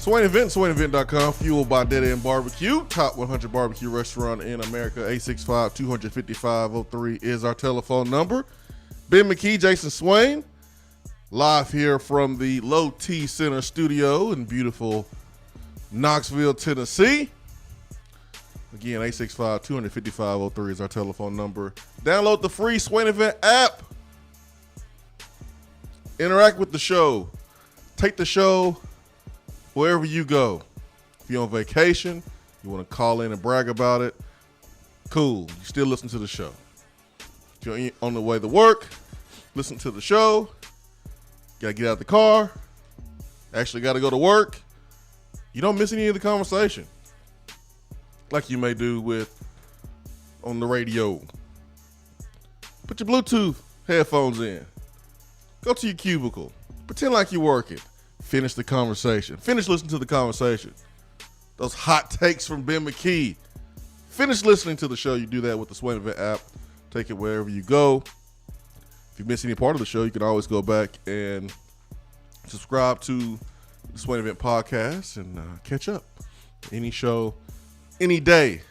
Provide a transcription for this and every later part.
Swain Event, SwainEvent.com, fueled by Dead End Barbecue, top 100 barbecue restaurant in America. 865-255-03 is our telephone number. Ben McKee, Jason Swain, live here from the Low T Center studio in beautiful Knoxville, Tennessee. Again, 865-255-03 is our telephone number. Download the free Swain Event app. Interact with the show. Take the show wherever you go. If you're on vacation, you want to call in and brag about it, cool. You still listen to the show. If you're on the way to work, listen to the show. Got to get out of the car. Actually got to go to work. You don't miss any of the conversation like you may do with on the radio. Put your Bluetooth headphones in. Go to your cubicle. Pretend like you're working. Finish the conversation. Finish listening to the conversation. Those hot takes from Ben McKee. Finish listening to the show. You do that with the Swain Event app. Take it wherever you go. If you miss any part of the show, you can always go back and subscribe to the Swain Event podcast and catch up. Any show, any day.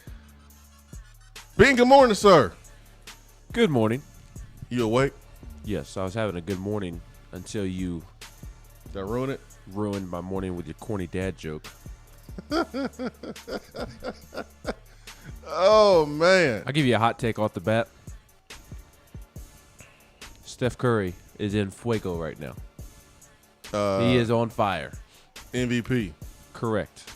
Ben, good morning, sir. Good morning. You awake? Yes, I was having a good morning until you Did I ruin it? ruined my morning with your corny dad joke. Oh, man. I'll give you a hot take off the bat. Steph Curry is in fuego right now. He is on fire. MVP. Correct.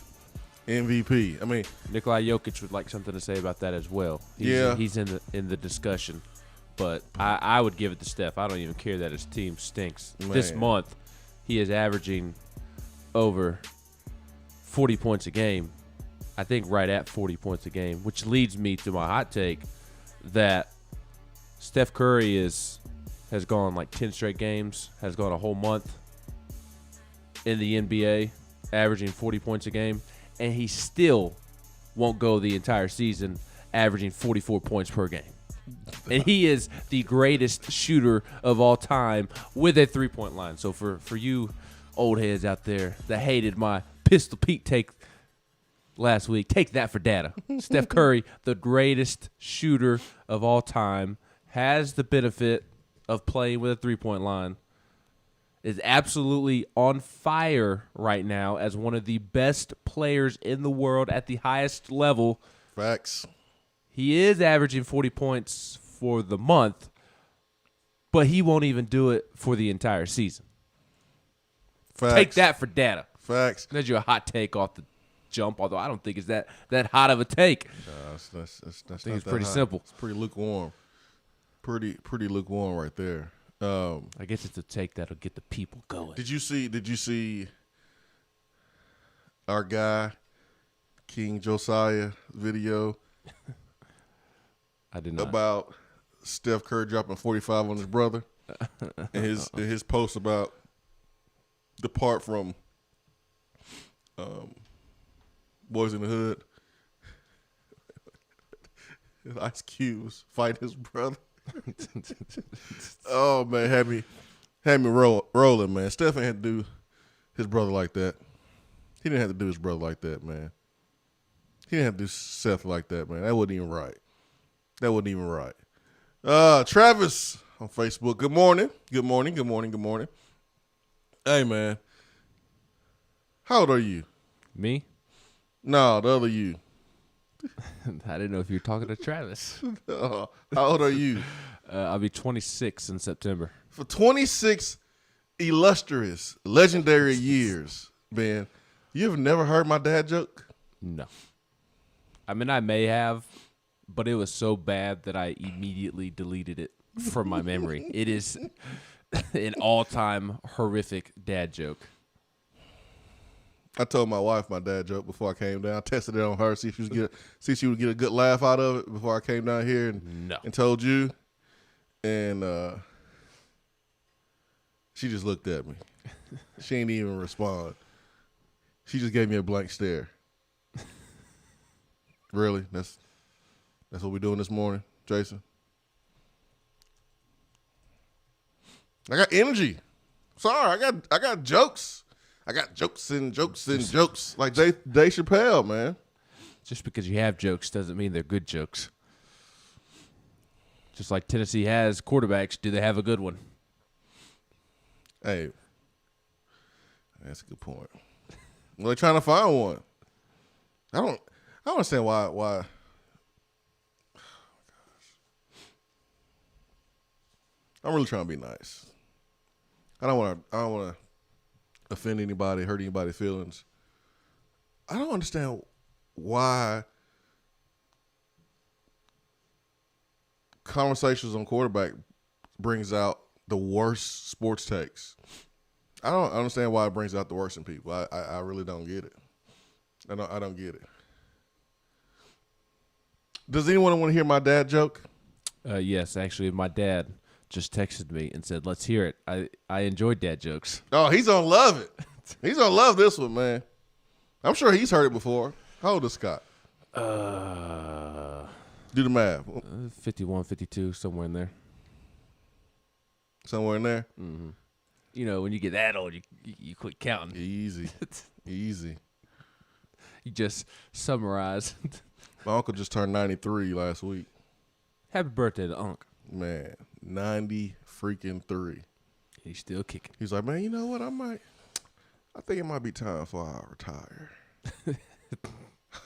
MVP. I mean, Nikola Jokic would like something to say about that as well. He's in the discussion. But I would give it to Steph. I don't even care that his team stinks. Man. This month, he is averaging over 40 points a game. I think right at 40 points a game, which leads me to my hot take that Steph Curry has gone like 10 straight games, has gone a whole month in the NBA, averaging 40 points a game, and he still won't go the entire season averaging 44 points per game. And he is the greatest shooter of all time with a three-point line. So for you old heads out there that hated my Pistol Pete take last week, take that for data. Steph Curry, the greatest shooter of all time, has the benefit of playing with a three-point line, is absolutely on fire right now as one of the best players in the world at the highest level. facts. He is averaging 40 points for the month, but he won't even do it for the entire season. Facts. Take that for data. Facts. That's your hot take off the jump, although I don't think it's that hot of a take. That's I think it's pretty simple. It's pretty lukewarm. Pretty lukewarm right there. I guess it's a take that'll get the people going. Did you see our guy, King Josiah video I did not. about Steph Curry dropping 45 on his brother? and his post about the part from Boys in the Hood. Ice Cube's fight his brother. Oh man, had me rolling, man. Steph ain't had to do his brother like that. He didn't have to do his brother like that, man. He didn't have to do Seth like that, man. That wasn't even right. Travis on Facebook. Good morning. Hey man, how old are you? Me? No, the other you. I didn't know if you were talking to Travis. How old are you? I'll be 26 in September. For 26 illustrious, legendary years, Ben, you have never heard my dad joke? No. I mean, I may have, but it was so bad that I immediately deleted it from my memory. It is an all-time horrific dad joke. I told my wife my dad joke before I came down. I tested it on her, see if she would get a good laugh out of it before I came down here and told you. And she just looked at me. She ain't even respond. She just gave me a blank stare. Really? That's what we're doing this morning, Jason? I got energy. Sorry, I got jokes. I got jokes and jokes and jokes. Like Dave Chappelle, man. Just because you have jokes doesn't mean they're good jokes. Just like Tennessee has quarterbacks, do they have a good one? Hey, that's a good point. Well, they're trying to find one. I don't understand why. Oh my gosh. I'm really trying to be nice. I don't want to offend anybody, hurt anybody's feelings. I don't understand why conversations on quarterback brings out the worst sports takes. I don't understand why it brings out the worst in people. I really don't get it. I don't get it. Does anyone want to hear my dad joke? Yes, actually, my dad just texted me and said, "Let's hear it." I enjoy dad jokes. Oh, he's gonna love it. He's gonna love this one, man. I'm sure he's heard it before. How old is Scott? Do the math. 51, 52, somewhere in there. Somewhere in there. Mm-hmm. You know, when you get that old, you quit counting. Easy. Easy. You just summarize. My uncle just turned 93 last week. Happy birthday to Unc. Man, 90 freaking 3. He's still kicking. He's like, man, you know what? I think it might be time for I retire.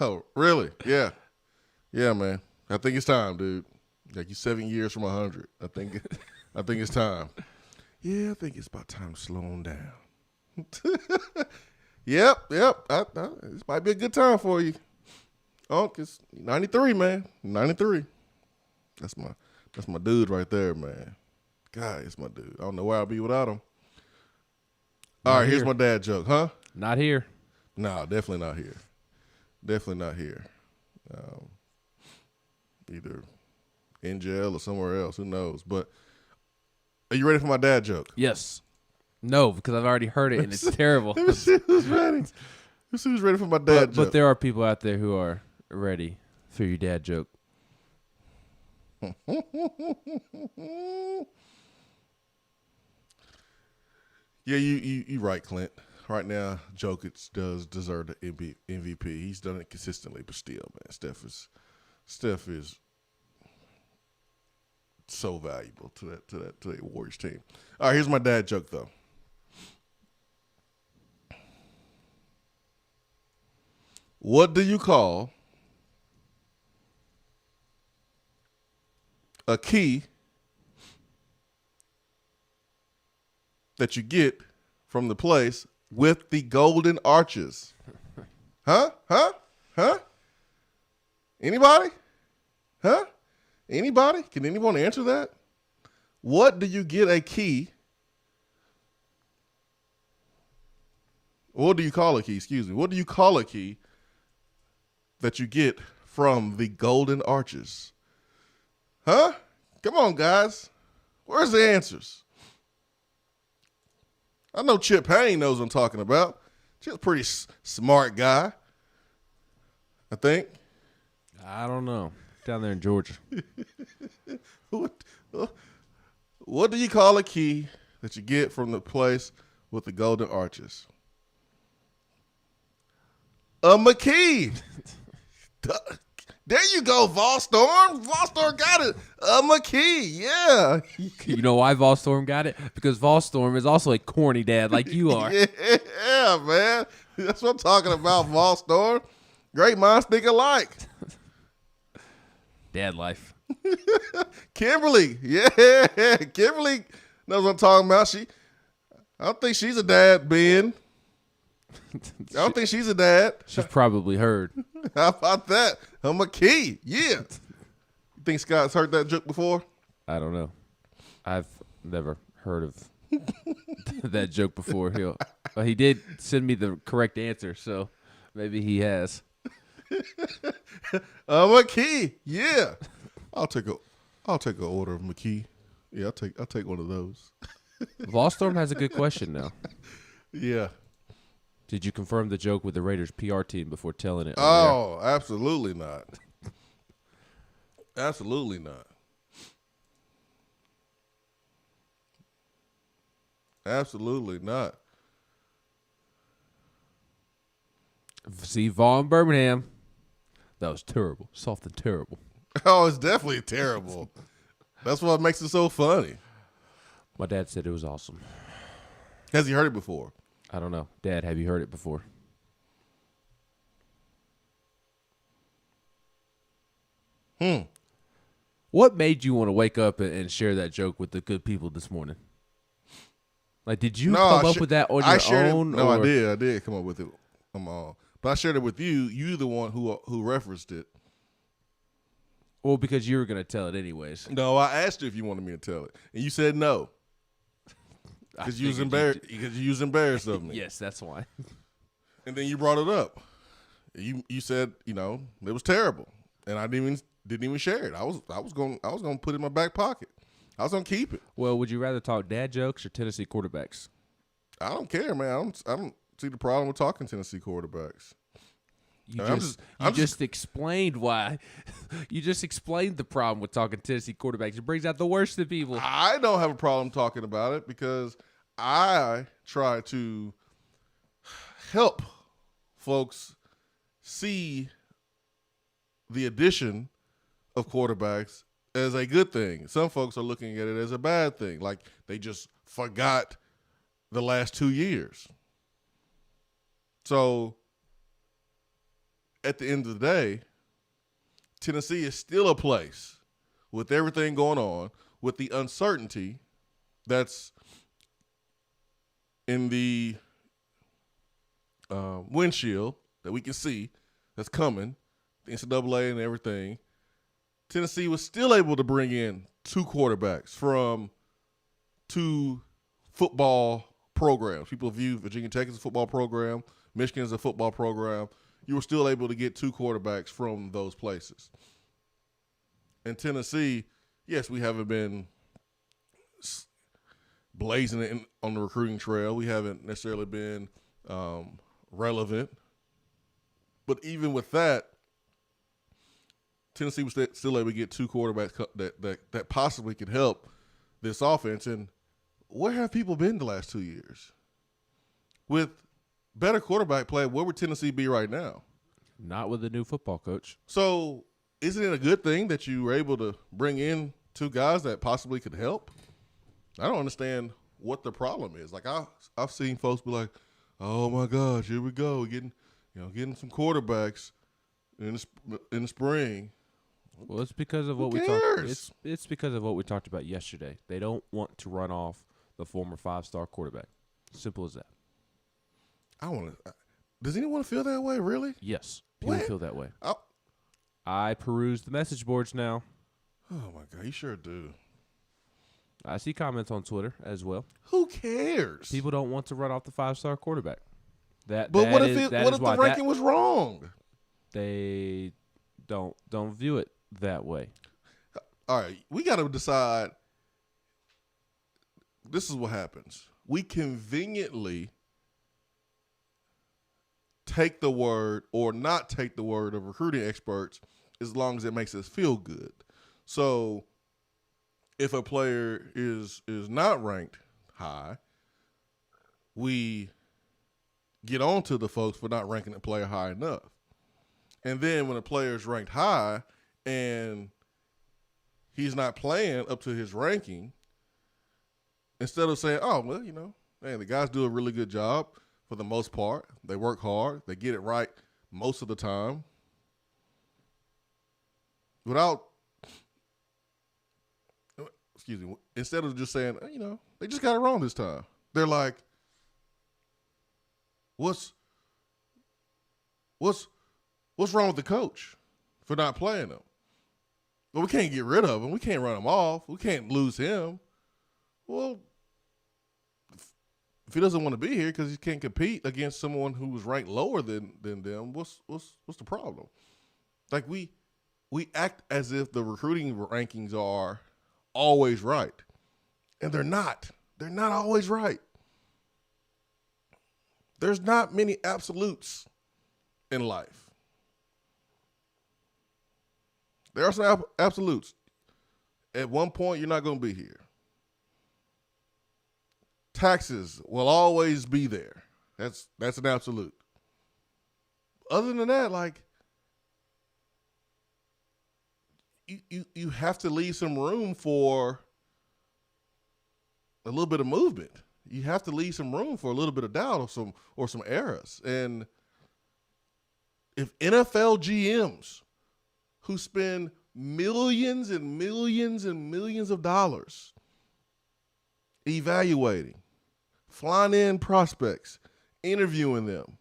Oh, really? Yeah. Yeah, man. I think it's time, dude. Like, you 7 years from 100. I think it's time. Yeah, I think it's about time to slow him down. Yep. This might be a good time for you. Unc is 93, man. 93. That's my dude right there, man. God, it's my dude. I don't know where I'll be without him. All right, here's my dad joke, huh? Not here. No, definitely not here. Definitely not here. Either in jail or somewhere else. Who knows? But are you ready for my dad joke? Yes. No, because I've already heard it and it's terrible. Let me see who's ready. Let's see who's ready for my dad joke. But there are people out there who are ready for your dad joke. Yeah, you right, Clint. Right now, Jokic does deserve the MVP. He's done it consistently, but still, man, Steph is so valuable to that Warriors team. All right, here's my dad joke though. What do you call a key that you get from the place with the golden arches? Huh? Anybody? Huh? Anybody? Can anyone answer that? What do you get a key? What do you call a key? Excuse me. What do you call a key that you get from the golden arches? Huh? Come on, guys. Where's the answers? I know Chip Payne knows what I'm talking about. Chip's a pretty smart guy, I think. I don't know. Down there in Georgia. What do you call a key that you get from the place with the golden arches? A McKee. There you go, Volstorm. Volstorm got it. A McKee, yeah. You know why Volstorm got it? Because Volstorm is also a corny dad like you are. Yeah, man. That's what I'm talking about, Volstorm. Great minds think alike. Dad life. Kimberly, yeah. Kimberly knows what I'm talking about. I don't think she's a dad, Ben. I don't think she's a dad. She's probably heard. How about that? I'm a key. Yeah. You think Scott's heard that joke before? I don't know. I've never heard of that joke before. He did send me the correct answer, so maybe he has. I'm a key. Yeah. I'll take an order of McKee. Yeah, I'll take one of those. Volstorm has a good question now. Yeah. Did you confirm the joke with the Raiders PR team before telling it? Oh, absolutely not. Absolutely not. Absolutely not. See, Vaughn Birmingham. That was terrible. Soft and terrible. Oh, it's definitely terrible. That's what makes it so funny. My dad said it was awesome. Has he heard it before? I don't know. Dad, have you heard it before? What made you want to wake up and share that joke with the good people this morning? Like, did you come up with that on your own? No, I did. I did come up with it. But I shared it with you. You the one who referenced it. Well, because you were going to tell it anyways. No, I asked you if you wanted me to tell it, and you said no. Because you was embarrassed. Because you was embarrassed of me. Yes, that's why. And then you brought it up. You said it was terrible, and I didn't even share it. I was going to put it in my back pocket. I was going to keep it. Well, would you rather talk dad jokes or Tennessee quarterbacks? I don't care, man. I don't see the problem with talking Tennessee quarterbacks. You just explained why. You just explained the problem with talking Tennessee quarterbacks. It brings out the worst in people. I don't have a problem talking about it because I try to help folks see the addition of quarterbacks as a good thing. Some folks are looking at it as a bad thing, like they just forgot the last 2 years. So at the end of the day, Tennessee is still a place with everything going on, with the uncertainty that's in the windshield that we can see that's coming, the NCAA and everything. Tennessee was still able to bring in 2 quarterbacks from 2 football programs. People view Virginia Tech as a football program, Michigan as a football program. You were still able to get 2 quarterbacks from those places. In Tennessee, yes, we haven't been blazing it on the recruiting trail. We haven't necessarily been relevant. But even with that, Tennessee was still able to get 2 quarterbacks that possibly could help this offense. And where have people been the last 2 years? With better quarterback play, where would Tennessee be right now? Not with the new football coach. So isn't it a good thing that you were able to bring in 2 guys that possibly could help? I don't understand what the problem is. Like I've seen folks be like, "Oh my gosh, here we go, getting some quarterbacks in the spring." Well, it's because of what we talked. It's because of what we talked about yesterday. They don't want to run off the former 5-star quarterback. Simple as that. Does anyone feel that way? Really? Yes, people feel that way. I peruse the message boards now. Oh my God, you sure do. I see comments on Twitter as well. Who cares? People don't want to run off the 5-star quarterback. What if the ranking was wrong? They don't view it that way. All right, we got to decide. This is what happens. We conveniently take the word or not take the word of recruiting experts as long as it makes us feel good. So if a player is not ranked high, we get on to the folks for not ranking the player high enough. And then when a player is ranked high and he's not playing up to his ranking, instead of saying, "Oh, well, man, the guys do a really good job for the most part. They work hard. They get it right most of the time." Instead of just saying, they just got it wrong this time. They're like, what's wrong with the coach for not playing him? Well, we can't get rid of him. We can't run him off. We can't lose him. Well, if he doesn't want to be here because he can't compete against someone who was ranked lower than them, what's the problem? Like we act as if the recruiting rankings are always right, and they're not. They're not always right. There's not many absolutes in life. There are some absolutes. At one point, you're not going to be here. Taxes will always be there. That's an absolute. other than that, like, you have to leave some room for a little bit of movement. You have to leave some room for a little bit of doubt or some errors. And if NFL GMs who spend millions and millions and millions of dollars evaluating, flying in prospects, interviewing them,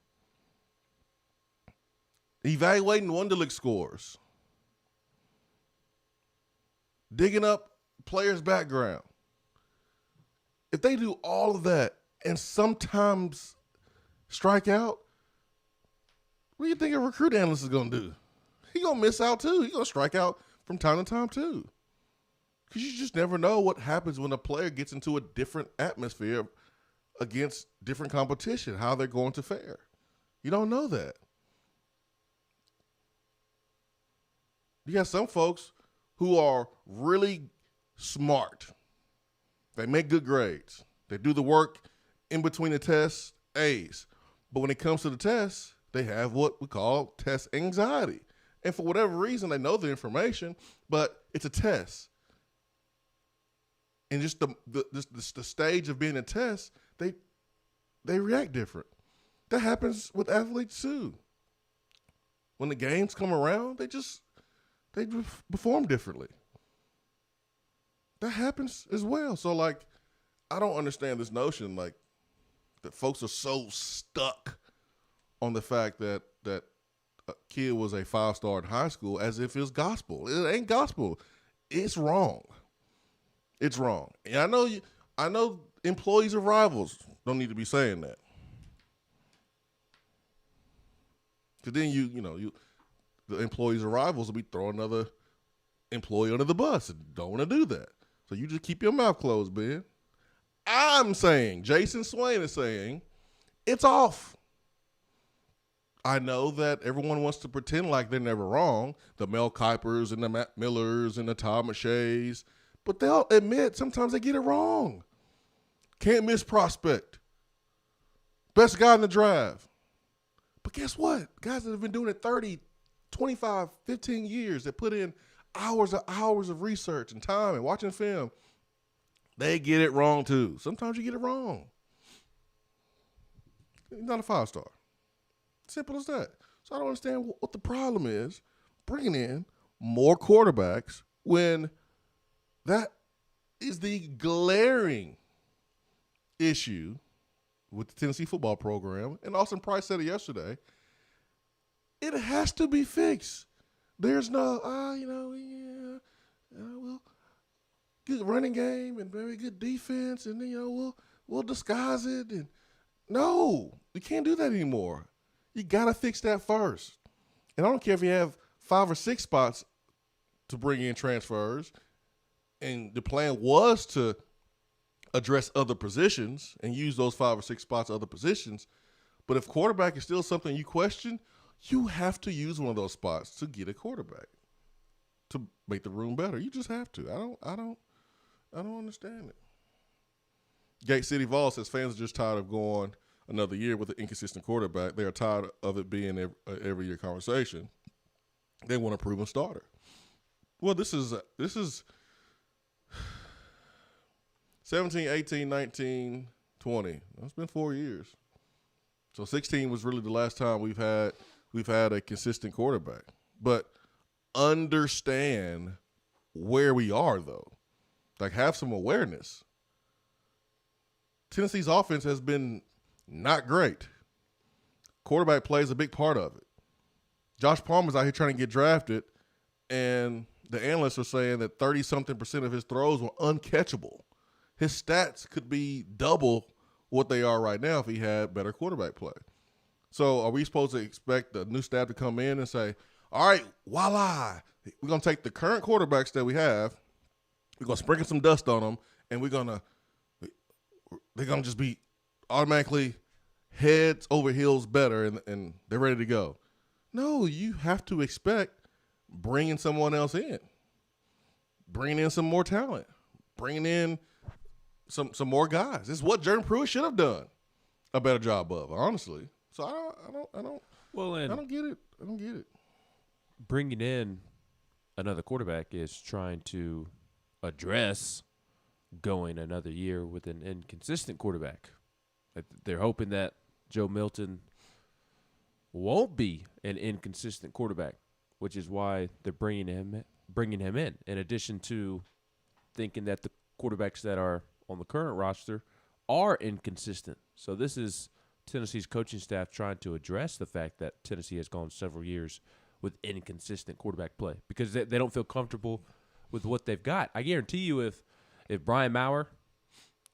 evaluating Wonderlic scores, digging up players' background. If they do all of that and sometimes strike out, what do you think a recruit analyst is going to do? He's going to miss out too. He's going to strike out from time to time too. Because you just never know what happens when a player gets into a different atmosphere against different competition, how they're going to fare. You don't know that. You got some folks who are really smart. They make good grades. They do the work in between the tests, A's. But when it comes to the tests, they have what we call test anxiety. And for whatever reason, they know the information, but it's a test. And just the stage of being a test, they react different. That happens with athletes too. When the games come around, they perform differently. That happens as well. So, like, I don't understand this notion, like, that folks are so stuck on the fact that a kid was a 5-star in high school as if it's gospel. It ain't gospel. It's wrong. It's wrong. And I know employees of rivals don't need to be saying that. Because then the employees of rivals will be throwing another employee under the bus and don't want to do that. So you just keep your mouth closed, Ben. I'm saying, Jason Swain is saying, it's off. I know that everyone wants to pretend like they're never wrong, the Mel Kipers and the Matt Millers and the Todd McShays, but they'll admit sometimes they get it wrong. Can't miss prospect. Best guy in the draft. But guess what? Guys that have been doing it 30, 25, 15 years that put in hours of research and time and watching film, they get it wrong too. Sometimes you get it wrong. You're not a 5-star. Simple as that. So I don't understand what the problem is bringing in more quarterbacks when that is the glaring issue with the Tennessee football program. And Austin Price said it yesterday. It has to be fixed. There's no, well, good running game and very good defense, and we'll disguise it. And no, we can't do that anymore. You gotta fix that first. And I don't care if you have 5 or 6 spots to bring in transfers, and the plan was to address other positions and use those 5 or 6 spots other positions. But if quarterback is still something you question, you have to use one of those spots to get a quarterback to make the room better. You just have to. I don't understand it. Gate City Vol says fans are just tired of going another year with an inconsistent quarterback. They are tired of it being every year conversation. They want a proven starter. Well, this is 17, 18, 19, 20. It's been 4 years. So 16 was really the last time we've had a consistent quarterback. But understand where we are, though. Like, have some awareness. Tennessee's offense has been not great. Quarterback play is a big part of it. Josh Palmer's out here trying to get drafted, and the analysts are saying that 30-something% of his throws were uncatchable. His stats could be double what they are right now if he had better quarterback play. So are we supposed to expect the new staff to come in and say, all right, voila, we're going to take the current quarterbacks that we have, we're going to sprinkle some dust on them, and they're going to just be automatically heads over heels better, and they're ready to go. No, you have to expect bringing someone else in, bringing in some more talent, bringing in some more guys. This is what Jeremy Pruitt should have done a better job of, honestly. So Well, and I don't get it. bringing in another quarterback is trying to address going another year with an inconsistent quarterback. They're hoping that Joe Milton won't be an inconsistent quarterback, which is why they're bringing him in. In addition to thinking that the quarterbacks that are on the current roster are inconsistent. So this is Tennessee's coaching staff trying to address the fact that Tennessee has gone several years with inconsistent quarterback play because they don't feel comfortable with what they've got. I guarantee you if Brian Maurer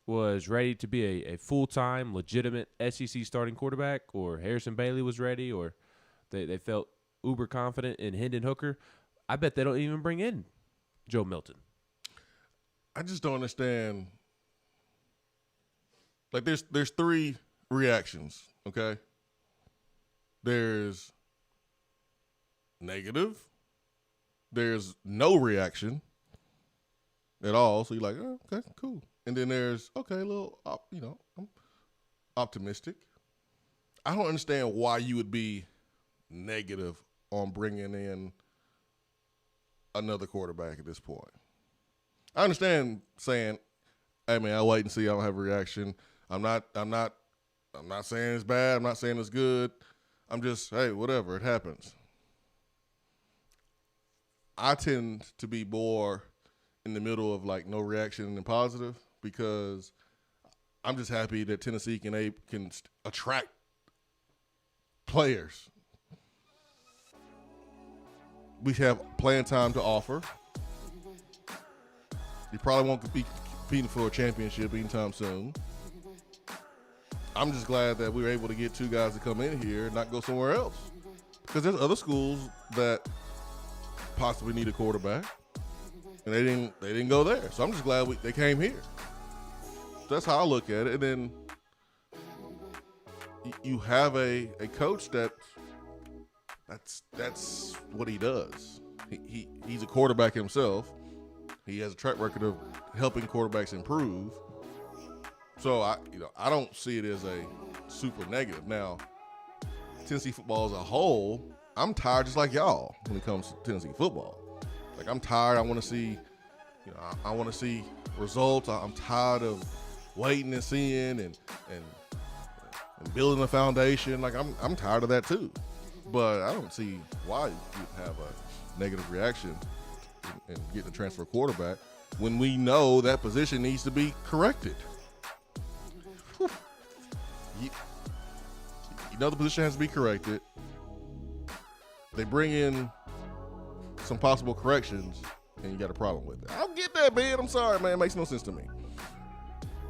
was ready to be a full-time, legitimate SEC starting quarterback, or Harrison Bailey was ready, or they felt uber confident in Hendon Hooker, I bet they don't even bring in Joe Milton. I just don't understand. Like, there's three reactions, okay? There's negative. There's no reaction at all. So you're like, oh, okay, cool. And then there's, okay, a little, I'm optimistic. I don't understand why you would be negative on bringing in another quarterback at this point. I understand saying, hey, man, I'll wait and see. I don't have a reaction. I'm not saying it's bad. I'm not saying it's good. I'm just, hey, whatever. It happens. I tend to be more in the middle of, like, no reaction and positive because I'm just happy that Tennessee can attract players. We have playing time to offer. You probably won't be competing for a championship anytime soon. I'm just glad that we were able to get two guys to come in here and not go somewhere else. Because there's other schools that possibly need a quarterback, and they didn't go there. So I'm just glad they came here. That's how I look at it. And then you have a coach that's what he does. He's a quarterback himself. He has a track record of helping quarterbacks improve. So I don't see it as a super negative. Now, Tennessee football as a whole, I'm tired just like y'all when it comes to Tennessee football. Like, I'm tired. I want to see, I want to see results. I'm tired of waiting and seeing and building a foundation. Like, I'm tired of that too. But I don't see why you'd have a negative reaction and get the transfer quarterback when we know that position needs to be corrected. You know the position has to be corrected. They bring in some possible corrections, and you got a problem with it. I don't get that, man. I'm sorry, man. It makes no sense to me.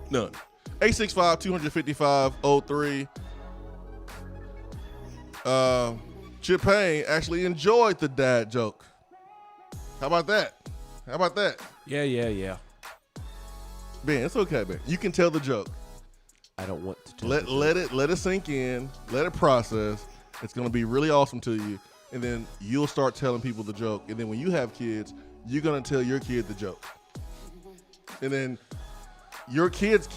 None. 865-255-03. Chip Payne actually enjoyed the dad joke. How about that? Yeah. Ben, it's okay, man. You can tell the joke. I don't want to let it sink in. Let it process. It's going to be really awesome to you. And then you'll start telling people the joke. And then when you have kids, you're going to tell your kid the joke. And then your kids,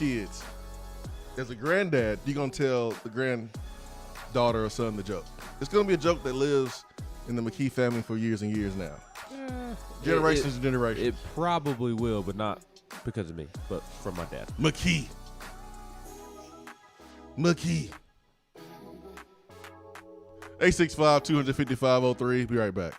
as a granddad, you're going to tell the granddaughter or son the joke. It's going to be a joke that lives in the McKee family for years and years now. Generations and generations. It probably will, but not because of me, but from my dad. McKee. 865-255-03. Be right back.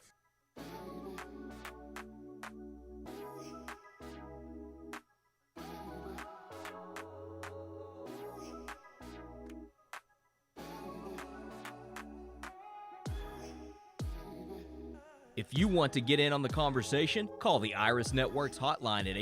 If you want to get in on the conversation, call the Iris Networks hotline at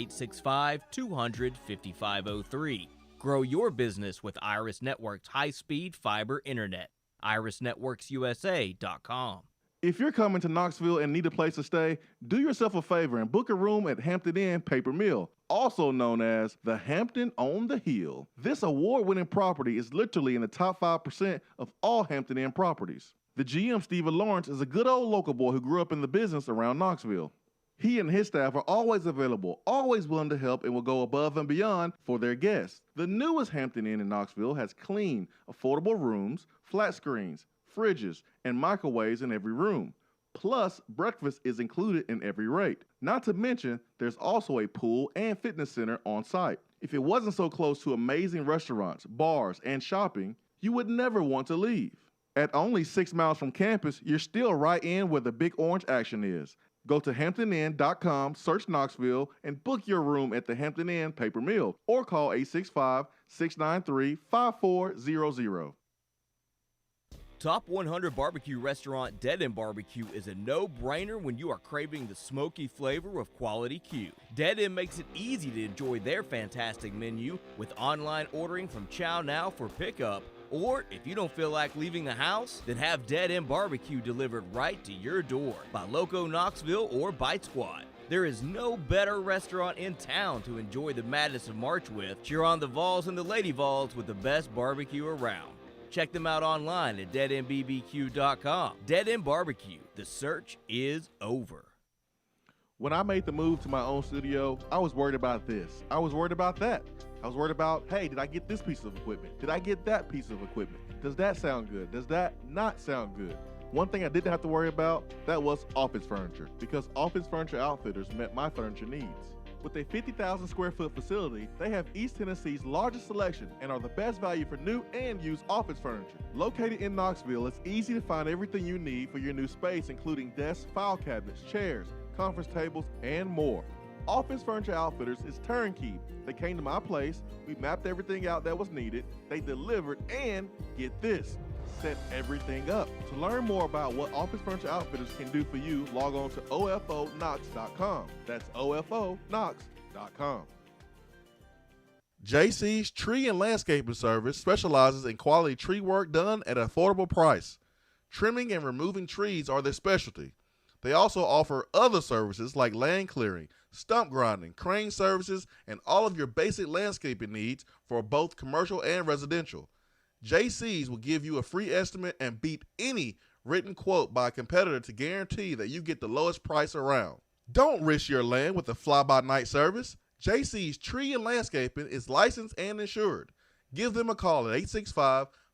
865-200-5503. Grow your business with Iris Networks high-speed fiber internet. IrisNetworksUSA.com. If you're coming to Knoxville and need a place to stay, do yourself a favor and book a room at Hampton Inn Paper Mill, also known as the Hampton on the Hill. This award-winning property is literally in the top 5% of all Hampton Inn properties. The GM, Stephen Lawrence, is a good old local boy who grew up in the business around Knoxville. He and his staff are always available, always willing to help, and will go above and beyond for their guests. The newest Hampton Inn in Knoxville has clean, affordable rooms, flat screens, fridges, and microwaves in every room. Plus, breakfast is included in every rate. Not to mention, there's also a pool and fitness center on site. If it wasn't so close to amazing restaurants, bars, and shopping, you would never want to leave. At only 6 miles from campus, you're still right in where the big orange action is. Go to HamptonInn.com, search Knoxville, and book your room at the Hampton Inn Paper Mill or call 865-693-5400. Top 100 barbecue restaurant Dead End Barbecue is a no-brainer when you are craving the smoky flavor of quality Q. Dead End makes it easy to enjoy their fantastic menu with online ordering from Chow Now for pickup, or if you don't feel like leaving the house, then have Dead End Barbecue delivered right to your door by Loco Knoxville or Bite Squad. There is no better restaurant in town to enjoy the madness of March with. Cheer on the Vols and the Lady Vols with the best barbecue around. Check them out online at deadendbbq.com. Dead End Barbecue, the search is over. When I made the move to my own studio, I was worried about this. I was worried about that. I was worried about, hey, did I get this piece of equipment? Did I get that piece of equipment? Does that sound good? Does that not sound good? One thing I didn't have to worry about, that was office furniture, because Office Furniture Outfitters met my furniture needs. With a 50,000 square foot facility, they have East Tennessee's largest selection and are the best value for new and used office furniture. Located in Knoxville, it's easy to find everything you need for your new space, including desks, file cabinets, chairs, conference tables, and more. Office Furniture Outfitters is turnkey. They came to my place, we mapped everything out that was needed, they delivered, and get this, set everything up. To learn more about what Office Furniture Outfitters can do for you, log on to ofonox.com. That's ofonox.com. JC's Tree and Landscaping Service specializes in quality tree work done at an affordable price. Trimming and removing trees are their specialty. They also offer other services like land clearing, stump grinding, crane services, and all of your basic landscaping needs for both commercial and residential. JC's will give you a free estimate and beat any written quote by a competitor to guarantee that you get the lowest price around. Don't risk your land with a fly-by-night service. JC's Tree and Landscaping is licensed and insured. Give them a call at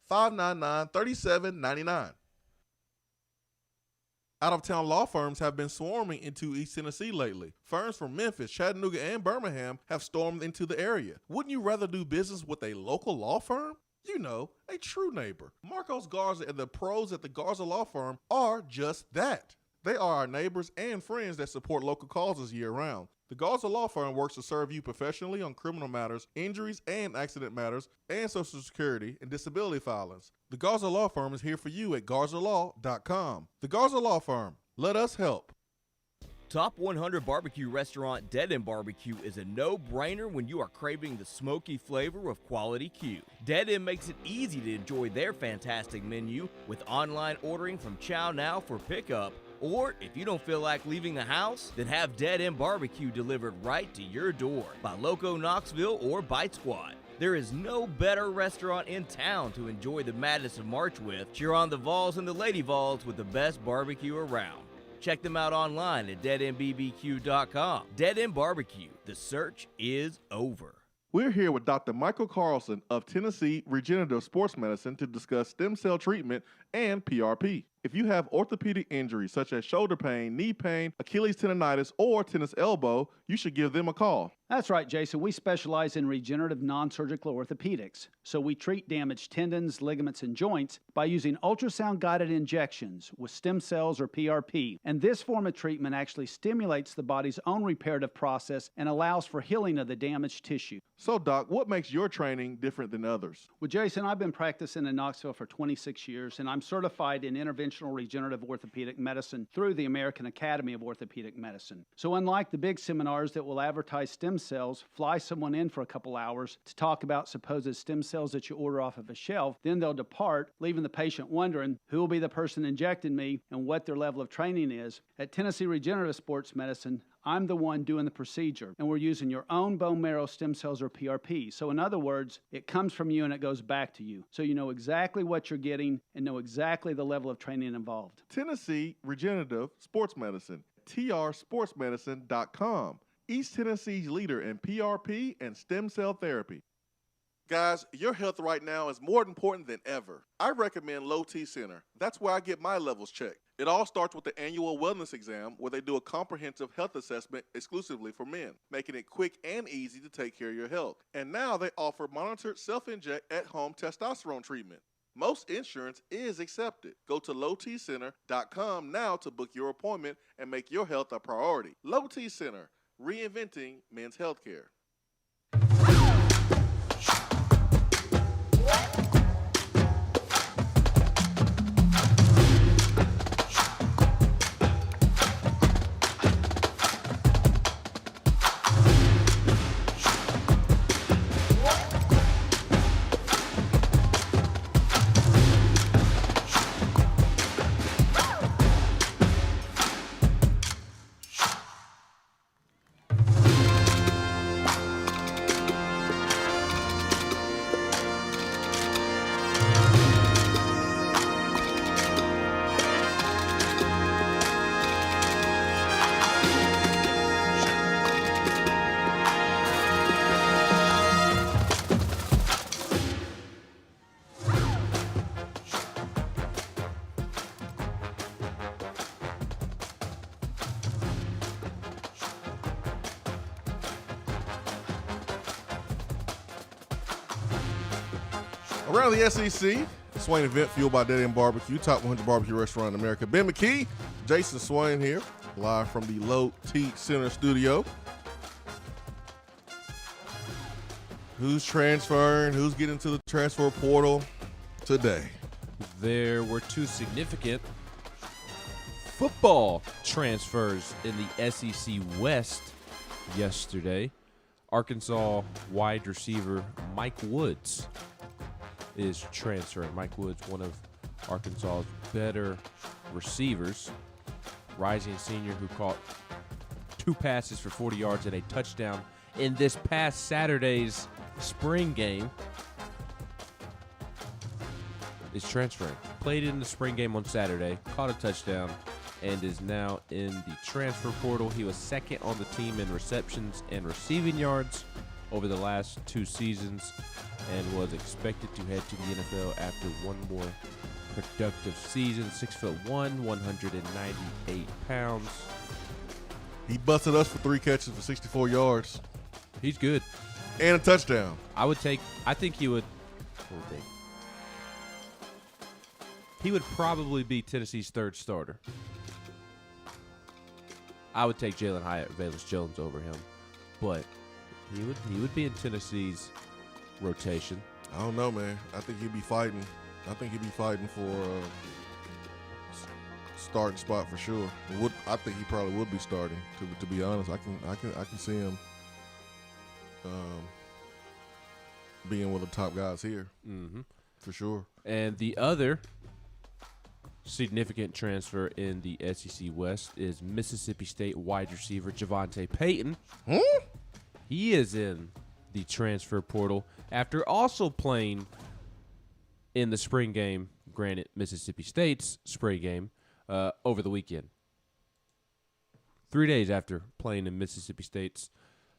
865-599-3799. Out-of-town law firms have been swarming into East Tennessee lately. Firms from Memphis, Chattanooga, and Birmingham have stormed into the area. Wouldn't you rather do business with a local law firm? You know, a true neighbor. Marcos Garza and the pros at the Garza Law Firm are just that. They are our neighbors and friends that support local causes year-round. The Garza Law Firm works to serve you professionally on criminal matters, injuries and accident matters, and Social Security and disability filings. The Garza Law Firm is here for you at garzalaw.com. The Garza Law Firm. Let us help. Top 100 barbecue restaurant Dead End Barbecue is a no-brainer when you are craving the smoky flavor of quality Q. Dead End makes it easy to enjoy their fantastic menu with online ordering from Chow Now for pickup, or if you don't feel like leaving the house, then have Dead End Barbecue delivered right to your door by Loco Knoxville or Bite Squad. There is no better restaurant in town to enjoy the madness of March with. Cheer on the Vols and the Lady Vols with the best barbecue around. Check them out online at deadendbbq.com. Dead End Barbecue, the search is over. We're here with Dr. Michael Carlson of Tennessee Regenerative Sports Medicine to discuss stem cell treatment and PRP. If you have orthopedic injuries such as shoulder pain, knee pain, Achilles tendonitis, or tennis elbow, you should give them a call. That's right, Jason. We specialize in regenerative non-surgical orthopedics. So we treat damaged tendons, ligaments, and joints by using ultrasound-guided injections with stem cells or PRP. And this form of treatment actually stimulates the body's own reparative process and allows for healing of the damaged tissue. So, Doc, what makes your training different than others? Well, Jason, I've been practicing in Knoxville for 26 years, and I'm certified in interventional regenerative orthopedic medicine through the American Academy of Orthopedic Medicine. So unlike the big seminars that will advertise stem cells, fly someone in for a couple hours to talk about supposed stem cells that you order off of a shelf, then they'll depart, leaving the patient wondering who will be the person injecting me and what their level of training is. At Tennessee Regenerative Sports Medicine, I'm the one doing the procedure, and we're using your own bone marrow stem cells or PRP. So in other words, it comes from you and it goes back to you. So you know exactly what you're getting and know exactly the level of training involved. Tennessee Regenerative Sports Medicine, trsportsmedicine.com. East Tennessee's leader in PRP and stem cell therapy. Guys, your health right now is more important than ever. I recommend Low T Center. That's where I get my levels checked. It all starts with the annual wellness exam where they do a comprehensive health assessment exclusively for men, making it quick and easy to take care of your health. And now they offer monitored self-inject at-home testosterone treatment. Most insurance is accepted. Go to lowtcenter.com now to book your appointment and make your health a priority. Low T Center, reinventing men's healthcare. Around the SEC, the Swain Event fueled by Dead End Barbecue, top 100 barbecue restaurant in America. Ben McKee, Jason Swain here, live from the Low T Center studio. Who's transferring? Who's getting to the transfer portal today? There were two significant football transfers in the SEC West yesterday. Arkansas wide receiver Mike Woods is transferring. Mike Woods, one of Arkansas's better receivers, rising senior who caught 2 passes for 40 yards and a touchdown in this past Saturday's spring game, is transferring. Played in the spring game on Saturday, caught a touchdown, and is now in the transfer portal. He was second on the team in receptions and receiving yards over the last 2 seasons and was expected to head to the NFL after one more productive season. 6'1", 198 pounds. He busted us for 3 catches for 64 yards He's good. and a touchdown. I think he would. He would probably be Tennessee's 3rd starter. I would take Jalen Hyatt, Valus Jones over him, but he would be in Tennessee's rotation. I don't know, man. I think he'd be fighting. I think he'd be fighting for a starting spot for sure. I think he probably would be starting. To be honest, I can see him being one of the top guys here, for sure. And the other significant transfer in the SEC West is Mississippi State wide receiver Javonte Payton. He is in the transfer portal after also playing in the spring game, granted Mississippi State's spring game, over the weekend. 3 days after playing in Mississippi State's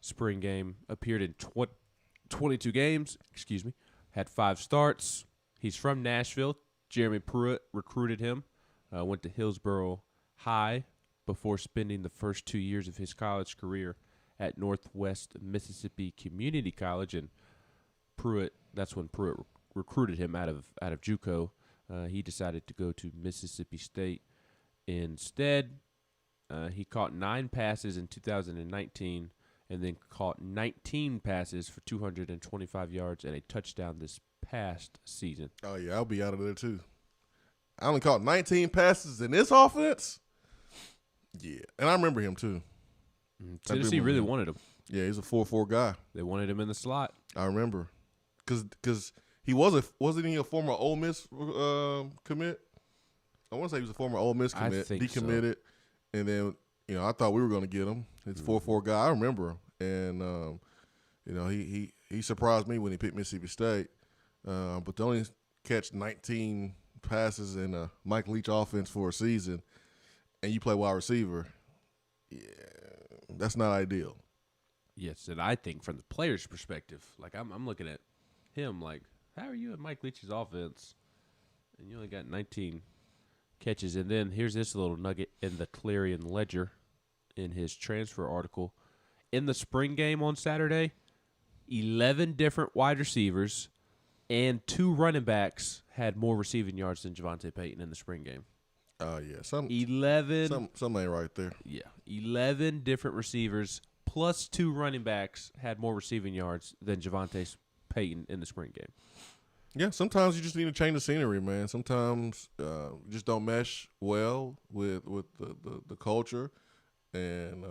spring game, appeared in 22 games, had 5 starts. He's from Nashville. Jeremy Pruitt recruited him, went to Hillsborough High before spending the first 2 years of his college career at Northwest Mississippi Community College, and that's when Pruitt recruited him out of JUCO. He decided to go to Mississippi State instead. He caught 9 passes in 2019 and then caught 19 passes for 225 yards and a touchdown this past season. Oh, yeah, I'll be out of there too. I only caught 19 passes in this offense. Yeah, and I remember him too. Tennessee really wanted him. Yeah, he's a 4-4 guy. They wanted him in the slot. I remember, because he wasn't he a former Ole Miss commit? I want to say he was a former Ole Miss commit. I think decommitted, and then I thought we were going to get him. He's a 4-4 guy. I remember him, and he surprised me when he picked Mississippi State. But to only catch 19 passes in a Mike Leach offense for a season, and you play wide receiver, yeah, that's not ideal. Yes, and I think from the player's perspective, like I'm looking at him, like, how are you at Mike Leach's offense? And you only got 19 catches. And then here's this little nugget in the Clarion Ledger in his transfer article. In the spring game on Saturday, 11 different wide receivers and 2 running backs had more receiving yards than Javonte Payton in the spring game. Oh, yeah. 11. Something ain't right there. Yeah. 11 different receivers plus 2 running backs had more receiving yards than Javonte Payton in the spring game. Yeah, sometimes you just need to change the scenery, man. Sometimes you just don't mesh well with the culture. And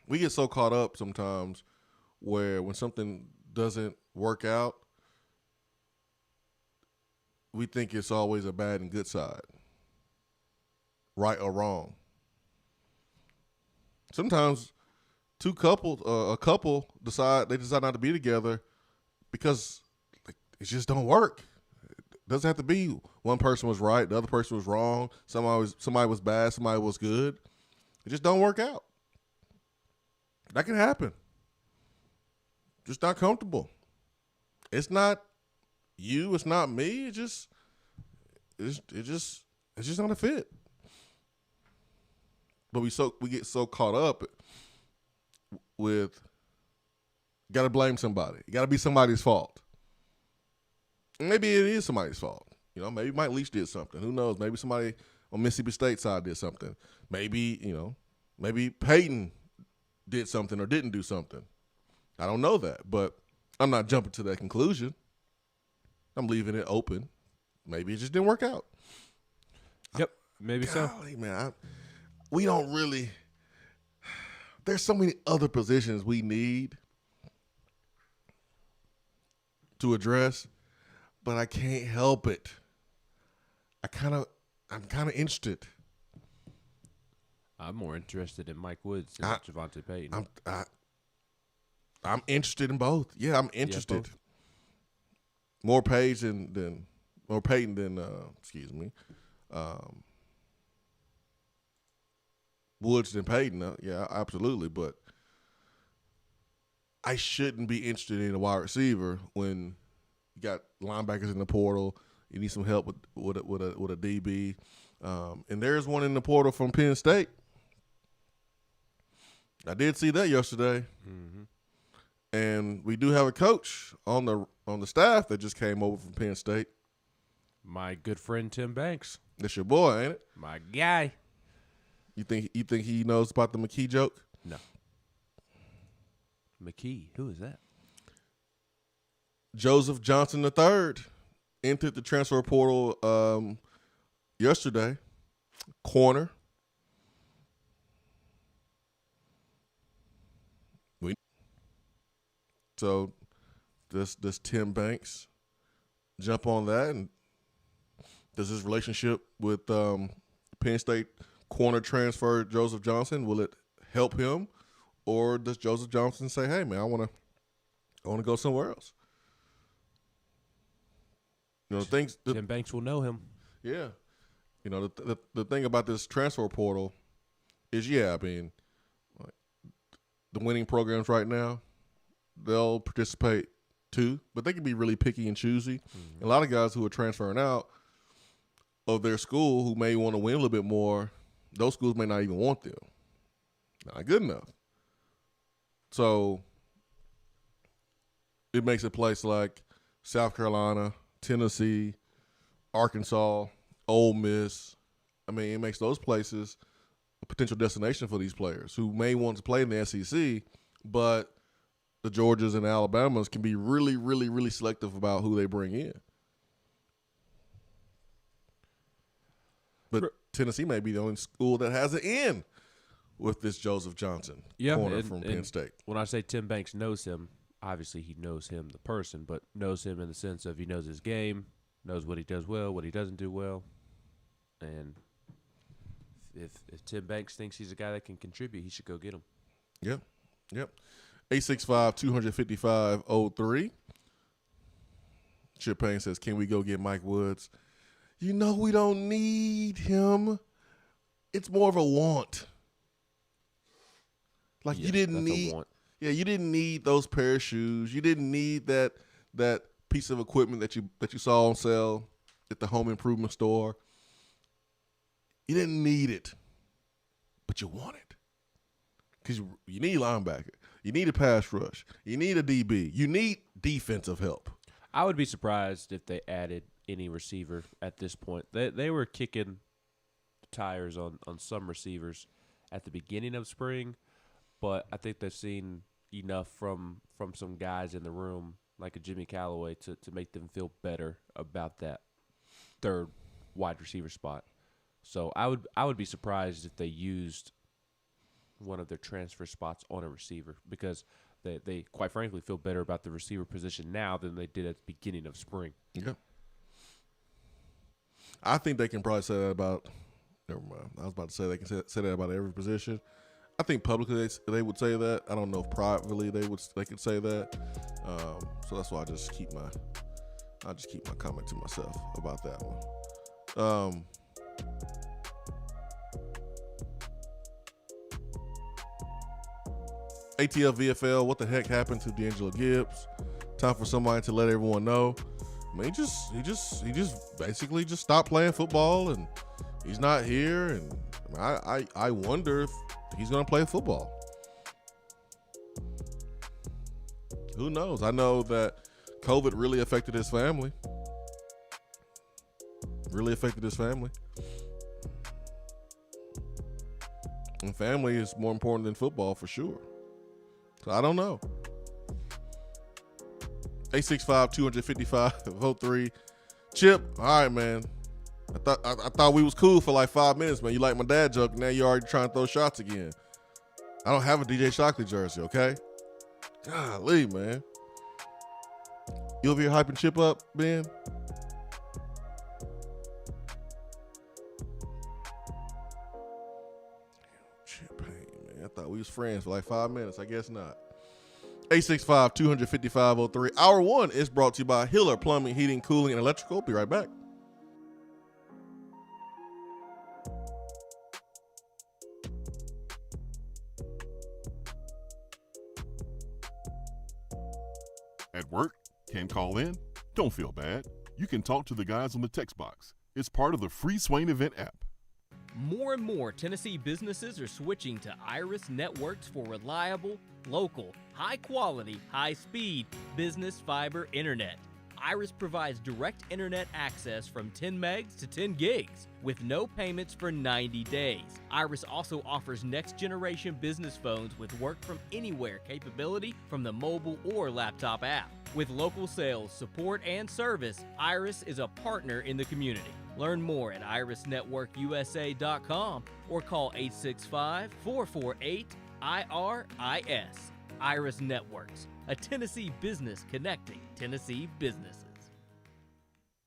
we get so caught up sometimes where when something doesn't work out, we think it's always a bad and good side, right or wrong. Sometimes a couple decide not to be together because it just don't work. It doesn't have to be one person was right, the other person was wrong, somebody was bad, somebody was good. It just don't work out. That can happen. Just not comfortable. It's not you, it's not me, it's just not a fit. But we get so caught up with got to blame somebody. It got to be somebody's fault. And maybe it is somebody's fault. You know, maybe Mike Leach did something. Who knows? Maybe somebody on Mississippi State side did something. Maybe Peyton did something or didn't do something. I don't know that, but I'm not jumping to that conclusion. I'm leaving it open. Maybe it just didn't work out. Yep, maybe so. Golly, man, we don't really. There's so many other positions we need to address, but I can't help it. I'm kind of interested. I'm more interested in Mike Woods than Javonte Payton. I'm interested in both. Yeah, I'm interested. Yeah, More Payton than Woods than Payton. Yeah, absolutely. But I shouldn't be interested in a wide receiver when you got linebackers in the portal. You need some help with a DB, and there's one in the portal from Penn State. I did see that yesterday, and we do have a coach on the staff that just came over from Penn State. My good friend Tim Banks. That's your boy, ain't it? My guy. You think he knows about the McKee joke? No. McKee, who is that? Joseph Johnson III entered the transfer portal yesterday. Corner. So does Tim Banks jump on that, and does his relationship with Penn State corner transfer Joseph Johnson, will it help him, or does Joseph Johnson say, "Hey man, I want to go somewhere else"? You know, Tim Banks will know him. Yeah, you know the thing about this transfer portal is, I mean, like, the winning programs right now, they'll participate too, but they can be really picky and choosy. A lot of guys who are transferring out of their school who may want to win a little bit more, those schools may not even want them. Not good enough. So it makes a place like South Carolina, Tennessee, Arkansas, Ole Miss. I mean, it makes those places a potential destination for these players who may want to play in the SEC, but the Georgias and Alabamas can be really, really, really selective about who they bring in. But Tennessee may be the only school that has an in with this Joseph Johnson corner from Penn State. When I say Tim Banks knows him, obviously he knows him, the person, but knows him in the sense of he knows his game, knows what he does well, what he doesn't do well. And if Tim Banks thinks he's a guy that can contribute, he should go get him. Yep. 865-255-03. Chip Payne says, can we go get Mike Woods? You know we don't need him. It's more of a want. Like, you didn't need. Yeah, you didn't need those pair of shoes. You didn't need that piece of equipment that you saw on sale at the home improvement store. You didn't need it, but you want it. Because you need linebacker. You need a pass rush. You need a DB. You need defensive help. I would be surprised if they added any receiver at this point. They were kicking tires on some receivers at the beginning of spring, but I think they've seen enough from some guys in the room, like a Jimmy Callaway, to make them feel better about that third wide receiver spot. So I would be surprised if they used one of their transfer spots on a receiver, because they quite frankly feel better about the receiver position now than they did at the beginning of spring. Yeah. I think they can probably say that about – never mind. I was about to say they can say that about every position. I think publicly they would say that. I don't know if privately they could say that. So that's why I just keep my comment to myself about that one. ATL VFL, what the heck happened to D'Angelo Gibbs? Time for somebody to let everyone know. I mean, he just basically just stopped playing football, and he's not here. And I wonder if he's going to play football. Who knows? I know that COVID really affected his family. And family is more important than football for sure. So I don't know. 865-255-03. Chip, all right, man. I thought we was cool for like 5 minutes, man. You like my dad joke, now you already trying to throw shots again. I don't have a DJ Shockley jersey, okay? Golly, man. You over here hyping Chip up, Ben? Chip Payne, man. I thought we was friends for like 5 minutes. I guess not. 865-255-03. Hour one is brought to you by Hiller Plumbing, Heating, Cooling, and Electrical. Be right back. At work? Can't call in? Don't feel bad. You can talk to the guys on the text box. It's part of the free Swain Event app. More and more Tennessee businesses are switching to Iris Networks for reliable, local, high-quality, high-speed business fiber internet. Iris provides direct internet access from 10 megs to 10 gigs with no payments for 90 days. Iris also offers next-generation business phones with work-from-anywhere capability from the mobile or laptop app. With local sales, support, and service, Iris is a partner in the community. Learn more at irisnetworkusa.com or call 865-448-IRIS. Iris Networks, a Tennessee business connecting Tennessee businesses.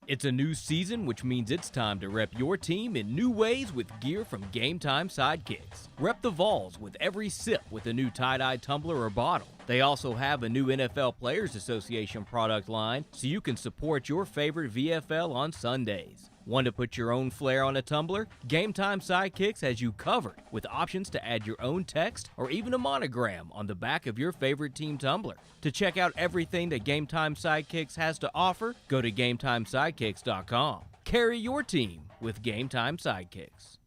It's a new season, which means it's time to rep your team in new ways with gear from Game Time Sidekicks. Rep the Vols with every sip with a new tie-dye tumbler or bottle. They also have a new NFL Players Association product line, so you can support your favorite VFL on Sundays. Want to put your own flair on a tumbler? Game Time Sidekicks has you covered with options to add your own text or even a monogram on the back of your favorite team tumbler. To check out everything that Game Time Sidekicks has to offer, go to GameTimeSidekicks.com. Carry your team with Game Time Sidekicks.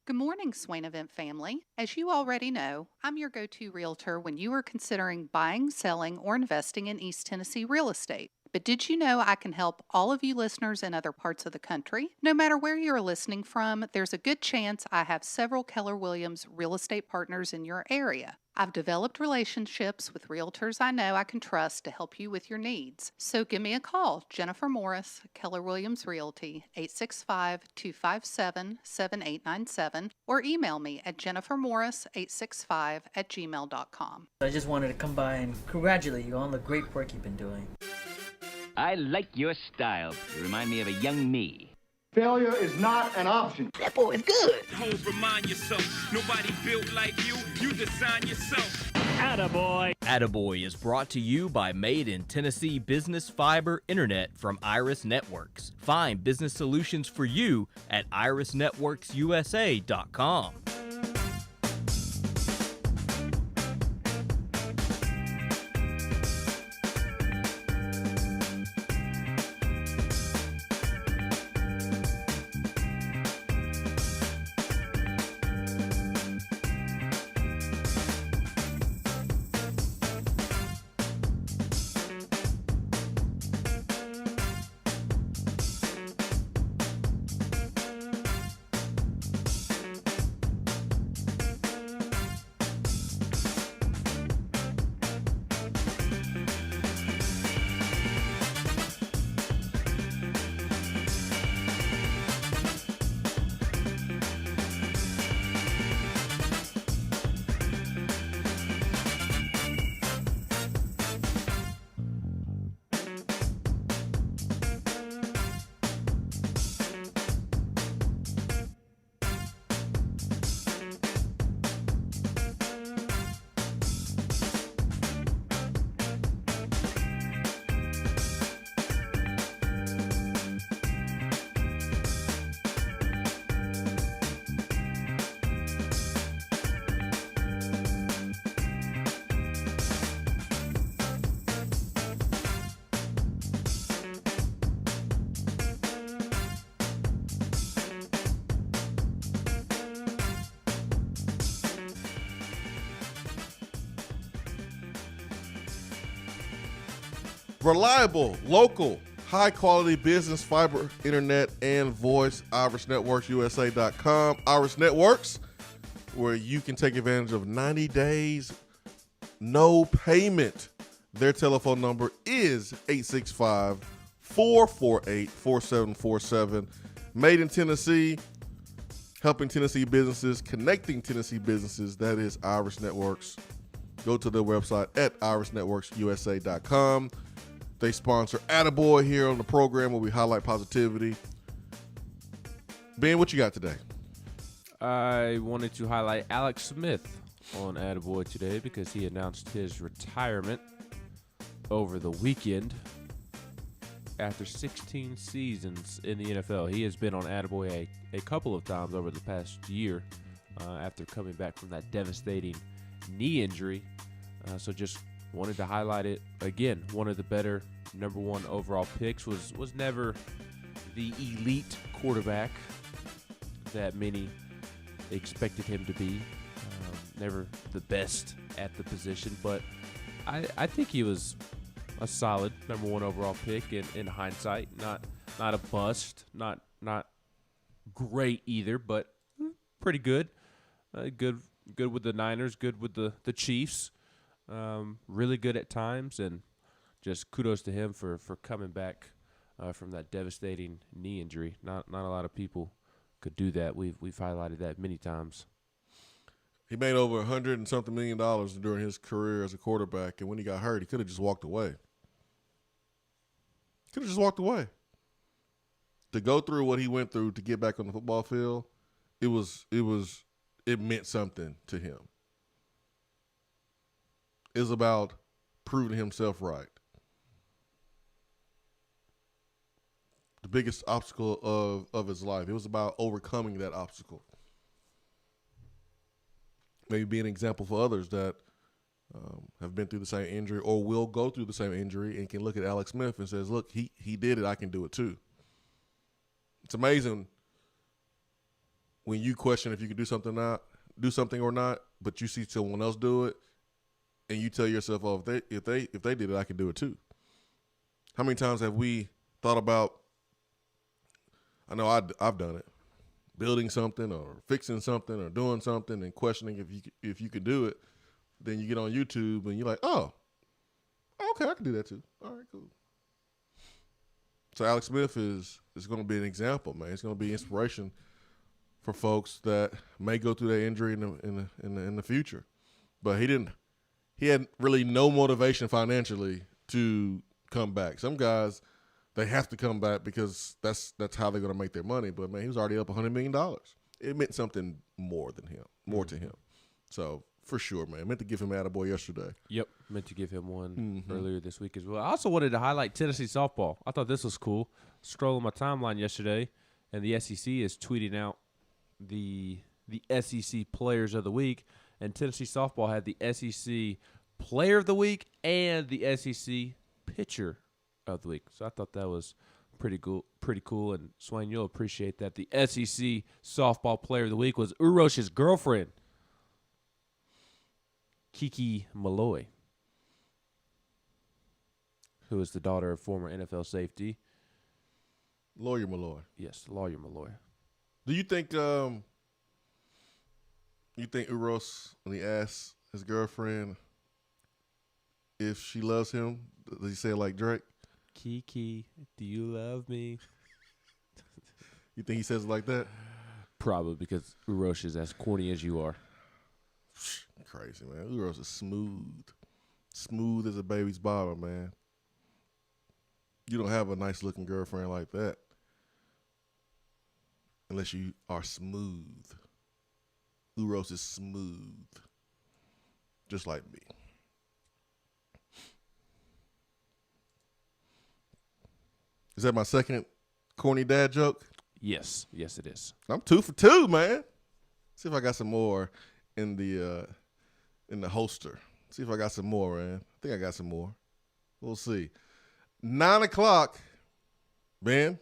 Good morning, Swain Event family. As you already know, I'm your go-to realtor when you are considering buying, selling, or investing in East Tennessee real estate. But did you know I can help all of you listeners in other parts of the country? No matter where you're listening from, there's a good chance I have several Keller Williams real estate partners in your area. I've developed relationships with realtors I know I can trust to help you with your needs. So give me a call, Jennifer Morris, Keller Williams Realty, 865-257-7897, or email me at jennifermorris865@gmail.com. I just wanted to come by and congratulate you on the great work you've been doing. I like your style. You remind me of a young me. Failure is not an option. That boy is good. Hoes, remind yourself, nobody built like you. You design yourself. Attaboy. Attaboy is brought to you by Made in Tennessee Business Fiber Internet from Iris Networks. Find business solutions for you at irisnetworksusa.com. Reliable, local, high-quality business, fiber, internet, and voice. IrisNetworksUSA.com. Iris Networks, where you can take advantage of 90 days, no payment. Their telephone number is 865-448-4747. Made in Tennessee, helping Tennessee businesses, connecting Tennessee businesses. That is Iris Networks. Go to their website at IrisNetworksUSA.com. They sponsor Attaboy here on the program where we highlight positivity. Ben, what you got today? I wanted to highlight Alex Smith on Attaboy today because he announced his retirement over the weekend after 16 seasons in the NFL. He has been on Attaboy a couple of times over the past year after coming back from that devastating knee injury. So just wanted to highlight it again. One of the better number one overall picks, was never the elite quarterback that many expected him to be. Never the best at the position, but I think he was a solid number one overall pick in hindsight. Not a bust, not great either, but pretty good. Good with the Niners, good with the Chiefs. Really good at times, and just kudos to him for coming back from that devastating knee injury. Not a lot of people could do that. We've highlighted that many times. He made over $100 and something million during his career as a quarterback, and when he got hurt, he could have just walked away. To go through what he went through to get back on the football field, it meant something to him. It was about proving himself right. The biggest obstacle of his life. It was about overcoming that obstacle. Maybe be an example for others that have been through the same injury or will go through the same injury and can look at Alex Smith and says, look, he did it, I can do it too. It's amazing when you question if you can do something or not, but you see someone else do it and you tell yourself, oh, if they did it, I can do it too. How many times have we thought about, I know I've done it, building something or fixing something or doing something and questioning if you could do it. Then you get on YouTube and you're like, oh, okay, I can do that too. All right, cool. So Alex Smith is going to be an example, man. It's going to be inspiration for folks that may go through that injury in the future. But he had really no motivation financially to come back. Some guys, they have to come back because that's how they're going to make their money. But, man, he was already up $100 million. It meant something more to him. So, for sure, man. I meant to give him Attaboy yesterday. Yep, meant to give him one earlier this week as well. I also wanted to highlight Tennessee softball. I thought this was cool. Strolling my timeline yesterday, and the SEC is tweeting out the SEC Players of the Week, and Tennessee softball had the SEC Player of the Week and the SEC Pitcher of the Week. So I thought that was pretty cool. And Swain, you'll appreciate that. The SEC Softball Player of the Week was Urosh's girlfriend, Kiki Malloy, who is the daughter of former NFL safety Lawyer Malloy. Yes, Lawyer Malloy. Do you think Uros, when he asks his girlfriend if she loves him, does he say it like Drake? Kiki, do you love me? You think he says it like that? Probably, because Uros is as corny as you are. Crazy, man. Uros is smooth as a baby's bottom, man. You don't have a nice looking girlfriend like that unless you are smooth. Uros is smooth, just like me. Is that my second corny dad joke? Yes, it is. I'm 2 for 2, man. See if I got some more in the holster. See if I got some more, man. I think I got some more. We'll see. 9 o'clock, Ben.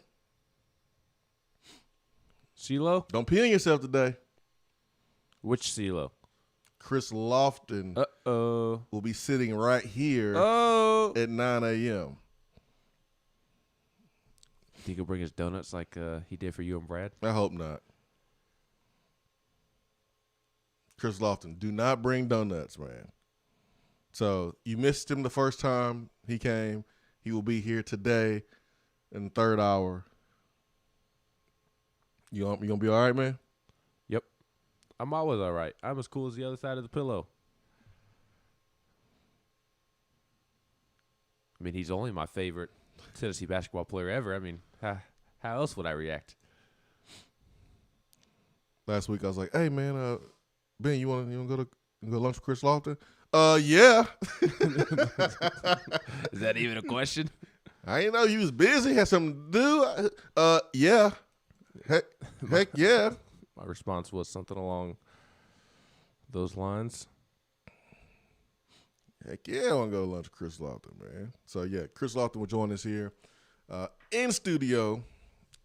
CeeLo? Don't pee on yourself today. Which CeeLo? Chris Lofton will be sitting right here at 9 a.m. Think he'll bring his donuts like he did for you and Brad? I hope not. Chris Lofton, do not bring donuts, man. So you missed him the first time he came. He will be here today in the third hour. You gonna be all right, man? Yep. I'm always all right. I'm as cool as the other side of the pillow. I mean, he's only my favorite Tennessee basketball player ever. I mean, how else would I react? Last week I was like, "Hey, man, Ben, you want to go lunch with Chris Lofton?" Yeah. Is that even a question? I didn't know you was busy, had something to do. Yeah. Heck yeah. My response was something along those lines. Heck yeah, I want to go to lunch with Chris Lofton, man. So, yeah, Chris Lofton will join us here in studio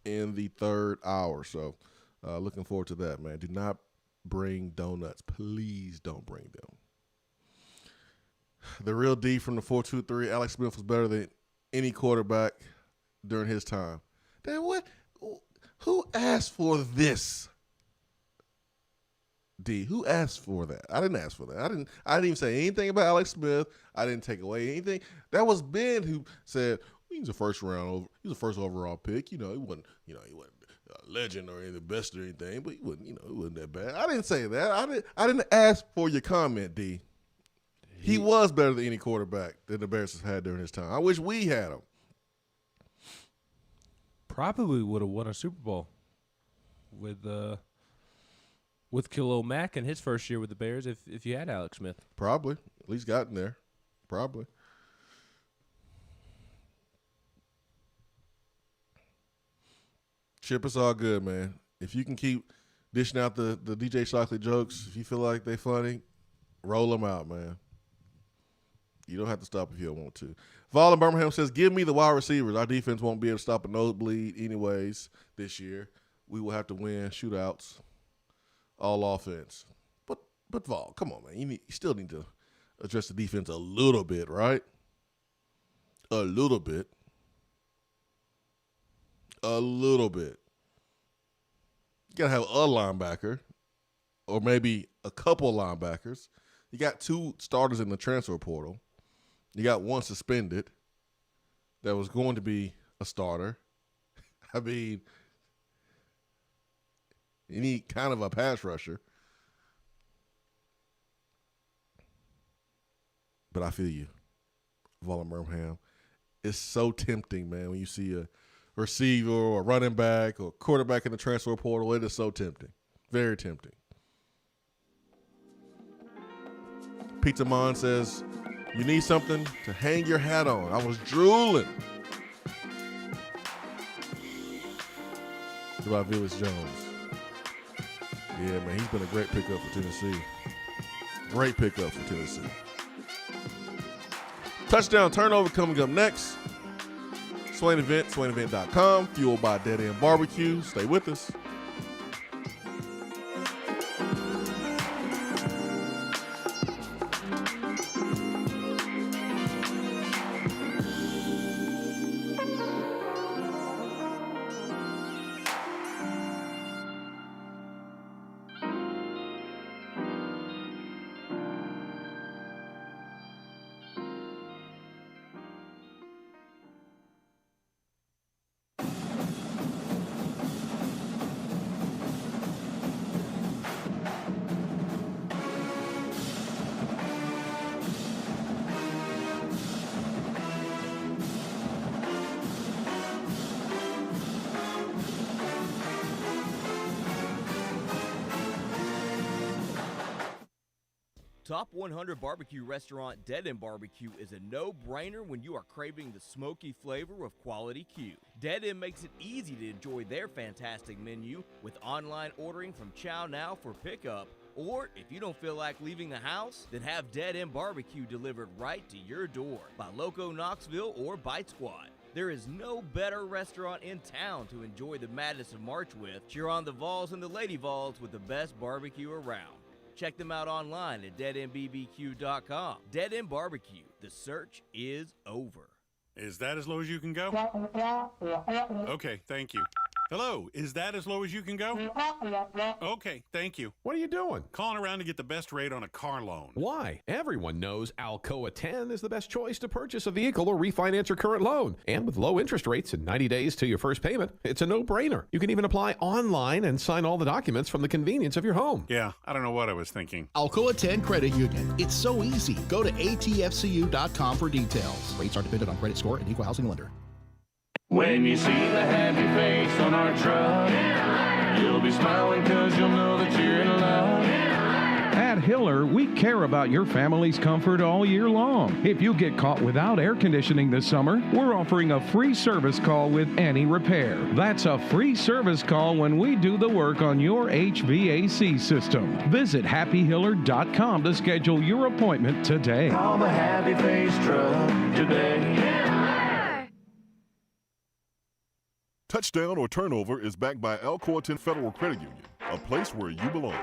in the third hour. So, looking forward to that, man. Do not bring donuts. Please don't bring them. The real D from the 423, Alex Smith was better than any quarterback during his time. Then what? Who asked for this? D, who asked for that? I didn't ask for that. I didn't even say anything about Alex Smith. I didn't take away anything. That was Ben who said he's a first overall pick. He wasn't a legend or the best or anything, but he wasn't that bad. I didn't say that. I didn't ask for your comment, D. He was better than any quarterback that the Bears has had during his time. I wish we had him. Probably would have won a Super Bowl with Khalil Mack in his first year with the Bears if you had Alex Smith. Probably. At least gotten there. Probably. Chip, it's all good, man. If you can keep dishing out the DJ Shockley jokes, if you feel like they funny, roll them out, man. You don't have to stop if you don't want to. Vaughn Birmingham says, give me the wide receivers. Our defense won't be able to stop a nosebleed anyways this year. We will have to win shootouts, all offense. But Vaughn, come on, man. You still need to address the defense a little bit, right? A little bit. A little bit. You got to have a linebacker or maybe a couple linebackers. You got 2 starters in the transfer portal. You got 1 suspended that was going to be a starter. I mean, you need kind of a pass rusher. But I feel you, Vaughn Birmingham. It's so tempting, man, when you see a receiver or a running back or quarterback in the transfer portal. It is so tempting. Very tempting. Pizza Mon says, you need something to hang your hat on. I was drooling. What about Velus Jones? Yeah, man, he's been a great pickup for Tennessee. Great pickup for Tennessee. Touchdown turnover coming up next. Swain Event, SwainEvent.com, fueled by Dead End Barbecue. Stay with us. Top 100 barbecue restaurant Dead End Barbecue is a no-brainer when you are craving the smoky flavor of quality Q. Dead End makes it easy to enjoy their fantastic menu with online ordering from Chow Now for pickup. Or if you don't feel like leaving the house, then have Dead End Barbecue delivered right to your door by Loco Knoxville or Bite Squad. There is no better restaurant in town to enjoy the madness of March with. Cheer on the Vols and the Lady Vols with the best barbecue around. Check them out online at deadendbbq.com. Dead End Barbecue. The search is over. Is that as low as you can go? Okay, thank you. Hello, is that as low as you can go? Okay, thank you. What are you doing? Calling around to get the best rate on a car loan. Why? Everyone knows Alcoa 10 is the best choice to purchase a vehicle or refinance your current loan. And with low interest rates and 90 days to your first payment, it's a no-brainer. You can even apply online and sign all the documents from the convenience of your home. Yeah, I don't know what I was thinking. Alcoa 10 Credit Union. It's so easy. Go to atfcu.com for details. Rates are dependent on credit score and equal housing lender. When you see the happy face on our truck, you'll be smiling because you'll know that you're in love. At Hiller, we care about your family's comfort all year long. If you get caught without air conditioning this summer, we're offering a free service call with any repair. That's a free service call when we do the work on your HVAC system. Visit happyhiller.com to schedule your appointment today. Call the happy face truck today. Touchdown or turnover is backed by Alcoa 10 Federal Credit Union, a place where you belong.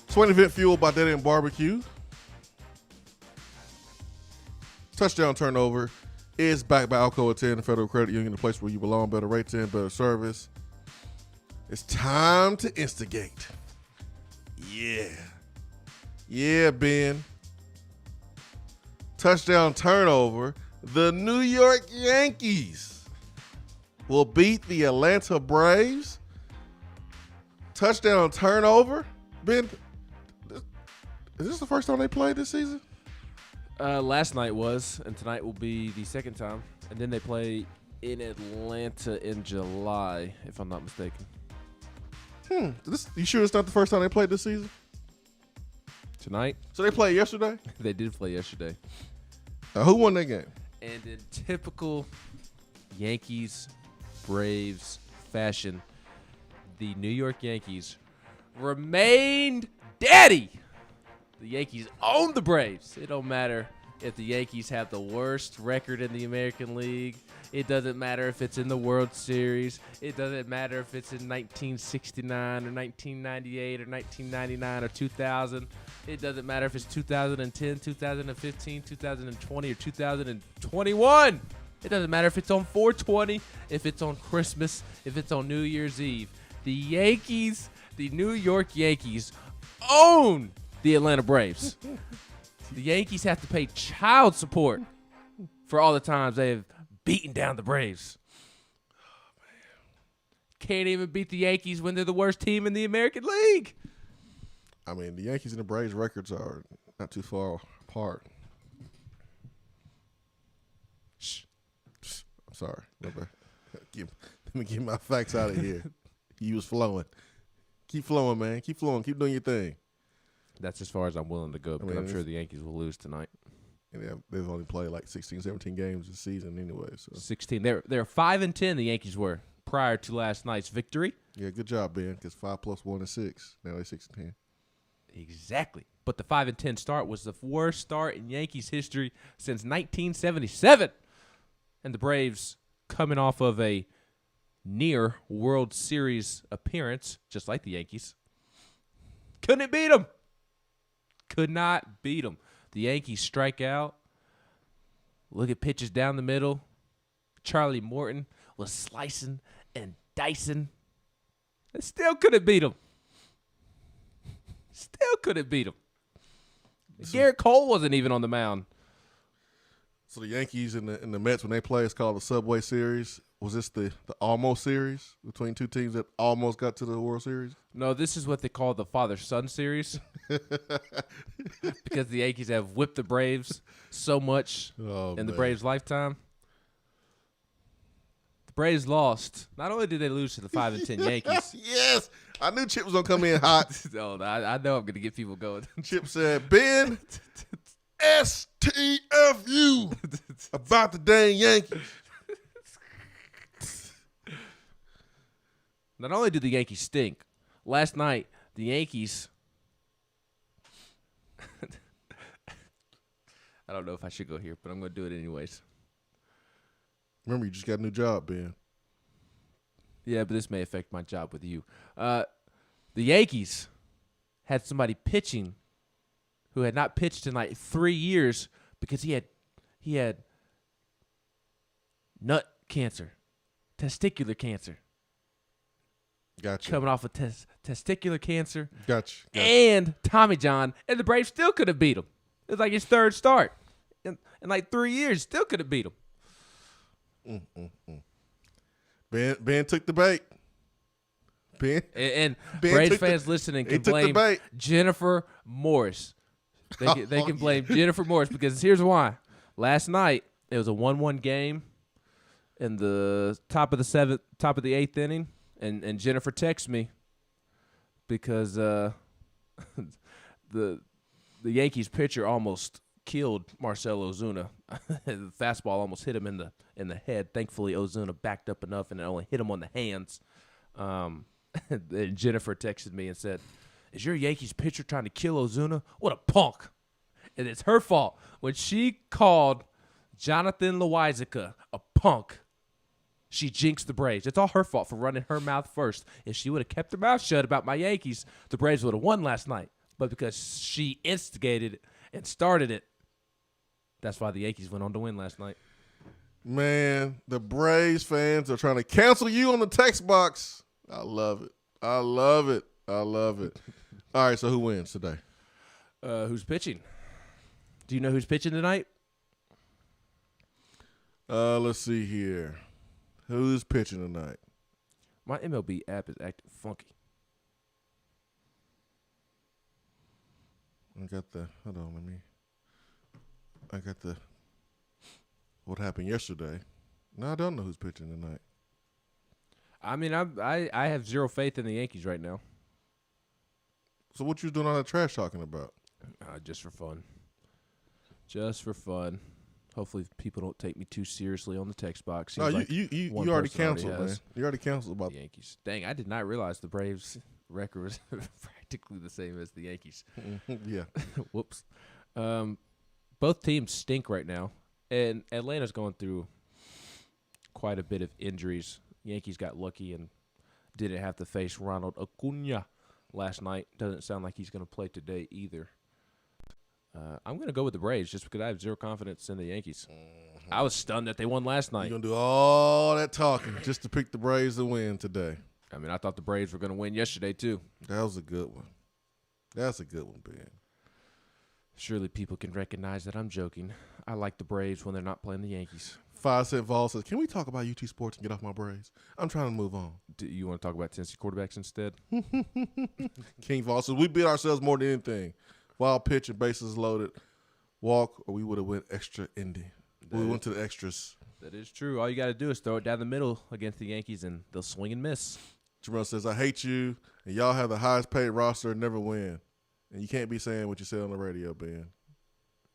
Swain Event fueled by Dead End Barbecue. Touchdown turnover is backed by Alcoa 10, the Federal Credit Union, the place where you belong. Better rates and better service. It's time to instigate. Yeah. Yeah, Ben. Touchdown turnover. The New York Yankees will beat the Atlanta Braves. Touchdown turnover. Ben, is this the first time they played this season? Last night was, and tonight will be the second time. And then they play in Atlanta in July, if I'm not mistaken. You sure it's not the first time they played this season? Tonight. So they played yesterday? They did play yesterday. Who won that game? And in typical Yankees, Braves fashion, the New York Yankees remained daddy. The Yankees own the Braves. It don't matter if the Yankees have the worst record in the American League. It doesn't matter if it's in the World Series. It doesn't matter if it's in 1969 or 1998 or 1999 or 2000. It doesn't matter if it's 2010, 2015, 2020, or 2021. It doesn't matter if it's on 420, if it's on Christmas, if it's on New Year's Eve. The Yankees, the New York Yankees, own the Atlanta Braves. The Yankees have to pay child support for all the times they have beaten down the Braves. Oh, man. Can't even beat the Yankees when they're the worst team in the American League. I mean, the Yankees and the Braves records are not too far apart. Shh. I'm sorry. Let me get my facts out of here. You was flowing. Keep flowing, man. Keep flowing. Keep doing your thing. That's as far as I'm willing to go because I'm sure the Yankees will lose tonight. And they've only played like 16, 17 games this season anyway. So 16. They're 5-10. The Yankees were prior to last night's victory. Yeah, good job, Ben. Because 5 + 1 is 6. Now they're 6-10. Exactly. But the 5-10 start was the worst start in Yankees history since 1977. And the Braves, coming off of a near World Series appearance, just like the Yankees, couldn't beat them. Could not beat them. The Yankees strike out. Look at pitches down the middle. Charlie Morton was slicing and dicing. And still couldn't beat him. Still couldn't beat him. Garrett Cole wasn't even on the mound. So the Yankees and the Mets, when they play, it's called the Subway Series. Was this the almost series between two teams that almost got to the World Series? No, this is what they call the father-son series. Because the Yankees have whipped the Braves so much in the Braves' lifetime. The Braves lost. Not only did they lose to the 5-10 Yankees. Yes. I knew Chip was going to come in hot. I know I'm going to get people going. Chip said, Ben, STFU about the dang Yankees. Not only did the Yankees stink, last night the Yankees I don't know if I should go here, but I'm going to do it anyways. Remember, you just got a new job, Ben. Yeah, but this may affect my job with you. The Yankees had somebody pitching who had not pitched in like 3 years because he had nut cancer, testicular cancer. Gotcha. Coming off of testicular cancer. Gotcha. And Tommy John, and the Braves still could have beat him. It was like his third start. In like 3 years, still could have beat him. Ben took the bait. And Braves fans listening can blame Jennifer Morris. They can blame Jennifer Morris because here's why. Last night, it was a 1-1 game in the top of the eighth inning. And Jennifer texts me because the Yankees pitcher almost killed Marcell Ozuna. The fastball almost hit him in the head. Thankfully, Ozuna backed up enough and it only hit him on the hands. And Jennifer texted me and said, "Is your Yankees pitcher trying to kill Ozuna? What a punk!" And it's her fault when she called Jonathan Loaisiga a punk. She jinxed the Braves. It's all her fault for running her mouth first. If she would have kept her mouth shut about my Yankees, the Braves would have won last night. But because she instigated it and started it, that's why the Yankees went on to win last night. Man, the Braves fans are trying to cancel you on the text box. I love it. I love it. I love it. All right, so who wins today? Who's pitching? Do you know who's pitching tonight? Let's see here. Who's pitching tonight? My MLB app is acting funky. What happened yesterday. No, I don't know who's pitching tonight. I mean, I have zero faith in the Yankees right now. So what you doing all that trash talking about? Just for fun. Just for fun. Hopefully people don't take me too seriously on the text box. No, you already canceled, man. You already canceled about the Yankees. Dang, I did not realize the Braves' record was practically the same as the Yankees. Yeah. Whoops. Both teams stink right now, and Atlanta's going through quite a bit of injuries. Yankees got lucky and didn't have to face Ronald Acuna last night. Doesn't sound like he's going to play today either. I'm going to go with the Braves just because I have zero confidence in the Yankees. Mm-hmm. I was stunned that they won last night. You're going to do all that talking just to pick the Braves to win today. I mean, I thought the Braves were going to win yesterday too. That was a good one. That's a good one, Ben. Surely people can recognize that I'm joking. I like the Braves when they're not playing the Yankees. 5 Cent Vol says, can we talk about UT Sports and get off my Braves? I'm trying to move on. Do you want to talk about Tennessee quarterbacks instead? King Vol says, we beat ourselves more than anything. Wild pitch and bases loaded. Walk, or we would have went extra indy. We went to the extras. That is true. All you got to do is throw it down the middle against the Yankees, and they'll swing and miss. Jerome says, I hate you, and y'all have the highest paid roster and never win. And you can't be saying what you said on the radio, Ben.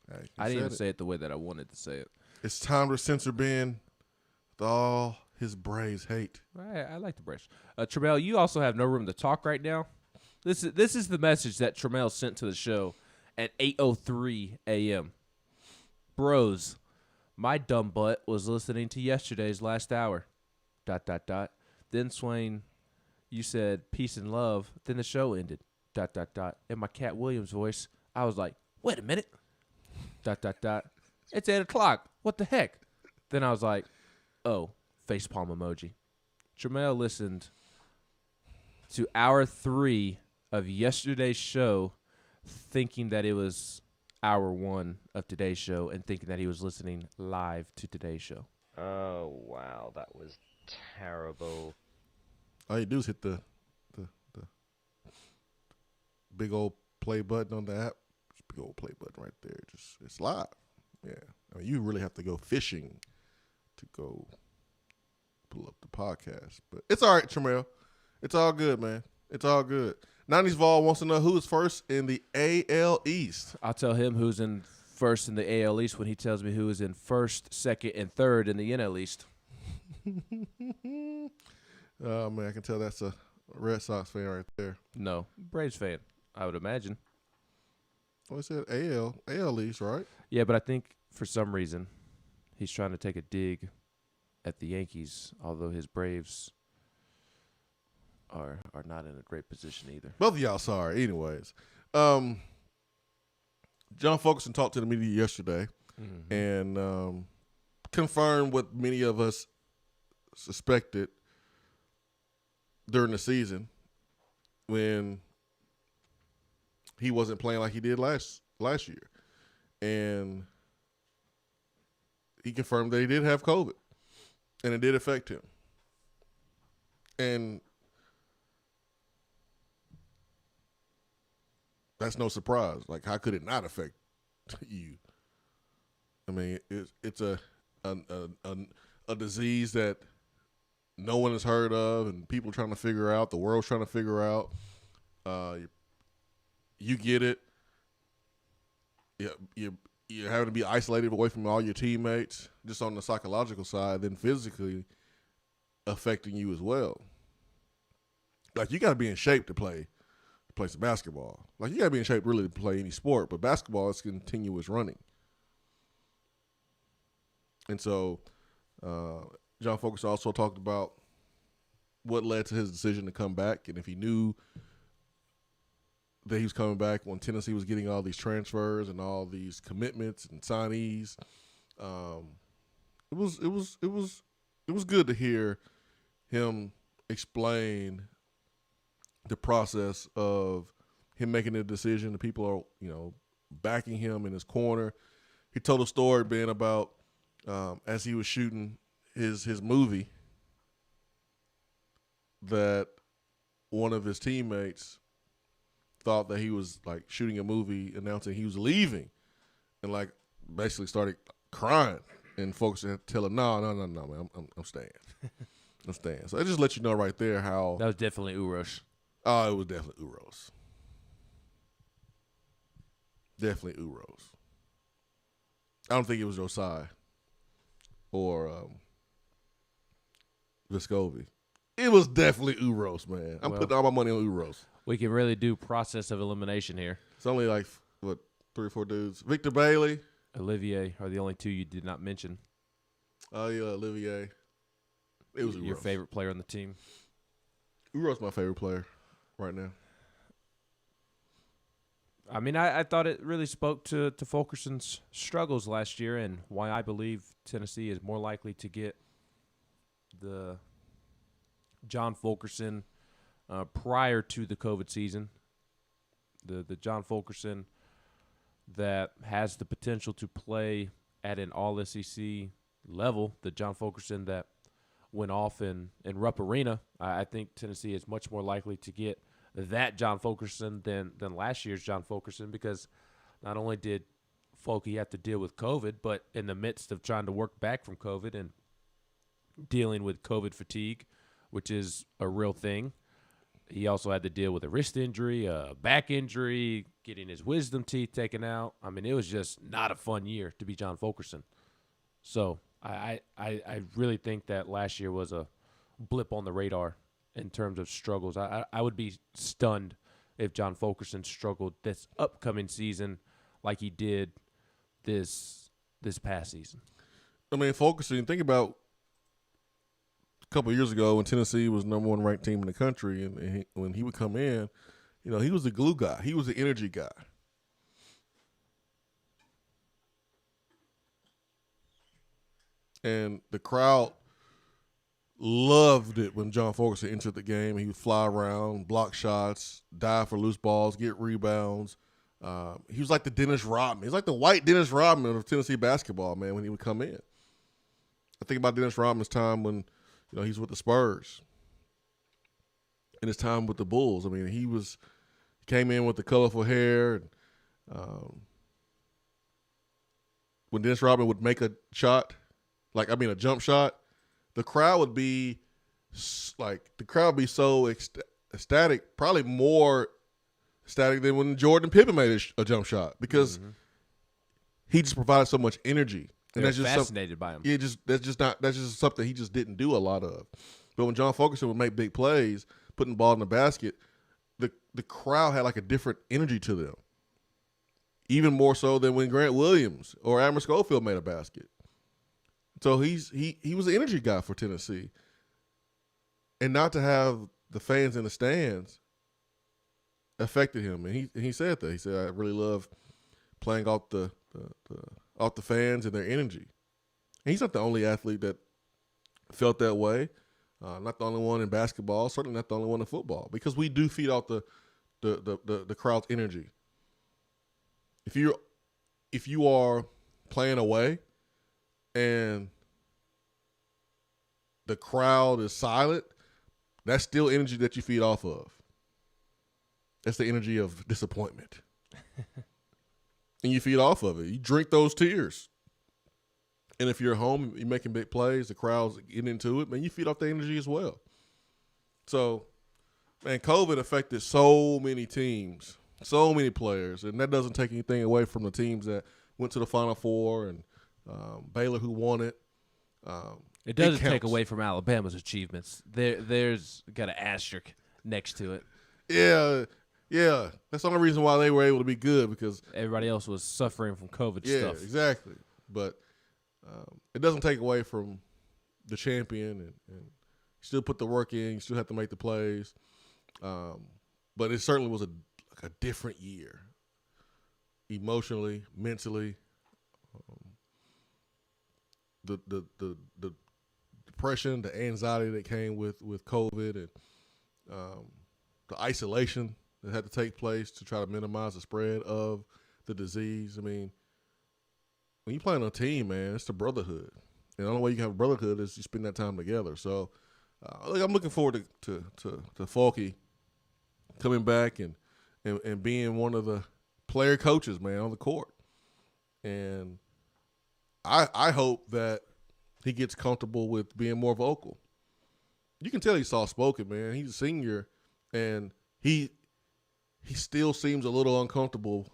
Hey, I didn't even say it the way that I wanted to say it. It's time to censor Ben with all his Braves hate. I like the Braves. Tremel, you also have no room to talk right now. This is the message that Tremel sent to the show at 8:03 a.m. Bros, my dumb butt was listening to yesterday's last hour. ... Then Swain, you said peace and love. Then the show ended. ... In my Cat Williams voice, I was like, wait a minute. ... It's 8 o'clock. What the heck? Then I was like, oh, facepalm emoji. Tremel listened to hour 3 of yesterday's show thinking that it was hour 1 of today's show and thinking that he was listening live to today's show. Oh, wow. That was terrible. All you do is hit the big old play button on the app. Just big old play button right there. Just it's live. Yeah. I mean, you really have to go fishing to go pull up the podcast. But it's all right, Tremel. It's all good, man. It's all good. 90s Vol wants to know who is first in the AL East. I'll tell him who's in first in the AL East when he tells me who is in first, second, and third in the NL East. Oh, man, I can tell that's a Red Sox fan right there. No, Braves fan, I would imagine. Well, I said AL East, right? Yeah, but I think for some reason he's trying to take a dig at the Yankees, although his Braves are not in a great position either. Both of y'all sorry. Anyways, John Fulkerson talked to the media yesterday and confirmed what many of us suspected during the season when he wasn't playing like he did last year. And he confirmed that he did have COVID, and it did affect him. And that's no surprise. Like, how could it not affect you? I mean, it's a disease that no one has heard of, and people are trying to figure out. The world's trying to figure out. You get it. You're having to be isolated away from all your teammates, just on the psychological side, then physically affecting you as well. Like, you got to be in shape to play some basketball. Like, you got to be in shape really to play any sport, but basketball is continuous running. And so John Fulkerson also talked about what led to his decision to come back, and if he knew that he was coming back when Tennessee was getting all these transfers and all these commitments and signees. It was good to hear him explain the process of him making a decision. The people are, backing him in his corner. He told a story, Ben, about as he was shooting his movie, that one of his teammates thought that he was like shooting a movie, announcing he was leaving, and like basically started crying. And folks had to tell him, no, man, I'm staying. I'm staying. So I just let you know right there how that was definitely Uros. Oh, it was definitely Uros. Definitely Uros. I don't think it was Josiah or Vescovi. It was definitely Uros, man. I'm putting all my money on Uros. We can really do process of elimination here. It's only like, 3 or 4 dudes. Victor Bailey, Olivier are the only two you did not mention. Oh, yeah, Olivier. It was your favorite player on the team. Uro's my favorite player right now. I mean, I thought it really spoke to Fulkerson's struggles last year and why I believe Tennessee is more likely to get the John Fulkerson prior to the COVID season. The John Fulkerson that has the potential to play at an all-SEC level, the John Fulkerson that went off in Rupp Arena. I think Tennessee is much more likely to get that John Fulkerson than last year's John Fulkerson, because not only did Fulky have to deal with COVID, but in the midst of trying to work back from COVID and dealing with COVID fatigue, which is a real thing, he also had to deal with a wrist injury, a back injury, getting his wisdom teeth taken out. I mean, it was just not a fun year to be John Fulkerson. So I really think that last year was a blip on the radar in terms of struggles. I would be stunned if John Fulkerson struggled this upcoming season like he did this past season. I mean, Fulkerson, think about a couple of years ago when Tennessee was number one ranked team in the country, and when he would come in, you know, he was the glue guy. He was the energy guy. And the crowd loved it when John Fulkerson entered the game. He would fly around, block shots, dive for loose balls, get rebounds. He was like the Dennis Rodman. He's like the white Dennis Rodman of Tennessee basketball, man, when he would come in. I think about Dennis Rodman's time when, you know, he's with the Spurs and his time with the Bulls. I mean, he came in with the colorful hair. And, when Dennis Rodman would make a shot, a jump shot, the crowd would be so ecstatic, probably more ecstatic than when Jordan Pippen made a jump shot, because he just provided so much energy. And that's just fascinated by him. Yeah, that's just something he just didn't do a lot of. But when John Fulkerson would make big plays, putting the ball in the basket, the crowd had like a different energy to them. Even more so than when Grant Williams or Admiral Schofield made a basket. So he was an energy guy for Tennessee. And not to have the fans in the stands affected him. And he said that. He said, I really love playing off the fans and their energy. And he's not the only athlete that felt that way. Not the only one in basketball, certainly not the only one in football, because we do feed off the crowd's energy. If you are playing away and the crowd is silent, that's still energy that you feed off of. That's the energy of disappointment. And you feed off of it. You drink those tears. And if you're home, you're making big plays, the crowd's getting into it, man, you feed off the energy as well. So, man, COVID affected so many teams, so many players, and that doesn't take anything away from the teams that went to the Final Four and Baylor, who won it. It doesn't take away from Alabama's achievements. There's got an asterisk next to it. Yeah. That's the only reason why they were able to be good, because everybody else was suffering from COVID stuff. Yeah, exactly. But it doesn't take away from the champion, and you still put the work in. You still have to make the plays. But it certainly was a different year, emotionally, mentally. The depression, the anxiety that came with COVID, and the isolation that had to take place to try to minimize the spread of the disease. I mean, when you play on a team, man, it's the brotherhood. And the only way you can have a brotherhood is you spend that time together. So I'm looking forward to Fulky coming back and being one of the player coaches, man, on the court. And I hope that he gets comfortable with being more vocal. You can tell he's soft-spoken, man. He's a senior, and he still seems a little uncomfortable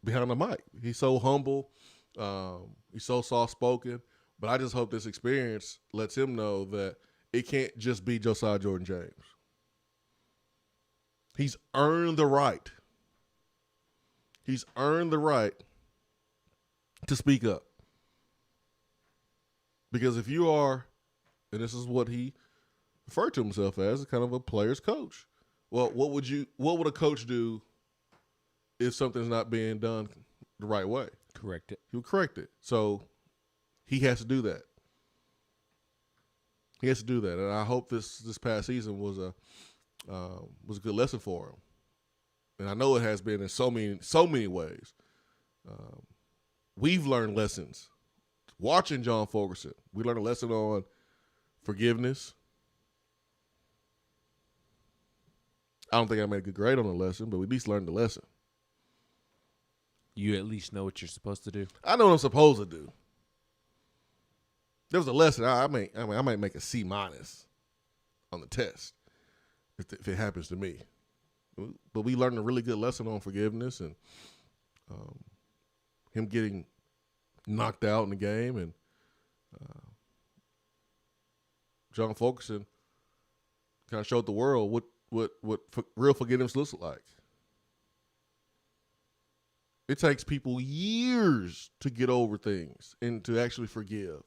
behind the mic. He's so humble. He's so soft-spoken. But I just hope this experience lets him know that it can't just be Josiah Jordan-James. He's earned the right. He's earned the right to speak up. Because if you are, and this is what he referred to himself as, kind of a player's coach. Well, what would a coach do if something's not being done the right way? Correct it. He would correct it. So he has to do that. He has to do that, and I hope this past season was a good lesson for him. And I know it has been in so many ways. We've learned lessons watching John Fulkerson. We learned a lesson on forgiveness. I don't think I made a good grade on the lesson, but we at least learned the lesson. You at least know what you're supposed to do. I know what I'm supposed to do. There was a lesson. I might make a C- on the test if it happens to me. But we learned a really good lesson on forgiveness and him getting knocked out in the game, and John Fulkerson kind of showed the world what real forgiveness looks like. It takes people years to get over things and to actually forgive.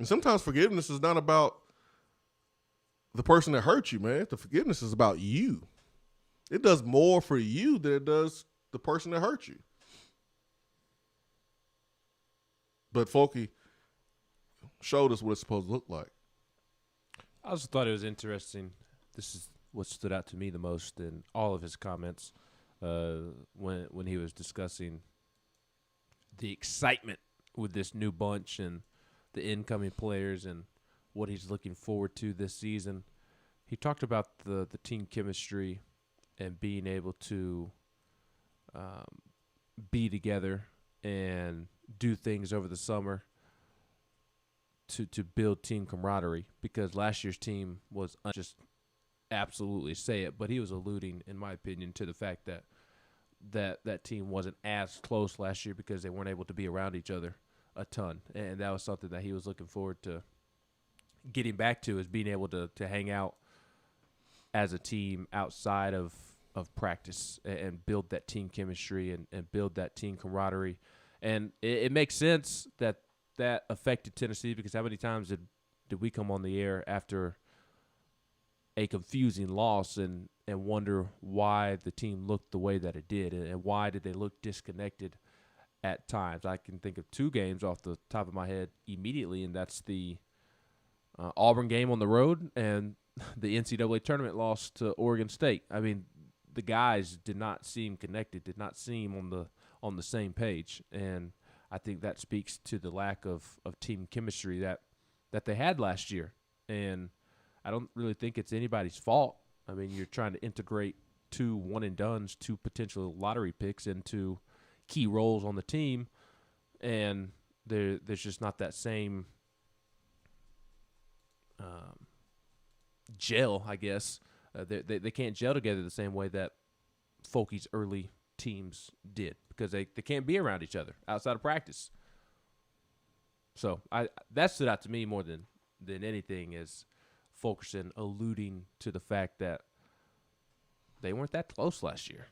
And sometimes forgiveness is not about the person that hurt you, man. The forgiveness is about you. It does more for you than it does the person that hurt you. But Folky showed us what it's supposed to look like. I also thought it was interesting. This is what stood out to me the most in all of his comments when he was discussing the excitement with this new bunch and the incoming players and what he's looking forward to this season. He talked about the team chemistry and being able to be together and do things over the summer to build team camaraderie, because last year's team was just absolutely say it, but he was alluding, in my opinion, to the fact that team wasn't as close last year because they weren't able to be around each other a ton, and that was something that he was looking forward to getting back to, is being able to hang out as a team outside of practice and build that team chemistry and build that team camaraderie. And it makes sense that affected Tennessee, because how many times did we come on the air after a confusing loss and wonder why the team looked the way that it did, and why did they look disconnected at times? I can think of two games off the top of my head immediately, and that's the Auburn game on the road and the NCAA tournament loss to Oregon State. I mean, the guys did not seem connected, did not seem on the same page, and I think that speaks to the lack of team chemistry that they had last year. And I don't really think it's anybody's fault. I mean, you're trying to integrate two one-and-dones, two potential lottery picks into key roles on the team, and there's just not that same gel, I guess. They can't gel together the same way that Folky's early teams did, because they can't be around each other outside of practice. So that stood out to me more than anything, is Fulkerson alluding to the fact that they weren't that close last year.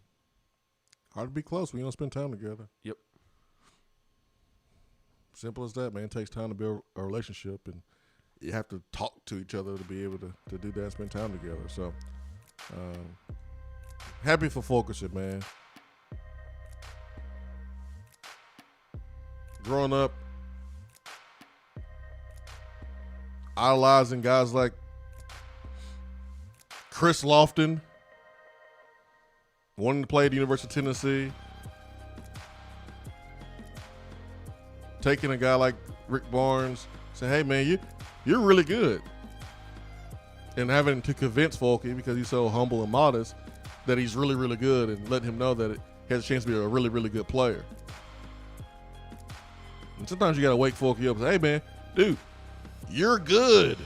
Hard to be close when you don't spend time together. Yep. Simple as that, man. It takes time to build a relationship, and you have to talk to each other to be able to do that, spend time together. So, happy for Fulkerson, man. Growing up, idolizing guys like Chris Lofton, wanting to play at the University of Tennessee, taking a guy like Rick Barnes, saying, hey, man, you're really good. And having to convince Folky, because he's so humble and modest, that he's really, really good, and letting him know that he has a chance to be a really, really good player. And sometimes you got to wake Folky up and say, hey, man, dude, you're good.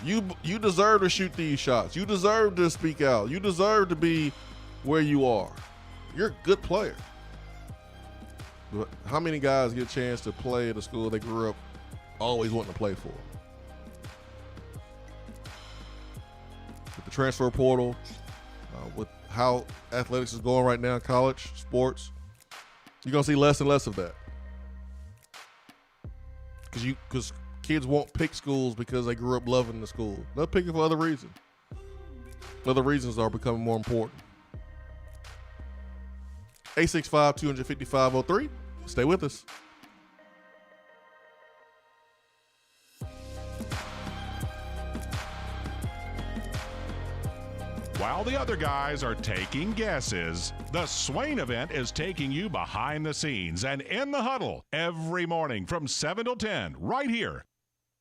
You deserve to shoot these shots. You deserve to speak out. You deserve to be where you are. You're a good player. But how many guys get a chance to play at a school they grew up always wanting to play for? With the transfer portal, with how athletics is going right now in college sports, You're going to see less and less of that. Because kids won't pick schools because they grew up loving the school. They'll pick it for other reasons. Other reasons are becoming more important. 865-255-03. Stay with us. While the other guys are taking guesses, the Swain Event is taking you behind the scenes and in the huddle every morning from 7 till 10 right here.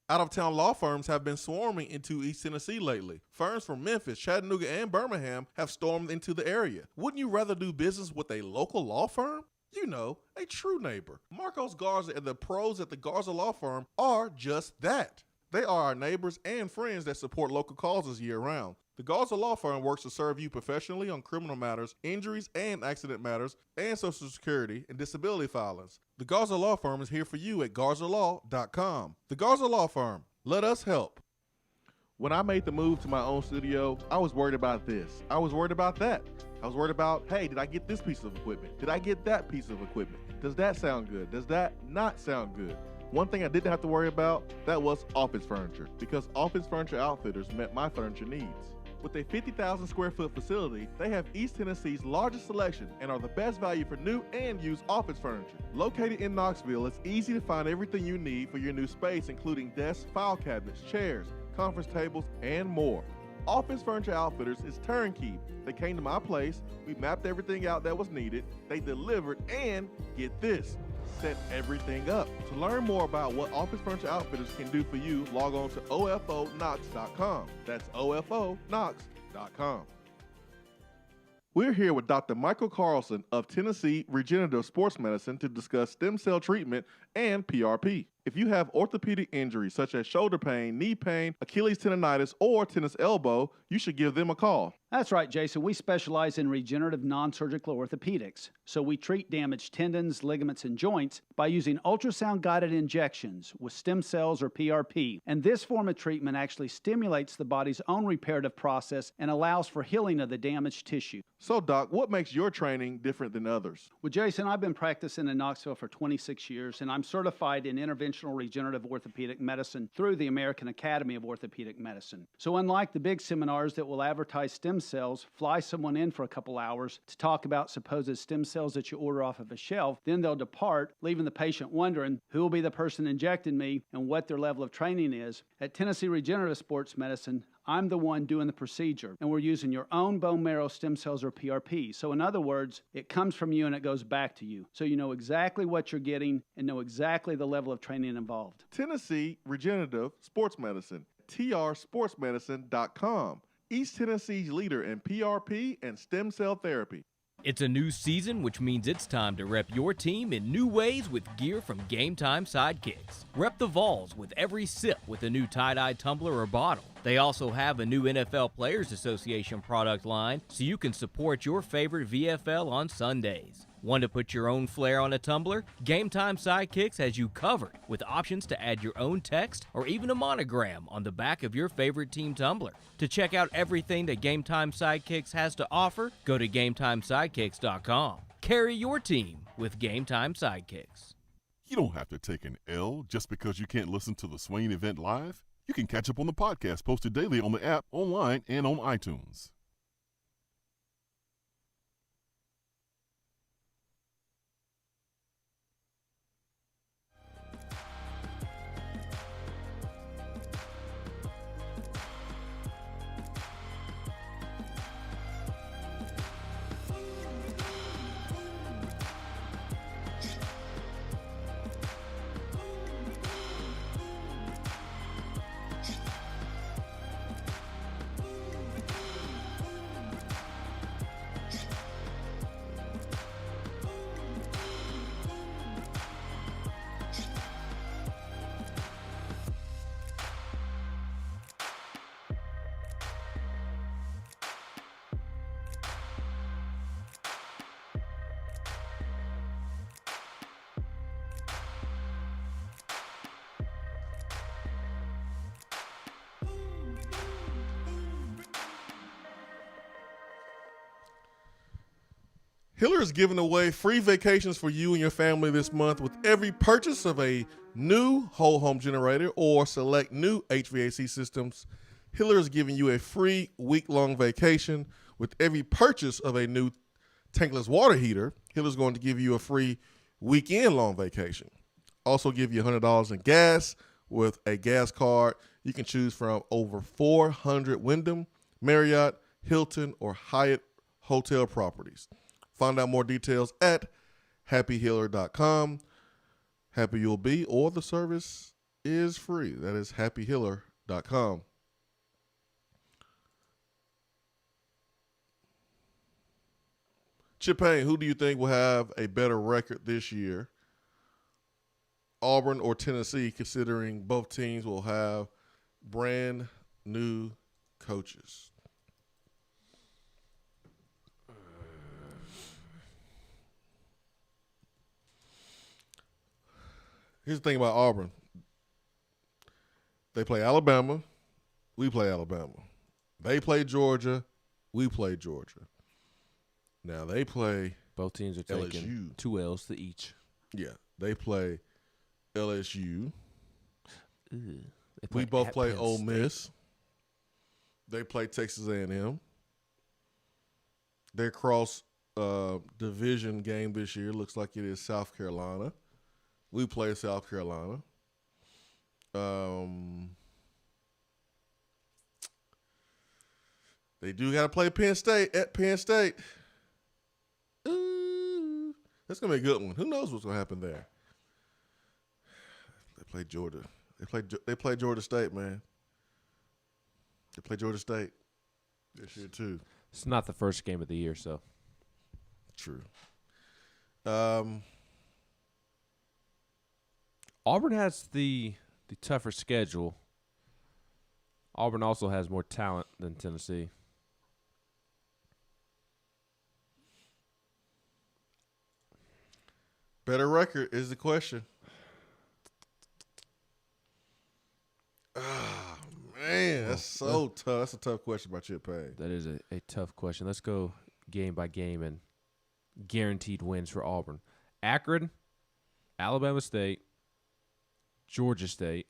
Out-of-town law firms have been swarming into East Tennessee lately. Firms from Memphis, Chattanooga, and Birmingham have stormed into the area. Wouldn't you rather do business with a local law firm? You know, a true neighbor. Marcos Garza and the pros at the Garza Law Firm are just that. They are our neighbors and friends that support local causes year-round. The Garza Law Firm works to serve you professionally on criminal matters, injuries and accident matters, and Social Security and disability filings. The Garza Law Firm is here for you at garzalaw.com. The Garza Law Firm. Let us help. When I made the move to my own studio, I was worried about this. I was worried about that. I was worried about, hey, did I get this piece of equipment? Did I get that piece of equipment? Does that sound good? Does that not sound good? One thing I didn't have to worry about, that was office furniture, because Office Furniture Outfitters met my furniture needs. With a 50,000 square foot facility, they have East Tennessee's largest selection and are the best value for new and used office furniture. Located in Knoxville, it's easy to find everything you need for your new space, including desks, file cabinets, chairs, conference tables, and more. Office Furniture Outfitters is turnkey. They came to my place, we mapped everything out that was needed, they delivered, and get this, set everything up. To learn more about what Office Furniture Outfitters can do for you, log on to ofonox.com. That's ofonox.com. We're here with Dr. Michael Carlson of Tennessee Regenerative Sports Medicine to discuss stem cell treatment and PRP. If you have orthopedic injuries such as shoulder pain, knee pain, Achilles tendonitis, or tennis elbow, you should give them a call. That's right, Jason. We specialize in regenerative non-surgical orthopedics. So we treat damaged tendons, ligaments, and joints by using ultrasound-guided injections with stem cells or PRP. And this form of treatment actually stimulates the body's own reparative process and allows for healing of the damaged tissue. So, Doc, what makes your training different than others? Well, Jason, I've been practicing in Knoxville for 26 years, and I'm certified in interventional regenerative orthopedic medicine through the American Academy of Orthopedic Medicine. So unlike the big seminars that will advertise stem cells, fly someone in for a couple hours to talk about supposed stem cells that you order off of a shelf, then they'll depart, leaving the patient wondering who will be the person injecting me and what their level of training is. At Tennessee Regenerative Sports Medicine, I'm the one doing the procedure, and we're using your own bone marrow stem cells or PRP. So in other words, it comes from you and it goes back to you. So you know exactly what you're getting and know exactly the level of training involved. Tennessee Regenerative Sports Medicine, trsportsmedicine.com. East Tennessee's leader in PRP and stem cell therapy. It's a new season, which means it's time to rep your team in new ways with gear from Game Time Sidekicks. Rep the Vols with every sip with a new tie-dye tumbler or bottle. They also have a new NFL Players Association product line, so you can support your favorite VFL on Sundays. Want to put your own flair on a tumbler? Game Time Sidekicks has you covered with options to add your own text or even a monogram on the back of your favorite team tumbler. To check out everything that Game Time Sidekicks has to offer, go to GameTimeSidekicks.com. Carry your team with Game Time Sidekicks. You don't have to take an L just because you can't listen to the Swain Event live. You can catch up on the podcast posted daily on the app, online, and on iTunes. Hiller is giving away free vacations for you and your family this month with every purchase of a new whole home generator or select new HVAC systems. Hiller is giving you a free week-long vacation with every purchase of a new tankless water heater. Hiller's going to give you a free weekend-long vacation. Also give you $100 in gas with a gas card. You can choose from over 400 Wyndham, Marriott, Hilton, or Hyatt hotel properties. Find out more details at happyhiller.com. Happy you'll be, or the service is free. That is happyhiller.com. Chip Payne, who do you think will have a better record this year? Auburn or Tennessee, considering both teams will have brand new coaches? Here's the thing about Auburn. They play Alabama. We play Alabama. They play Georgia. We play Georgia. Now they play both teams are taking LSU. 2 L's to each. Yeah, they play LSU. We both play Ole Miss. They play Texas A&M. Their cross division game this year looks like it is South Carolina. We play South Carolina. They do got to play Penn State at Penn State. Ooh, that's going to be a good one. Who knows what's going to happen there? They play Georgia. They play Georgia State, man. They play Georgia State this year, too. It's not the first game of the year, so. True. Auburn has the tougher schedule. Auburn also has more talent than Tennessee. Better record is the question. Ah, man, that's so tough. That's a tough question by Chip Payne. That is a tough question. Let's go game by game and guaranteed wins for Auburn. Akron, Alabama State, Georgia State.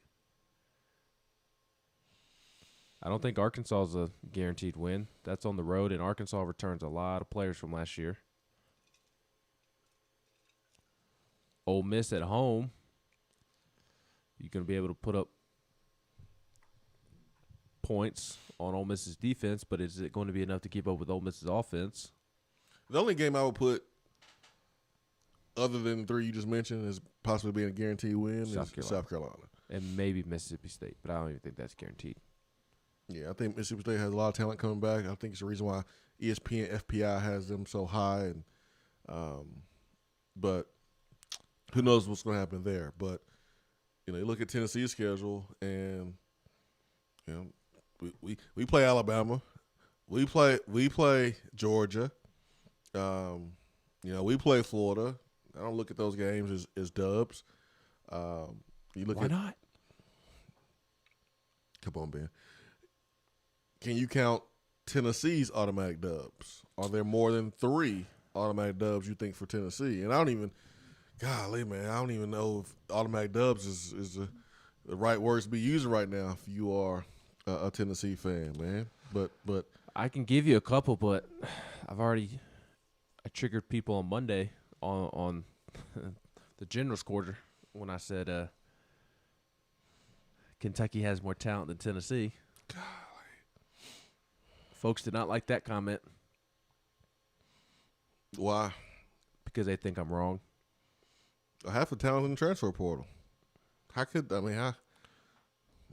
I don't think Arkansas is a guaranteed win. That's on the road, and Arkansas returns a lot of players from last year. Ole Miss at home. You're going to be able to put up points on Ole Miss's defense, but is it going to be enough to keep up with Ole Miss's offense? The only game I would put, other than the three you just mentioned, is possibly being a guaranteed win is South Carolina. And maybe Mississippi State, but I don't even think that's guaranteed. Yeah, I think Mississippi State has a lot of talent coming back. I think it's the reason why ESPN FPI has them so high. And but who knows what's going to happen there. But, you know, you look at Tennessee's schedule, and, you know, we play Alabama. We play Georgia. You know, we play Florida. I don't look at those games as dubs. You look Why not? Come on, Ben. Can you count Tennessee's automatic dubs? Are there more than 3 automatic dubs you think for Tennessee? And I don't even know if automatic dubs is the right words to be using right now if you are a Tennessee fan, man. But I can give you a couple, but I triggered people on Monday on the generals quarter when I said Kentucky has more talent than Tennessee. Golly. Folks did not like that comment. Why? Because they think I'm wrong. Half the talent in the transfer portal. Never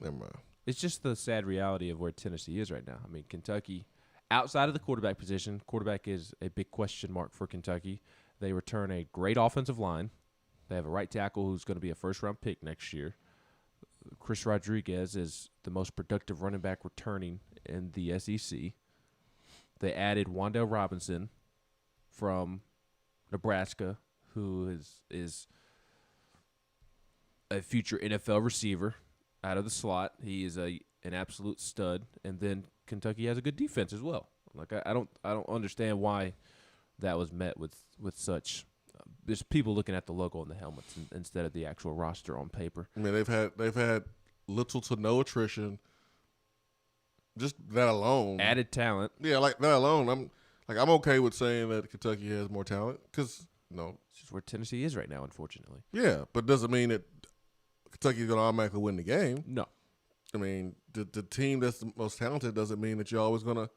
mind. It's just the sad reality of where Tennessee is right now. I mean, Kentucky, outside of the quarterback position, quarterback is a big question mark for Kentucky. They return a great offensive line. They have a right tackle who's going to be a first-round pick next year. Chris Rodriguez is the most productive running back returning in the SEC. They added Wan'Dale Robinson from Nebraska, who is a future NFL receiver out of the slot. He is an absolute stud. And then Kentucky has a good defense as well. Like I don't understand why that was met with such there's people looking at the logo on the helmets instead of the actual roster on paper. I mean, they've had little to no attrition. Just that alone, added talent. Yeah, like that alone, I'm okay with saying that Kentucky has more talent because it's just where Tennessee is right now, unfortunately. Yeah, but doesn't mean that Kentucky's going to automatically win the game. No, I mean the team that's the most talented doesn't mean that you're always going to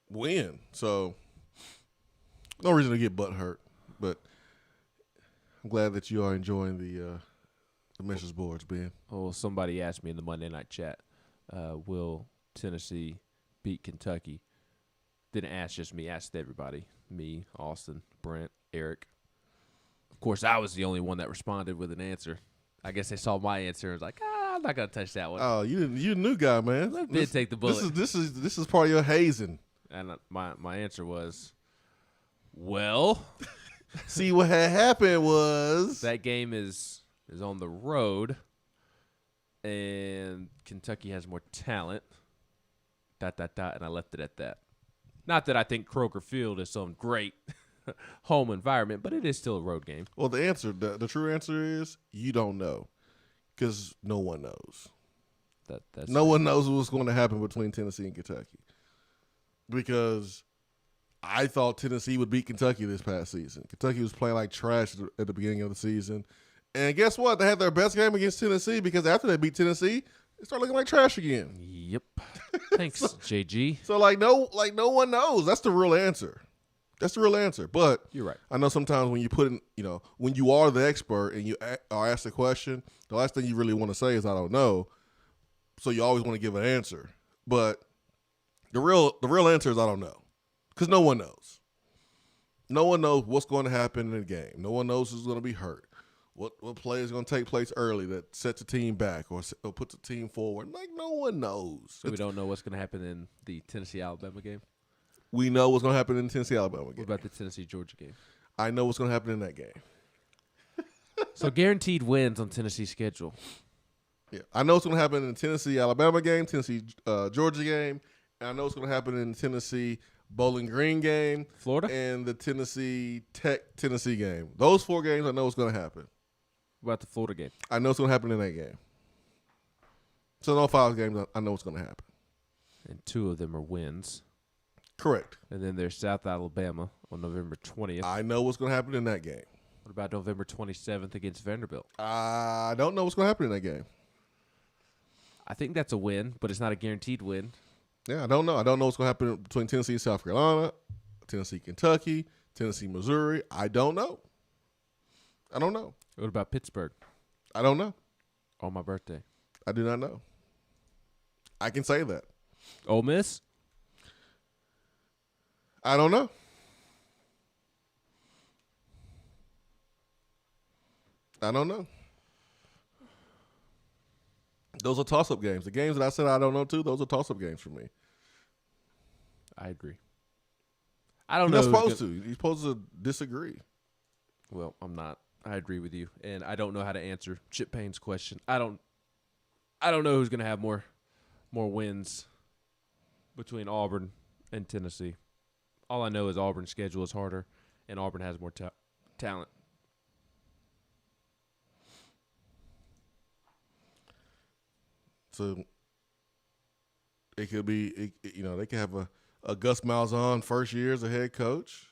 win. So no reason to get butt hurt, but I'm glad that you are enjoying the message boards, Ben. Oh, somebody asked me in the Monday night chat, will Tennessee beat Kentucky? Didn't ask just me, asked everybody. Me, Austin, Brent, Eric. Of course, I was the only one that responded with an answer. I guess they saw my answer and was like, I'm not going to touch that one. Oh, you a new guy, man. Let me take the bullet. This is part of your hazing. And my answer was, well. See, what had happened was that game is on the road, and Kentucky has more talent, ... and I left it at that. Not that I think Kroger Field is some great home environment, but it is still a road game. Well, the true answer is you don't know because no one knows. No one knows what's going to happen between Tennessee and Kentucky because I thought Tennessee would beat Kentucky this past season. Kentucky was playing like trash at the beginning of the season. And guess what? They had their best game against Tennessee because after they beat Tennessee, it started looking like trash again. Yep. Thanks, JG. So no one knows. That's the real answer. That's the real answer. But you're right. I know sometimes when you put in, when you are the expert and you are asked a question, the last thing you really want to say is I don't know. So you always want to give an answer. But the real answer is I don't know. Because no one knows. No one knows what's going to happen in the game. No one knows who's going to be hurt. What play is going to take place early that sets the team back or puts the team forward. Like, no one knows. So we don't know what's going to happen in the Tennessee-Alabama game? We know what's going to happen in the Tennessee-Alabama game. What about the Tennessee-Georgia game? I know what's going to happen in that game. So guaranteed wins on Tennessee's schedule. Yeah, I know what's going to happen in the Tennessee-Alabama game, Tennessee-Georgia game, and I know what's going to happen in the Tennessee-Bowling Green game, Florida, and the Tennessee game. Those 4 games, I know what's going to happen. What about the Florida game? I know what's going to happen in that game. So in all 5 games, I know what's going to happen. And 2 of them are wins. Correct. And then there's South Alabama on November 20th. I know what's going to happen in that game. What about November 27th against Vanderbilt? I don't know what's going to happen in that game. I think that's a win, but it's not a guaranteed win. Yeah, I don't know. I don't know what's going to happen between Tennessee and South Carolina, Tennessee, Kentucky, Tennessee, Missouri. I don't know. I don't know. What about Pittsburgh? I don't know. On my birthday. I do not know. I can say that. Ole Miss? I don't know. I don't know. Those are toss-up games. The games that I said I don't know too, those are toss-up games for me. I agree. I don't know. You're not supposed to. You're supposed to disagree. Well, I'm not. I agree with you, and I don't know how to answer Chip Payne's question. I don't know who's going to have more wins between Auburn and Tennessee. All I know is Auburn's schedule is harder, and Auburn has more talent. So it could be, they could have a Gus Malzahn first year as a head coach,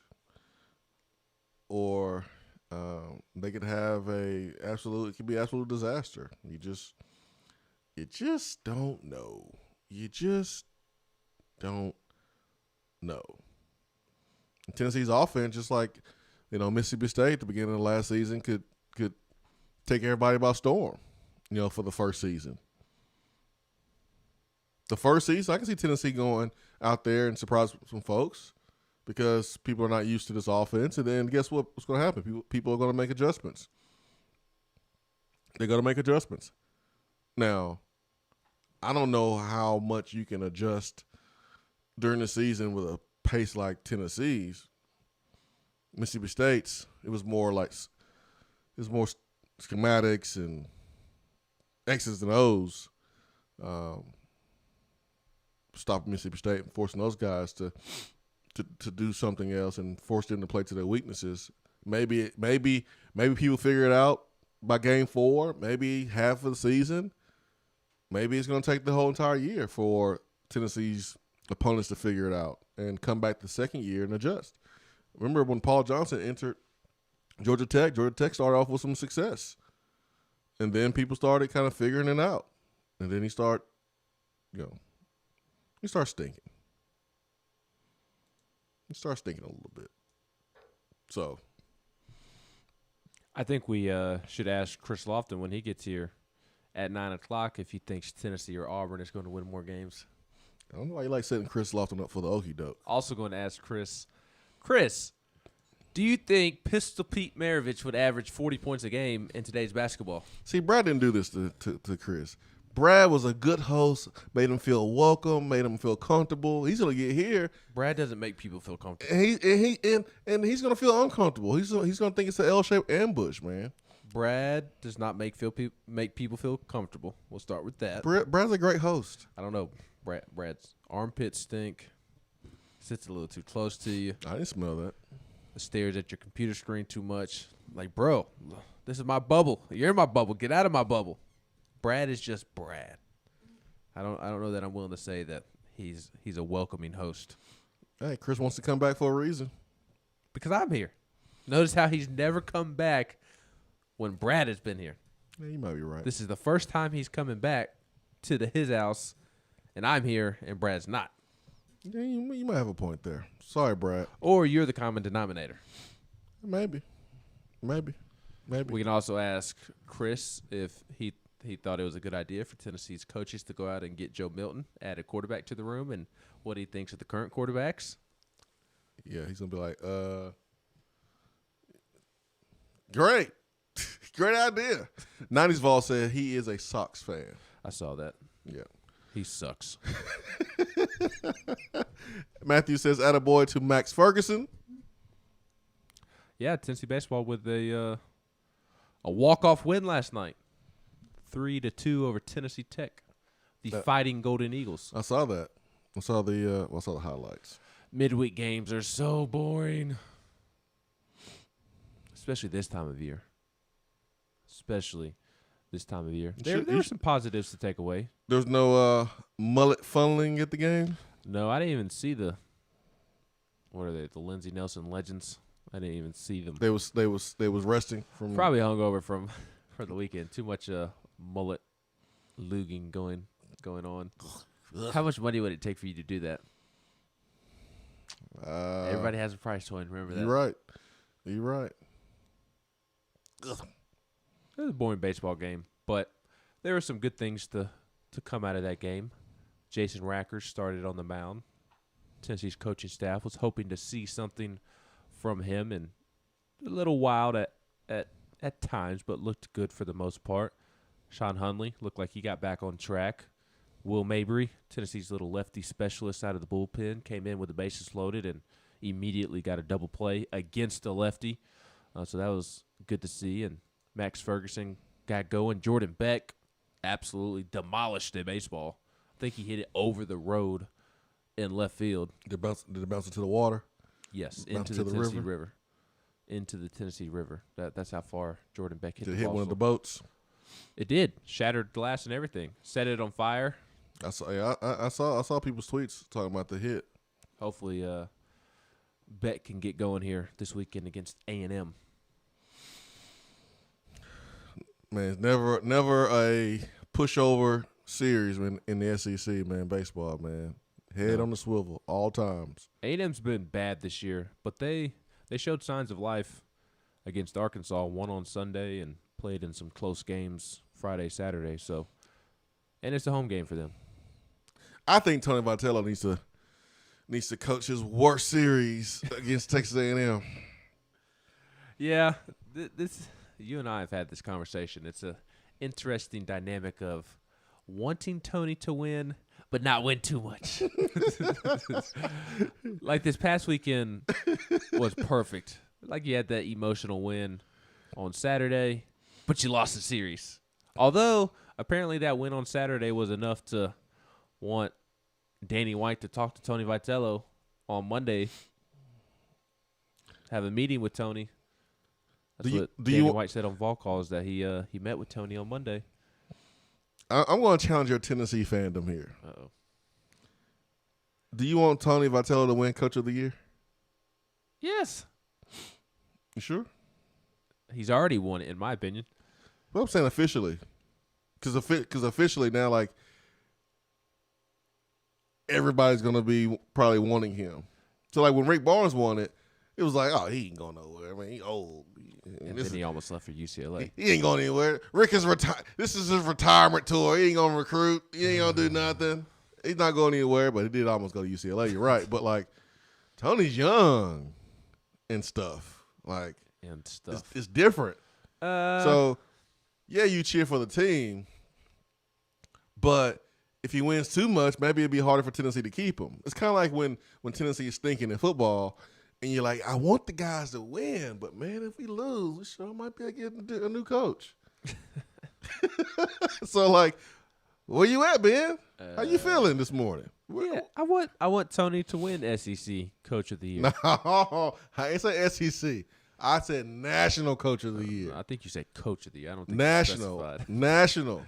or they could have it could be absolute disaster. You just don't know. You just don't know. And Tennessee's offense, just like Mississippi State at the beginning of the last season, could take everybody by storm. For the first season. The first season, I can see Tennessee going out there and surprise some folks because people are not used to this offense. And then guess what's going to happen? People are going to make adjustments. They're going to make adjustments. Now, I don't know how much you can adjust during the season with a pace like Tennessee's. Mississippi State's, it was more schematics and X's and O's. stopping Mississippi State and forcing those guys to do something else and force them to play to their weaknesses. Maybe people figure it out by game 4, maybe half of the season. Maybe it's going to take the whole entire year for Tennessee's opponents to figure it out and come back the second year and adjust. Remember when Paul Johnson entered Georgia Tech started off with some success. And then people started kind of figuring it out. And then he started stinking. He starts stinking a little bit. So I think we should ask Chris Lofton when he gets here at 9 o'clock if he thinks Tennessee or Auburn is going to win more games. I don't know why you like setting Chris Lofton up for the okie doke. Also going to ask Chris, do you think Pistol Pete Maravich would average 40 points a game in today's basketball? See, Brad didn't do this to Chris. Brad was a good host, made him feel welcome, made him feel comfortable. He's gonna get here. Brad doesn't make people feel comfortable. And he's gonna feel uncomfortable. He's gonna think it's an L-shaped ambush, man. Brad does not make people feel comfortable. We'll start with that. Brad's a great host. I don't know. Brad's armpits stink. Sits a little too close to you. I didn't smell that. Stares at your computer screen too much. Like, bro, this is my bubble. You're in my bubble. Get out of my bubble. Brad is just Brad. I don't know that I'm willing to say that he's a welcoming host. Hey, Chris wants to come back for a reason. Because I'm here. Notice how he's never come back when Brad has been here. Yeah, you might be right. This is the first time he's coming back to his house, and I'm here, and Brad's not. Yeah, you might have a point there. Sorry, Brad. Or you're the common denominator. Maybe. We can also ask Chris if he thought it was a good idea for Tennessee's coaches to go out and get Joe Milton, add a quarterback to the room, and what he thinks of the current quarterbacks. Yeah, he's going to be like, great. Great idea. 90s Vol said he is a Sox fan. I saw that. Yeah. He sucks. Matthew says, attaboy to Max Fulkerson. Yeah, Tennessee baseball with a walk-off win last night. 3-2 over Tennessee Tech, the Fighting Golden Eagles. I saw that. I saw the highlights. Midweek games are so boring, especially this time of year. There are some positives to take away. There's no mullet funneling at the game? No, I didn't even see the Lindsey Nelson Legends. I didn't even see them. They was resting from probably hungover from the weekend. Too much mullet luging going on. How much money would it take for you to do that? Everybody has a price point. Remember that. You're right. Ugh. It was a boring baseball game, but there were some good things to come out of that game. Jason Rackers started on the mound. Tennessee's coaching staff was hoping to see something from him, and a little wild at times, but looked good for the most part. Sean Hunley looked like he got back on track. Will Mabry, Tennessee's little lefty specialist out of the bullpen, came in with the bases loaded and immediately got a double play against a lefty. So that was good to see. And Max Fulkerson got going. Jordan Beck absolutely demolished the baseball. I think he hit it over the road in left field. Did it bounce into the water? Yes, into the Tennessee River. Into the Tennessee River. That's how far Jordan Beck hit the ball. Did it hit one of the boats? It did. Shattered glass and everything. Set it on fire. I saw people's tweets talking about the hit. Hopefully Beck can get going here this weekend against A&M. Man, it's never a pushover series in the SEC, man. Baseball, man. Head on the swivel all times. A&M's been bad this year, but they showed signs of life against Arkansas, won on Sunday, and played in some close games Friday, Saturday. So, and it's a home game for them. I think Tony Vitello needs to coach his worst series against Texas A&M. Yeah, this you and I have had this conversation. It's a interesting dynamic of wanting Tony to win, but not win too much. Like this past weekend was perfect. Like you had that emotional win on Saturday, but you lost the series. Although apparently that win on Saturday was enough to want Danny White to talk to Tony Vitello on Monday. Have a meeting with Tony. That's what Danny White said on Vol Calls, that he met with Tony on Monday. I'm going to challenge your Tennessee fandom here. Uh-oh. Do you want Tony Vitello to win Coach of the Year? Yes. You sure? He's already won it, in my opinion. Well, I'm saying officially. Because officially now, like, everybody's going to be probably wanting him. So, like, when Rick Barnes won it, it was like, oh, he ain't going nowhere. I mean, he old. And then he almost left for UCLA. He ain't going anywhere. Rick is retired. This is his retirement tour. He ain't going to recruit. He ain't going to do nothing. He's not going anywhere, but he did almost go to UCLA. You're right. But, like, Tony's young and stuff. Like, it's different. So, yeah, you cheer for the team. But if he wins too much, maybe it'd be harder for Tennessee to keep him. It's kind of like when Tennessee is stinking in football, and you're like, I want the guys to win, but, man, if we lose, we sure might be able to get a new coach. So, like, where you at, Ben? How you feeling this morning? Yeah, I want Tony to win SEC Coach of the Year. No, I ain't say SEC. I said National Coach of the Year. I think you said Coach of the Year. I don't think National. National.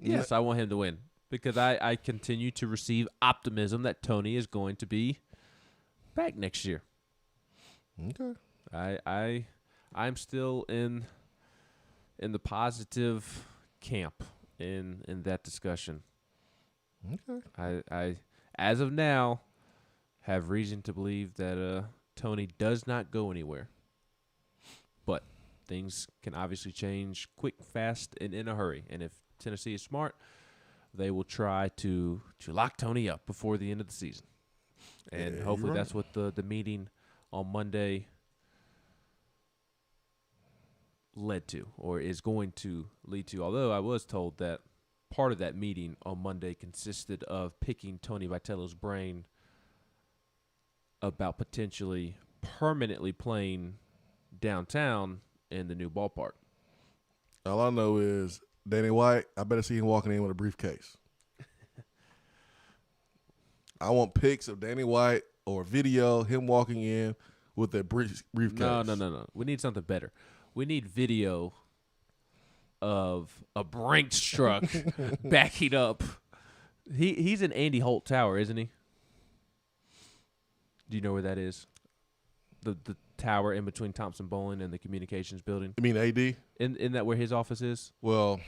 Yes, I want him to win because I continue to receive optimism that Tony is going to be back next year. Okay. I'm still in the positive camp in that discussion. Okay. I as of now have reason to believe that Tony does not go anywhere. But things can obviously change quick, fast, and in a hurry. And if Tennessee is smart, they will try to lock Tony up before the end of the season. And hopefully that's what the meeting on Monday led to, or is going to lead to. Although I was told that part of that meeting on Monday consisted of picking Tony Vitello's brain about potentially permanently playing downtown in the new ballpark. All I know is Danny White, I better see him walking in with a briefcase. I want pics of Danny White or video, him walking in with a briefcase. No. We need something better. We need video of a Brinks truck backing up. He's in Andy Holt Tower, isn't he? Do you know where that is? The tower in between Thompson Bowling and the communications building. You mean AD? In that where his office is? Well,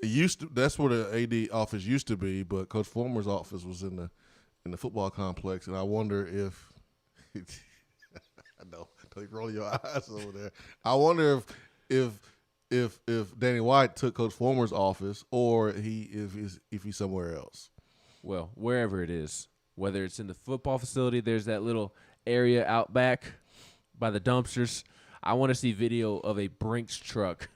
it used to. That's where the AD office used to be, but Coach Fulmer's office was in the football complex, and I wonder if I know, don't roll your eyes over there. I wonder if Danny White took Coach Fulmer's office, or if he's somewhere else. Well, wherever it is, whether it's in the football facility, there's that little area out back by the dumpsters. I want to see video of a Brinks truck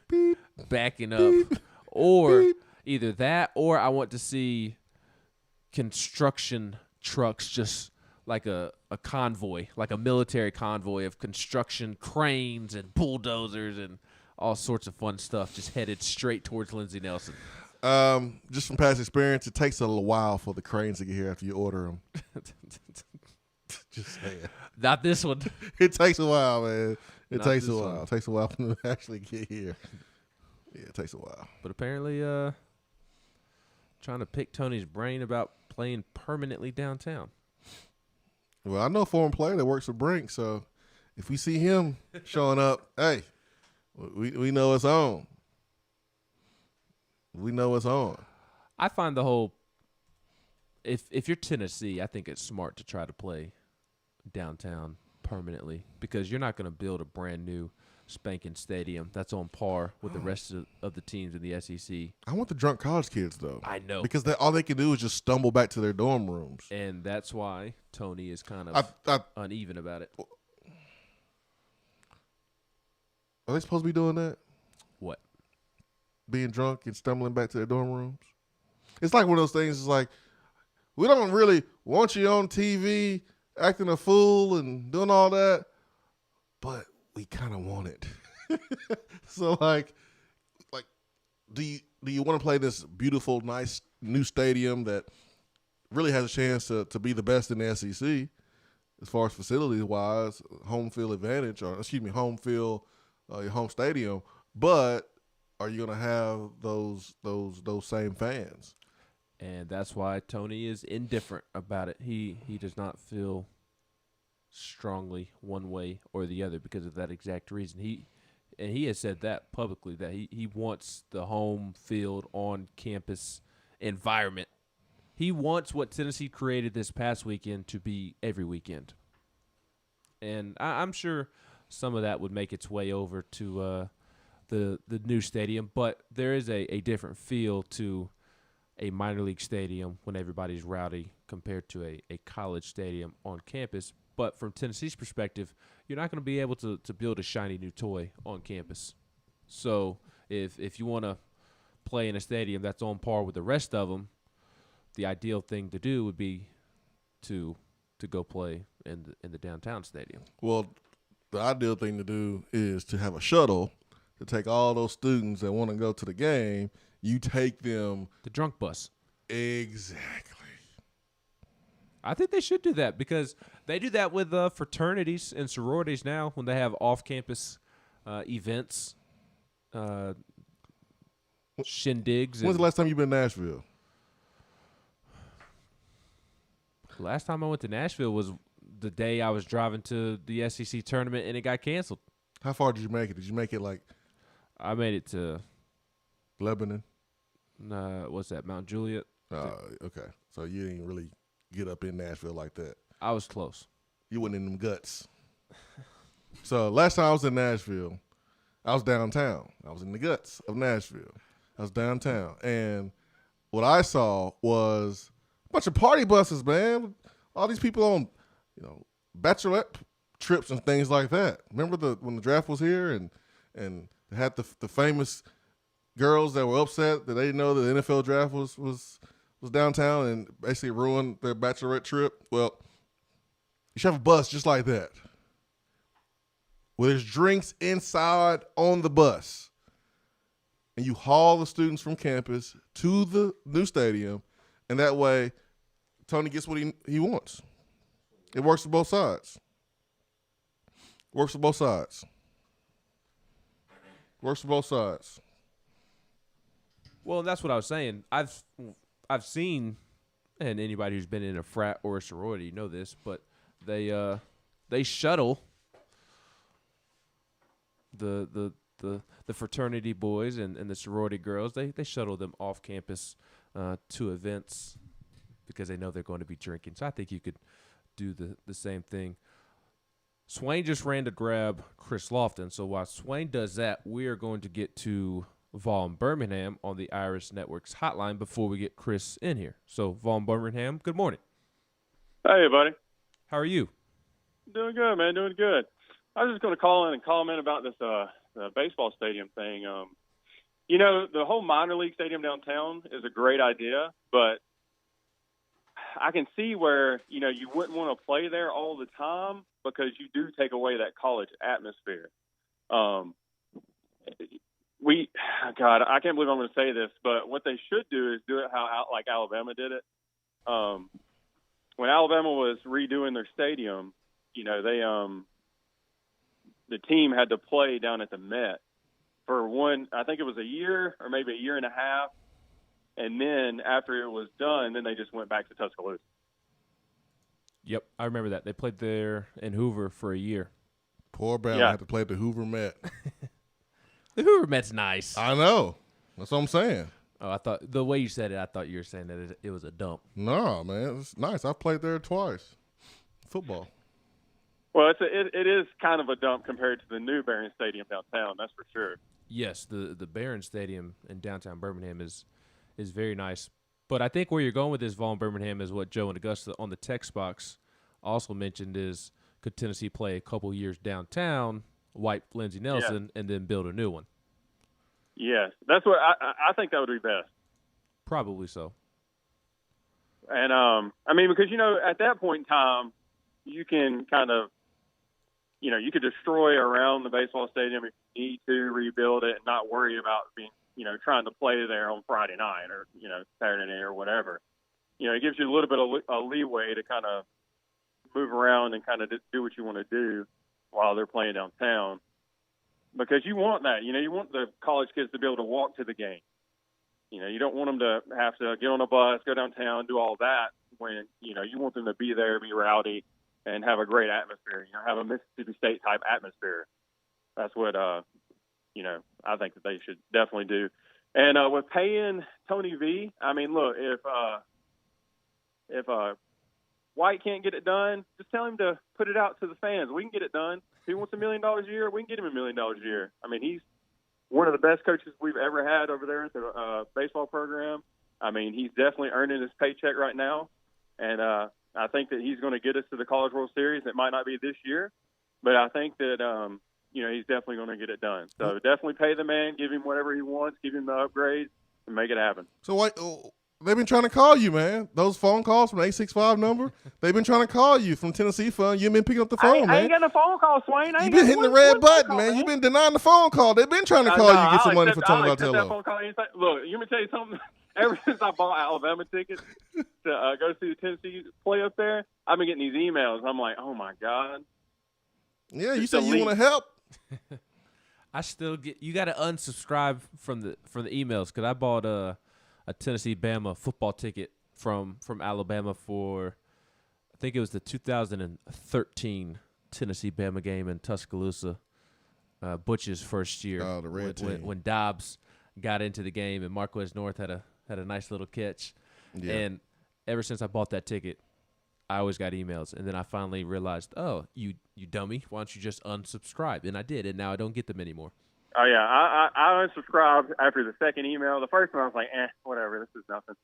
backing up, or either that, or I want to see construction trucks, just like a convoy, like a military convoy of construction cranes and bulldozers and all sorts of fun stuff, just headed straight towards Lindsey Nelson. Just from past experience, it takes a little while for the cranes to get here after you order them. Just saying. Not this one. It takes a while, man. It Not takes a this while. one. It takes a while for them to actually get here. Yeah, it takes a while. But apparently, trying to pick Tony's brain about playing permanently downtown. Well, I know a former player that works for Brink, so if we see him showing up, hey, we know it's on. We know it's on. I find the whole if you're Tennessee, I think it's smart to try to play downtown permanently because you're not going to build a brand new spanking stadium that's on par with the rest of the teams in the SEC. I want the drunk college kids, though. I know. Because all they can do is just stumble back to their dorm rooms. And that's why Tony is kind of uneven about it. Are they supposed to be doing that? What? Being drunk and stumbling back to their dorm rooms? It's like one of those things, it's like, we don't really want you on TV acting a fool and doing all that, but we kind of want it. So, like, do you want to play this beautiful, nice new stadium that really has a chance to be the best in the SEC as far as facilities-wise, home field advantage, home field, your home stadium. But are you going to have those same fans? And that's why Tony is indifferent about it. He does not feel strongly one way or the other because of that exact reason. He has said that publicly, that he wants the home field on campus environment. He wants what Tennessee created this past weekend to be every weekend. And I'm sure some of that would make its way over to the new stadium, but there is a different feel to a minor league stadium when everybody's rowdy compared to a college stadium on campus. But from Tennessee's perspective, you're not going to be able to build a shiny new toy on campus. So if you want to play in a stadium that's on par with the rest of them, the ideal thing to do would be to go play in the downtown stadium. Well, the ideal thing to do is to have a shuttle to take all those students that want to go to the game. You take them. The drunk bus. Exactly. I think they should do that because they do that with fraternities and sororities now when they have off-campus events, shindigs. When's the last time you've been to Nashville? Last time I went to Nashville was the day I was driving to the SEC tournament and it got canceled. How far did you make it? Did you make it I made it to Lebanon? What's that, Mount Juliet? Okay. So you didn't really get up in Nashville like that. I was close. You went in them guts. So last time I was in Nashville, I was downtown. I was in the guts of Nashville. I was downtown. And what I saw was a bunch of party buses, man. All these people on, bachelorette trips and things like that. Remember when the draft was here and they had the famous girls that were upset that they didn't know the NFL draft was downtown and basically ruined their bachelorette trip? Well, you should have a bus just like that, where there's drinks inside on the bus, and you haul the students from campus to the new stadium, and that way Tony gets what he wants. It works for both sides. Works for both sides. Works for both sides. Well, that's what I was saying. I've seen, and anybody who's been in a frat or a sorority know this, but they shuttle the fraternity boys and the sorority girls. They shuttle them off campus to events because they know they're going to be drinking. So I think you could do the same thing. Swain just ran to grab Chris Lofton. So while Swain does that, we are going to get to Vaughn Birmingham on the Iris Network's hotline before we get Chris in here. So Vaughn Birmingham, good morning. Hey, buddy. How are you? Doing good, man. Doing good. I was just going to call in and comment about this baseball stadium thing. The whole minor league stadium downtown is a great idea, but I can see where, you wouldn't want to play there all the time because you do take away that college atmosphere. I can't believe I'm going to say this, but what they should do is do it like Alabama did it. When Alabama was redoing their stadium, the team had to play down at the Met for I think it was a year or maybe a year and a half. And then after it was done, then they just went back to Tuscaloosa. Yep, I remember that. They played there in Hoover for a year. Poor Bama had to play at the Hoover Met. The Hoover Met's nice. I know. That's what I'm saying. Oh, I thought the way you said it, I thought you were saying that it was a dump. No, man, it's nice. I've played there twice. Football. Well, it is kind of a dump compared to the new Barron Stadium downtown. That's for sure. Yes, the Barron Stadium in downtown Birmingham is very nice. But I think where you're going with this, Vaughn Birmingham, is what Joe and Augusta on the text box also mentioned is, could Tennessee play a couple years downtown, wipe Lindsey Nelson, and then build a new one? Yes, that's what I think that would be best. Probably so. And, because, at that point in time, you can kind of, you could destroy around the baseball stadium if you need to rebuild it and not worry about being, trying to play there on Friday night or, Saturday night or whatever. it gives you a little bit of leeway to kind of move around and kind of do what you want to do while they're playing downtown. Because you want that, you want the college kids to be able to walk to the game. You don't want them to have to get on a bus, go downtown, do all that when, you want them to be there, be rowdy, and have a great atmosphere, have a Mississippi State type atmosphere. That's what, I think that they should definitely do. And with paying Tony V, I mean, look, if White can't get it done, just tell him to put it out to the fans. We can get it done. If he wants $1 million a year, we can get him $1 million a year. I mean, he's one of the best coaches we've ever had over there at the baseball program. I mean, he's definitely earning his paycheck right now. And I think that he's going to get us to the College World Series. It might not be this year, but I think that, he's definitely going to get it done. So definitely pay the man, give him whatever he wants, give him the upgrades, and make it happen. So they've been trying to call you, man. Those phone calls from the 865 number, they've been trying to call you from Tennessee Fund. You've been picking up the phone, man. I ain't getting a phone call, Swain. You've been hitting the red button, man. You've been denying the phone call. They've been trying to call you, get some money for Tony Vitello. Look, let me tell you something. Ever since I bought Alabama tickets to go see the Tennessee play up there, I've been getting these emails. I'm like, oh, my God. Yeah, you said you want to help. I still get – you got to unsubscribe from the emails because I bought a Tennessee-Bama football ticket from Alabama for – I think it was the 2013 Tennessee-Bama game in Tuscaloosa, Butch's first year. Oh, the red team. When Dobbs got into the game and Marquez North had a nice little catch. Yeah. And ever since I bought that ticket, I always got emails. And then I finally realized, oh, you dummy, why don't you just unsubscribe? And I did, and now I don't get them anymore. Oh, yeah. I unsubscribed after the second email. The first one, I was like, whatever, this is nothing.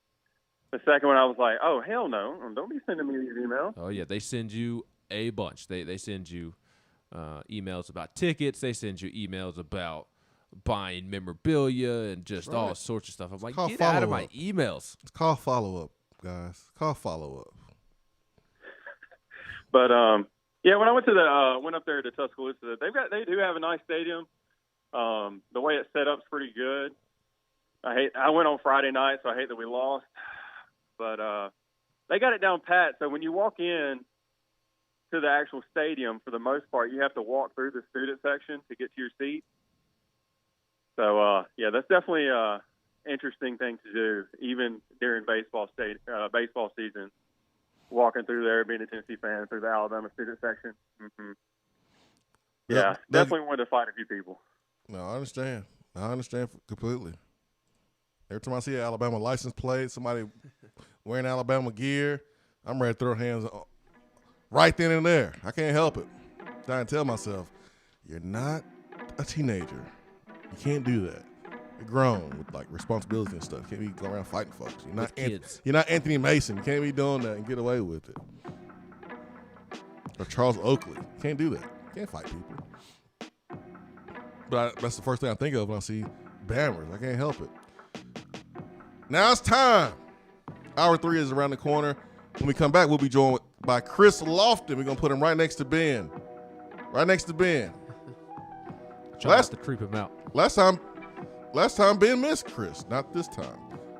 The second one, I was like, oh, hell no. Don't be sending me these emails. Oh, yeah. They send you a bunch. They send you emails about tickets. They send you emails about buying memorabilia and just all sorts of stuff. I'm like, get out of my emails. It's called follow-up, guys. Call follow-up. But, yeah, when I went up there to Tuscaloosa, they do have a nice stadium. The way it's set up is pretty good. I went on Friday night, so I hate that we lost. But they got it down pat. So when you walk in to the actual stadium, for the most part, you have to walk through the student section to get to your seat. So, yeah, that's definitely an interesting thing to do, even during baseball season, walking through there, being a Tennessee fan, through the Alabama student section. Mm-hmm. Yeah, definitely wanted to fight a few people. No, I understand. I understand completely. Every time I see an Alabama license plate, somebody wearing Alabama gear, I'm ready to throw hands right then and there. I can't help it. I'm trying to tell myself, you're not a teenager. You can't do that. You're grown with like responsibilities and stuff. You can't be going around fighting folks. You're not Anthony Mason. You can't be doing that and get away with it. Or Charles Oakley. You can't do that. You can't fight people. But that's the first thing I think of when I see Bammers. I can't help it. Now it's time. Hour 3 is around the corner. When we come back, we'll be joined by Chris Lofton. We're going to put him right next to Ben. Right next to Ben. Try not to creep him out. Last time Ben missed Chris. Not this time.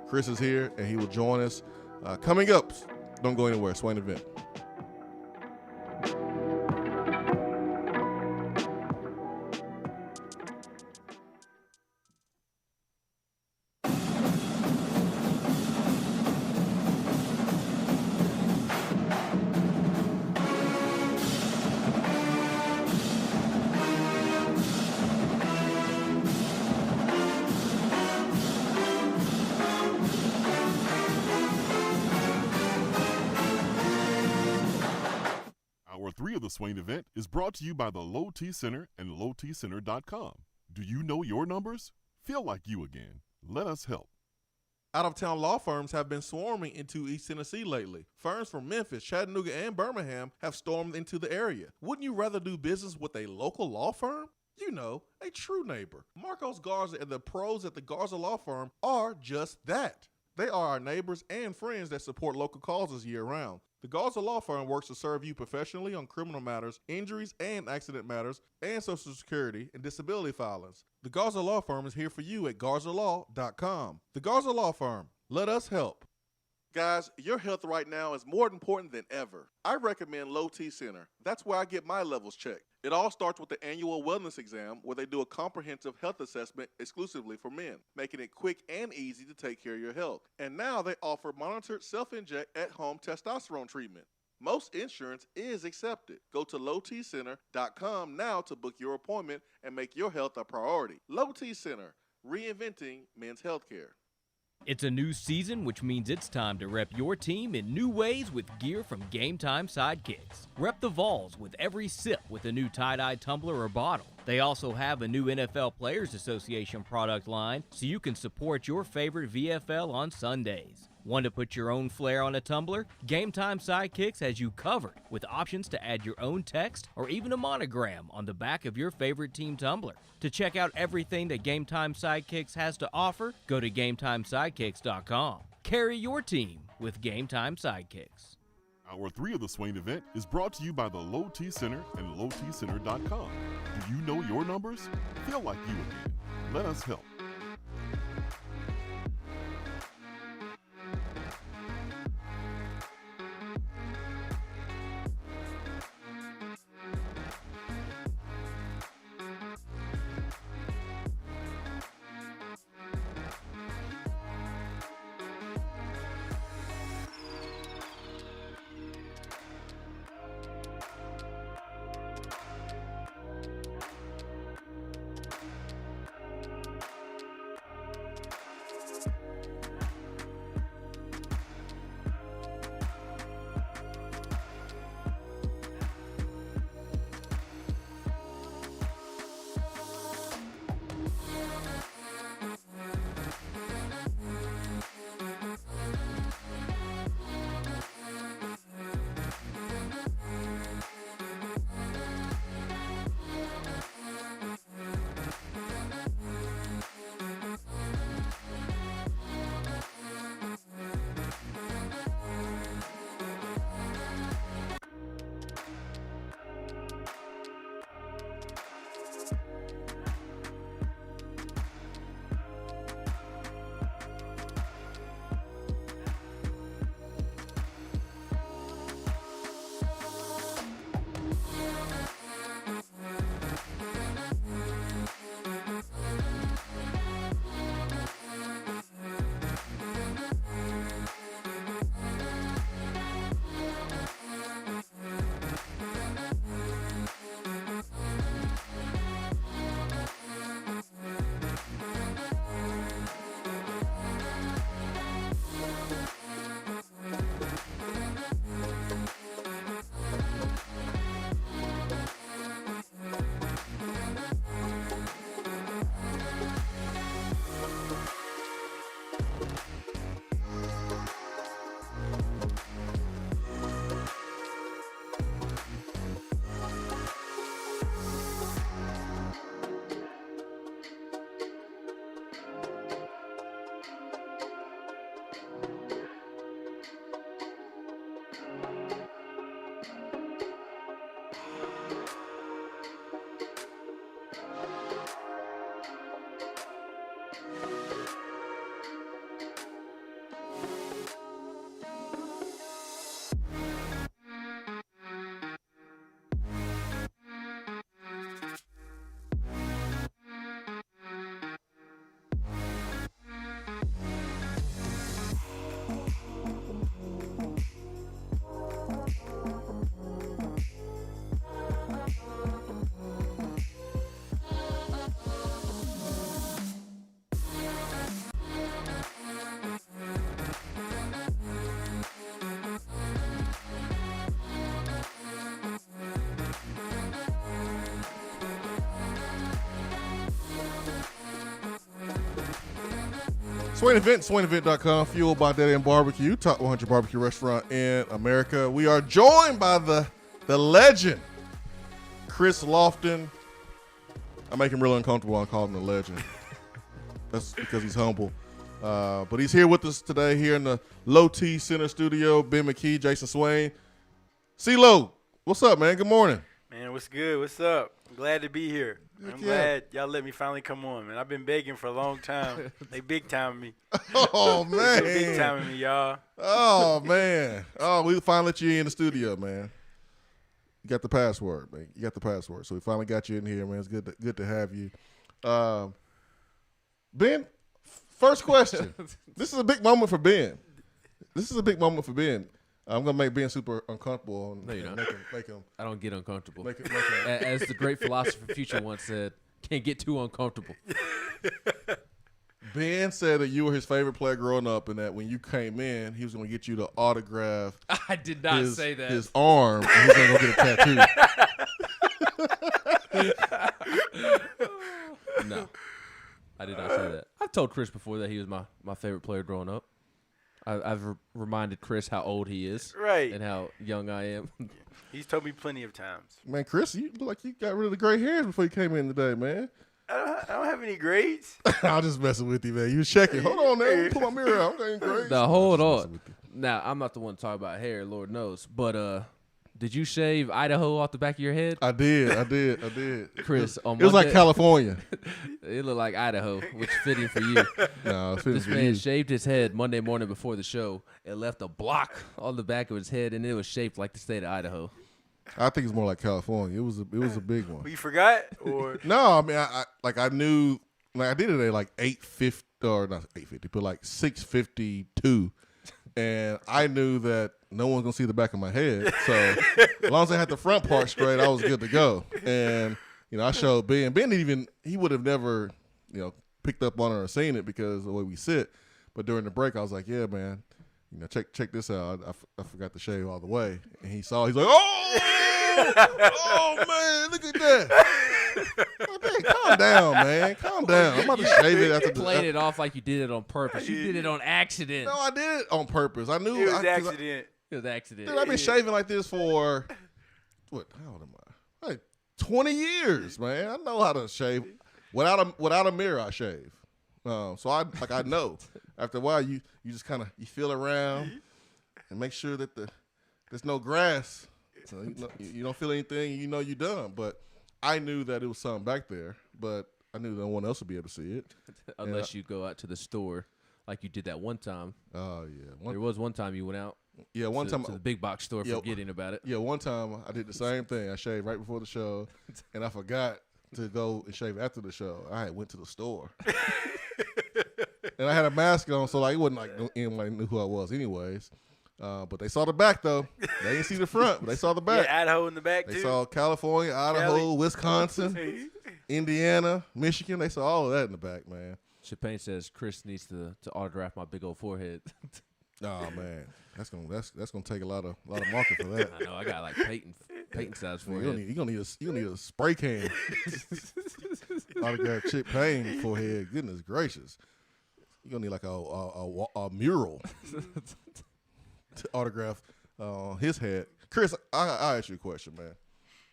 Chris is here, and he will join us. Coming up, don't go anywhere. Swain Event. Hour 3 of the Swain Event is brought to you by the Low T Center and lowtcenter.com. Do you know your numbers? Feel like you again. Let us help. Out-of-town law firms have been swarming into East Tennessee lately. Firms from Memphis, Chattanooga, and Birmingham have stormed into the area. Wouldn't you rather do business with a local law firm? You know, a true neighbor. Marcos Garza and the pros at the Garza Law Firm are just that. They are our neighbors and friends that support local causes year-round. The Garza Law Firm works to serve you professionally on criminal matters, injuries and accident matters, and Social Security and disability filings. The Garza Law Firm is here for you at garzalaw.com. The Garza Law Firm. Let us help. Guys, your health right now is more important than ever. I recommend Low T Center. That's where I get my levels checked. It all starts with the annual wellness exam where they do a comprehensive health assessment exclusively for men, making it quick and easy to take care of your health. And now they offer monitored self-inject at-home testosterone treatment. Most insurance is accepted. Go to lowtcenter.com now to book your appointment and make your health a priority. Low T Center, reinventing men's healthcare. It's a new season, which means it's time to rep your team in new ways with gear from Game Time Sidekicks. Rep the Vols with every sip with a new tie-dye tumbler or bottle. They also have a new NFL Players Association product line, so you can support your favorite VFL on Sundays. Want to put your own flair on a tumbler? Game Time Sidekicks has you covered with options to add your own text or even a monogram on the back of your favorite team tumbler. To check out everything that Game Time Sidekicks has to offer, go to GameTimeSidekicks.com. Carry your team with Game Time Sidekicks. Hour 3 of the Swain Event is brought to you by the Low T Center and LowTCenter.com. Do you know your numbers? Feel like you again. Let us help. Swain Event, SwainEvent.com, fueled by Dead End Barbecue, top 100 barbecue restaurant in America. We are joined by the legend, Chris Lofton. I make him real uncomfortable when I call him the legend. That's because he's humble. But he's here with us today here in the Low T Center studio. Ben McKee, Jason Swain. C-Lo, what's up, man? Good morning. Man, what's good? What's up? Glad to be here. I'm glad y'all let me finally come on, man. I've been begging for a long time. They big timing me. Oh, man. They big timing me, y'all. Oh, man. Oh, we finally let you in the studio, man. You got the password, man. You got the password. So we finally got you in here, man. It's good to have you. Ben, first question. This is a big moment for Ben. I'm going to make Ben super uncomfortable. No, you're not. Make him. I don't get uncomfortable. Make him. As the great philosopher Future once said, can't get too uncomfortable. Ben said that you were his favorite player growing up and that when you came in, he was going to get you to autograph I did not say that. His arm, and he was going to go get a tattoo. No, I did not say that. I've told Chris before that he was my favorite player growing up. I've reminded Chris how old he is, right, and how young I am. He's told me plenty of times. Man, Chris, you look like you got rid of the gray hairs before you came in today, man. I don't have any grades. I'm just messing with you, man. You was checking. Hold on, man. Pull my mirror out. I'm getting grades. Now hold on. Now I'm not the one to talk about hair, Lord knows, but did you shave Idaho off the back of your head? I did. Chris, it was like California. It looked like Idaho, which is fitting for you. No, it's fitting this for man you. shaved his head Monday morning before the show and left a block on the back of his head, and it was shaped like the state of Idaho. I think it's more like California. It was a big one. Well, you forgot, or no? I mean, I knew. Like I did it at like 8:50 or not 8:50, but like 6:52, and I knew that no one's gonna see the back of my head. So as long as I had the front part straight, I was good to go. And I showed Ben. Ben he would have never picked up on it or seen it because of the way we sit. But during the break, I was like, yeah, man. Check this out. I forgot to shave all the way, and he saw. He's like, oh man, look at that. Man, calm down, man. Calm down. I'm about to shave it after playing it off like you did it on purpose. You did it on accident. No, I did it on purpose. I knew it was accident. It was accident. Dude, I've been shaving like this for what? How old am I? Like 20 years, man. I know how to shave without a mirror. I shave. So I know. After a while, you just kind of you feel around and make sure that there's no grass. So you don't feel anything. You know you're done. But I knew that it was something back there. But I knew no one else would be able to see it unless you go out to the store like you did that one time. Oh yeah, there was one time you went out. Yeah, one time to the big box store, forgetting about it. Yeah, one time I did the same thing. I shaved right before the show, and I forgot to go and shave after the show. I went to the store. And I had a mask on, so it wasn't like anybody knew who I was anyways. But they saw the back, though. They didn't see the front, but they saw the back. Yeah, Idaho in the back, too. They saw California, Idaho, Wisconsin, Indiana, Michigan. They saw all of that in the back, man. Champagne says Chris needs to autograph my big old forehead. Oh, man. That's gonna take a lot of market for that. I know. I got like Peyton size forehead. You gonna need a spray can. Autograph Chip Payne forehead. Goodness gracious. You're going to need like a mural to autograph his head. Chris, I'll ask you a question, man.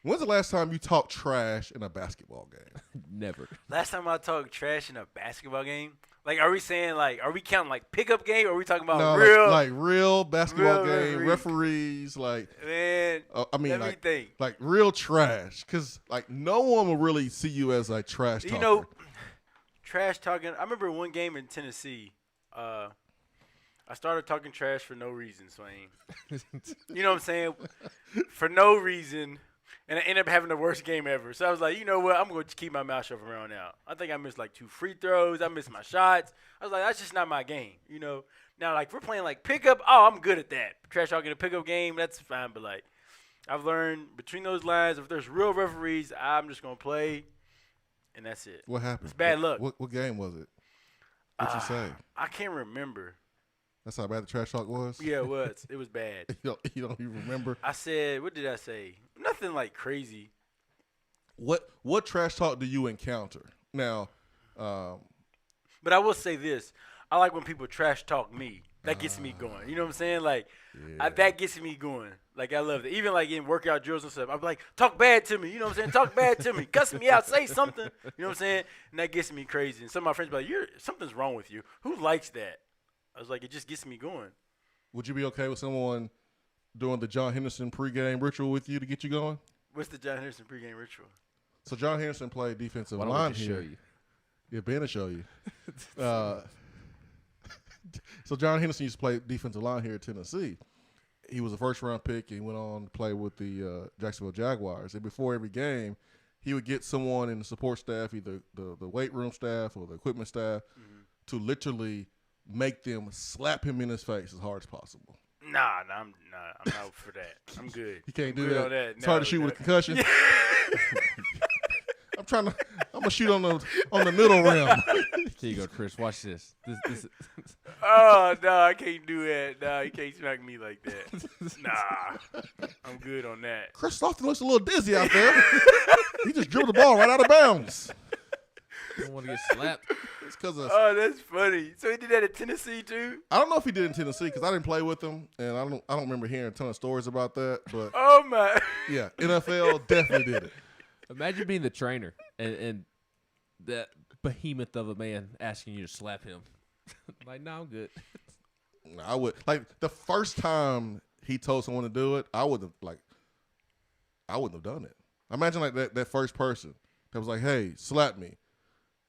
When's the last time you talked trash in a basketball game? Never. Last time I talked trash in a basketball game? Like, are we counting like pickup game, or are we talking about real? Like real basketball game, referees, like. Man, I mean, let me think. Like real trash. Because, like, no one will really see you as, like, trash talker. Trash talking. I remember one game in Tennessee. I started talking trash for no reason, Swain. You know what I'm saying? For no reason. And I ended up having the worst game ever. So I was like, you know what? I'm going to keep my mouth shut from around now. I think I missed like 2 free throws. I missed my shots. I was like, that's just not my game, Now, like, if we're playing like pickup, I'm good at that. Trash talking a pickup game, that's fine. But, like, I've learned between those lines, if there's real referees, I'm just going to play. And that's it. What happened? It's bad luck. What game was it? What'd you say? I can't remember. That's how bad the trash talk was? Yeah, it was. It was bad. You don't even remember? I said, what did I say? Nothing like crazy. What trash talk do you encounter? Now, but I will say this. I like when people trash talk me. That gets me going. You know what I'm saying? Like, that gets me going. Like, I love it. Even, like, in workout drills and stuff, I'm like, talk bad to me. You know what I'm saying? Talk bad to me. Cuss me out. Say something. You know what I'm saying? And that gets me crazy. And some of my friends be like, something's wrong with you. Who likes that? I was like, it just gets me going. Would you be okay with someone doing the John Henderson pregame ritual with you to get you going? What's the John Henderson pregame ritual? So John Henderson played defensive Why don't line we just here. show you? Yeah, Ben will show you. So John Henderson used to play defensive line here at Tennessee. He was a first-round pick. And he went on to play with the Jacksonville Jaguars. And before every game, he would get someone in the support staff, either the weight room staff or the equipment staff, to literally make them slap him in his face as hard as possible. Nah, I'm out for that. I'm good. You can't I'm do good that. on that. It's hard to shoot with a concussion. I'm gonna shoot on the middle rim. Here you go, Chris. Watch this. This Oh no, I can't do that. Nah, you can't smack me like that. Nah, I'm good on that. Chris Lofton looks a little dizzy out there. He just dribbled the ball right out of bounds. You don't want to get slapped. It's because of. Oh, that's funny. So he did that at Tennessee too? I don't know if he did in Tennessee because I didn't play with him, and I don't remember hearing a ton of stories about that. But oh my. Yeah, NFL definitely did it. Imagine being the trainer and that behemoth of a man asking you to slap him. Like, no, I'm good. No, I would the first time he told someone to do it, I wouldn't have done it. Imagine that first person that was like, "Hey, slap me,"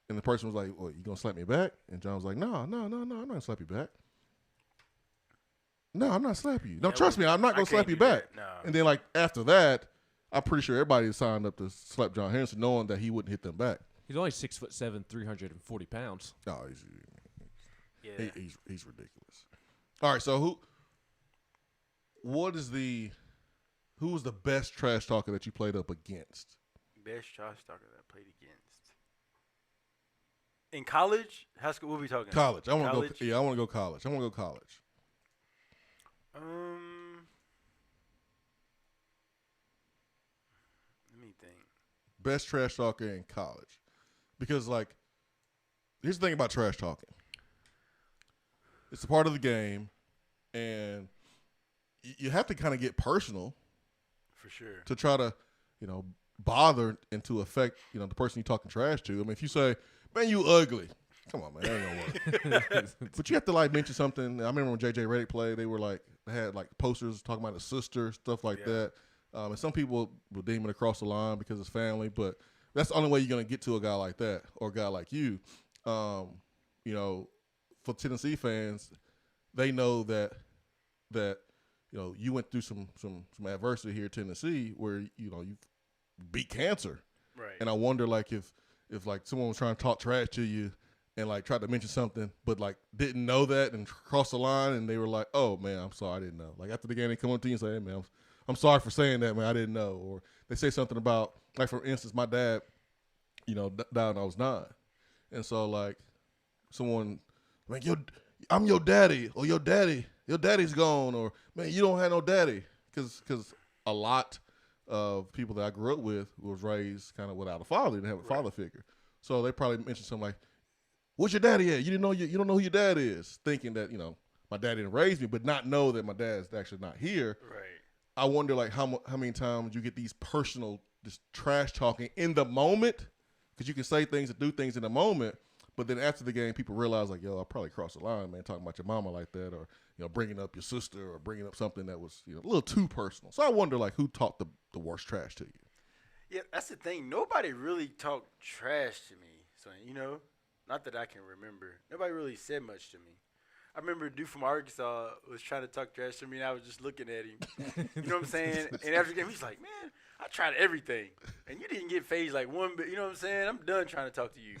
and the person was like, "Well, you gonna slap me back?" And John was like, "No, I'm not gonna slap you back. No, I'm not slapping you. No, trust me, I'm not gonna slap you back." No. And then after that, I'm pretty sure everybody signed up to slap John Henderson, knowing that he wouldn't hit them back. He's only 6'7", 340 pounds. No, he's ridiculous. All right, so who was the best trash talker that you played up against? Best trash talker that I played against. In college? High school? What are we talking College. about? I want to go college. Let me think. Best trash talker in college. Because, here's the thing about trash talking. It's a part of the game, and you have to kind of get personal. For sure. To try to, bother and to affect, the person you're talking trash to. I mean, if you say, "Man, you ugly," come on, man, that ain't gonna work. But you have to mention something. I remember when JJ Redick played, they were they had posters talking about his sister, stuff like that. And some people will deem it across the line because it's family, but that's the only way you're gonna get to a guy like that or a guy like you. For Tennessee fans, they know that you went through some adversity here in Tennessee where you beat cancer. Right. And I wonder if someone was trying to talk trash to you and tried to mention something but didn't know that and crossed the line and they were like, "Oh man, I'm sorry, I didn't know." After the game they come up to you and say, "Hey man, I'm sorry for saying that, man, I didn't know." Or they say something about for instance, my dad, died when I was 9. And so someone, "Man, I'm your daddy," or your daddy's gone," or "Man, you don't have no daddy," because a lot of people that I grew up with was raised kind of without a father, didn't have a father figure. So they probably mentioned something like, "Where's your daddy at? You don't know who your dad is," thinking that my dad didn't raise me, but not know that my dad's actually not here. Right. I wonder how many times you get these personal just trash talking in the moment, because you can say things and do things in the moment. But then after the game, people realize "Yo, I probably crossed the line, man, talking about your mama like that," or bringing up your sister, or bringing up something that was a little too personal. So I wonder who talked the worst trash to you. Yeah, that's the thing. Nobody really talked trash to me. So not that I can remember. Nobody really said much to me. I remember a dude from Arkansas was trying to talk trash to me, and I was just looking at him. You know what I'm saying? And after the game, he's like, "Man, I tried everything, and you didn't get phased one bit." You know what I'm saying? I'm done trying to talk to you.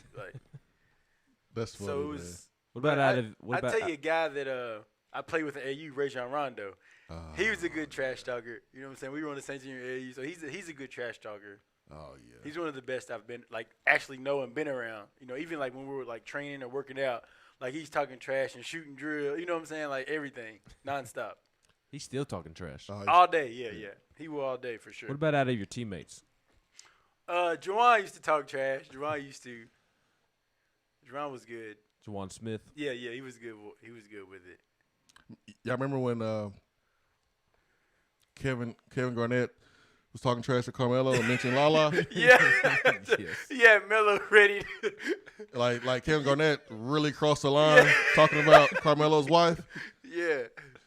That's funny, so it man. was. What about I tell you a guy that I played with at AU, Regenerative. He was a good trash talker. You know what I'm saying? We were on the same team at AU, so he's a good trash talker. Oh yeah. He's one of the best I've been actually know and been around. Even when we were training or working out, he's talking trash and shooting drill. You know what I'm saying? Everything nonstop. He's still talking trash. All day, yeah. He will all day for sure. What about out of your teammates? Jawan used to talk trash. Jawan was good. Jawan Smith. Yeah, he was good. He was good with it. Y'all remember when Kevin Garnett was talking trash to Carmelo and mentioned Lala? Yeah. Yeah, Melo ready. Like Kevin Garnett really crossed the line talking about Carmelo's wife. Yeah.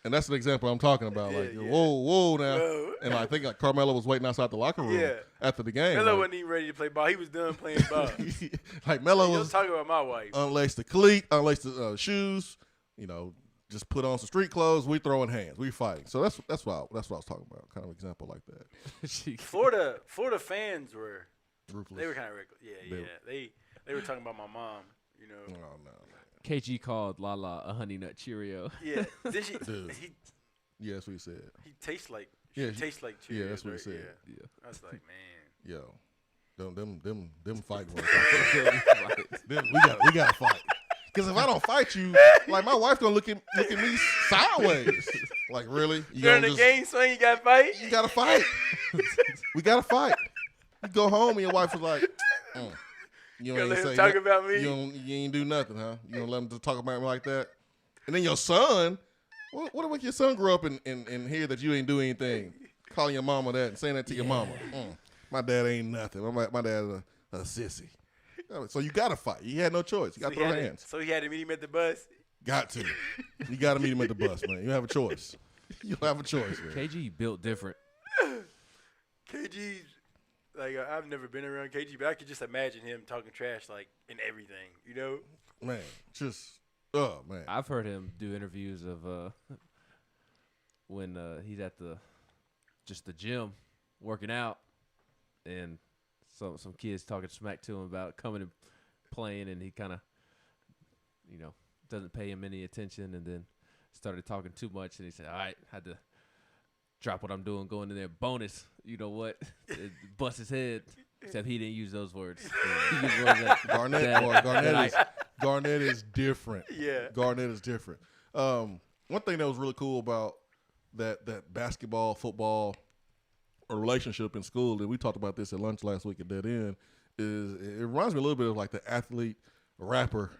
And that's an example I'm talking about. Yeah, like, yeah. whoa now. Whoa. And I think like Carmelo was waiting outside the locker room after the game. Melo like, wasn't even ready to play ball. He was done playing ball. like Melo Don't was talk about my wife. unlaced the cleat, unlaced the shoes, just put on some street clothes. We throwing hands. We fighting. So that's what I was talking about. Kind of example like that. Florida fans were ruthless. They were kind of reckless. They were talking about my mom. Oh no. KG called Lala a Honey Nut Cheerio. Yeah. Then she, Dude. Yeah, that's what he said. He tastes like. Yeah, She tastes like Cheerios. Yeah, that's what he right? said. Yeah. I was like, man. Yo, them fighting words. we gotta fight. Because if I don't fight you, like my wife gonna look at me sideways. Like really? During the game, Swain, you gotta fight. You gotta fight. We gotta fight. You go home and your wife was like, you gonna ain't let him say talk nothing. about me? You ain't do nothing, huh? You don't let him just talk about me like that. And then your son, what if your son grew up and hear that you ain't do anything, calling your mama that and saying that to your mama? My dad ain't nothing. My dad a sissy. So you gotta fight. You had no choice. You got to throw hands. So he had to meet him at the bus. Got to. You got to meet him at the bus, man. You have a choice. You have a choice, man. KG built different. KG's like I've never been around KG, but I could just imagine him talking trash like in everything, Man, just man. I've heard him do interviews of when he's at the gym working out, and some kids talking smack to him about coming and playing, and he kind of doesn't pay him any attention, and then started talking too much, and he said, all right, had to drop what I'm doing, going in there, bonus, you know what, bust his head, except he didn't use those words. He used words Garnett is different. Yeah. Garnett is different. One thing that was really cool about that basketball, football, or relationship in school, and we talked about this at lunch last week at Dead End, is it reminds me a little bit of like the athlete rapper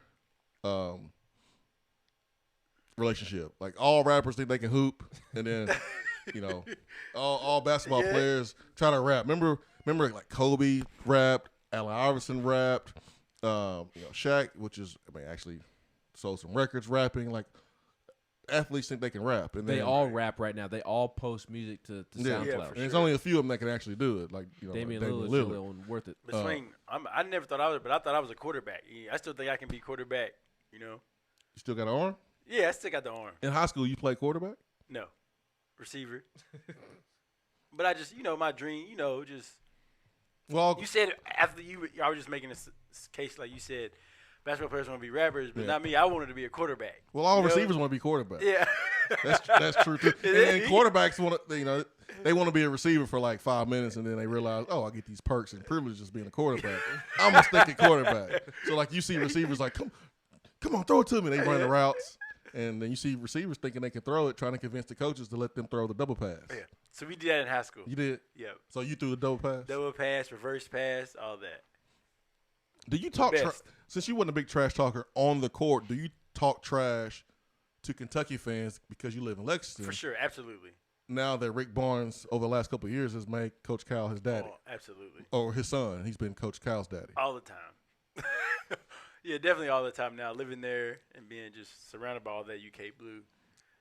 relationship. Like all rappers think they can hoop, and then all basketball players try to rap. Remember like Kobe rapped, Allen Iverson rapped, Shaq, actually sold some records rapping. Like athletes think they can rap, and they all rap right now. They all post music to SoundCloud. And there's only a few of them that can actually do it. Like Damian like Lillard's really worth it. But Swing, I never thought I was, but I thought I was a quarterback. I still think I can be quarterback. You still got an arm? Yeah, I still got the arm. In high school, you played quarterback? No, receiver. But I just, my dream, just. Well, you said after I was just making a case like you said. Basketball players want to be rappers, but not me. I wanted to be a quarterback. Well, all receivers want to be quarterbacks. Yeah, that's true too. And quarterbacks want to, they want to be a receiver for like 5 minutes, and then they realize, I get these perks and privileges being a quarterback. I'm a stinking quarterback. So like you see receivers like, come on, throw it to me. They run the routes, and then you see receivers thinking they can throw it, trying to convince the coaches to let them throw the double pass. Yeah. So we did that in high school. You did? Yeah. So you threw the double pass? Double pass, reverse pass, all that. Do you talk since you wasn't a big trash talker on the court? Do you talk trash to Kentucky fans because you live in Lexington? For sure, absolutely. Now that Rick Barnes over the last couple of years has made Coach Cal his daddy. Oh, absolutely. Or his son. He's been Coach Cal's daddy. All the time. Yeah, definitely all the time now. Living there and being just surrounded by all that UK blue.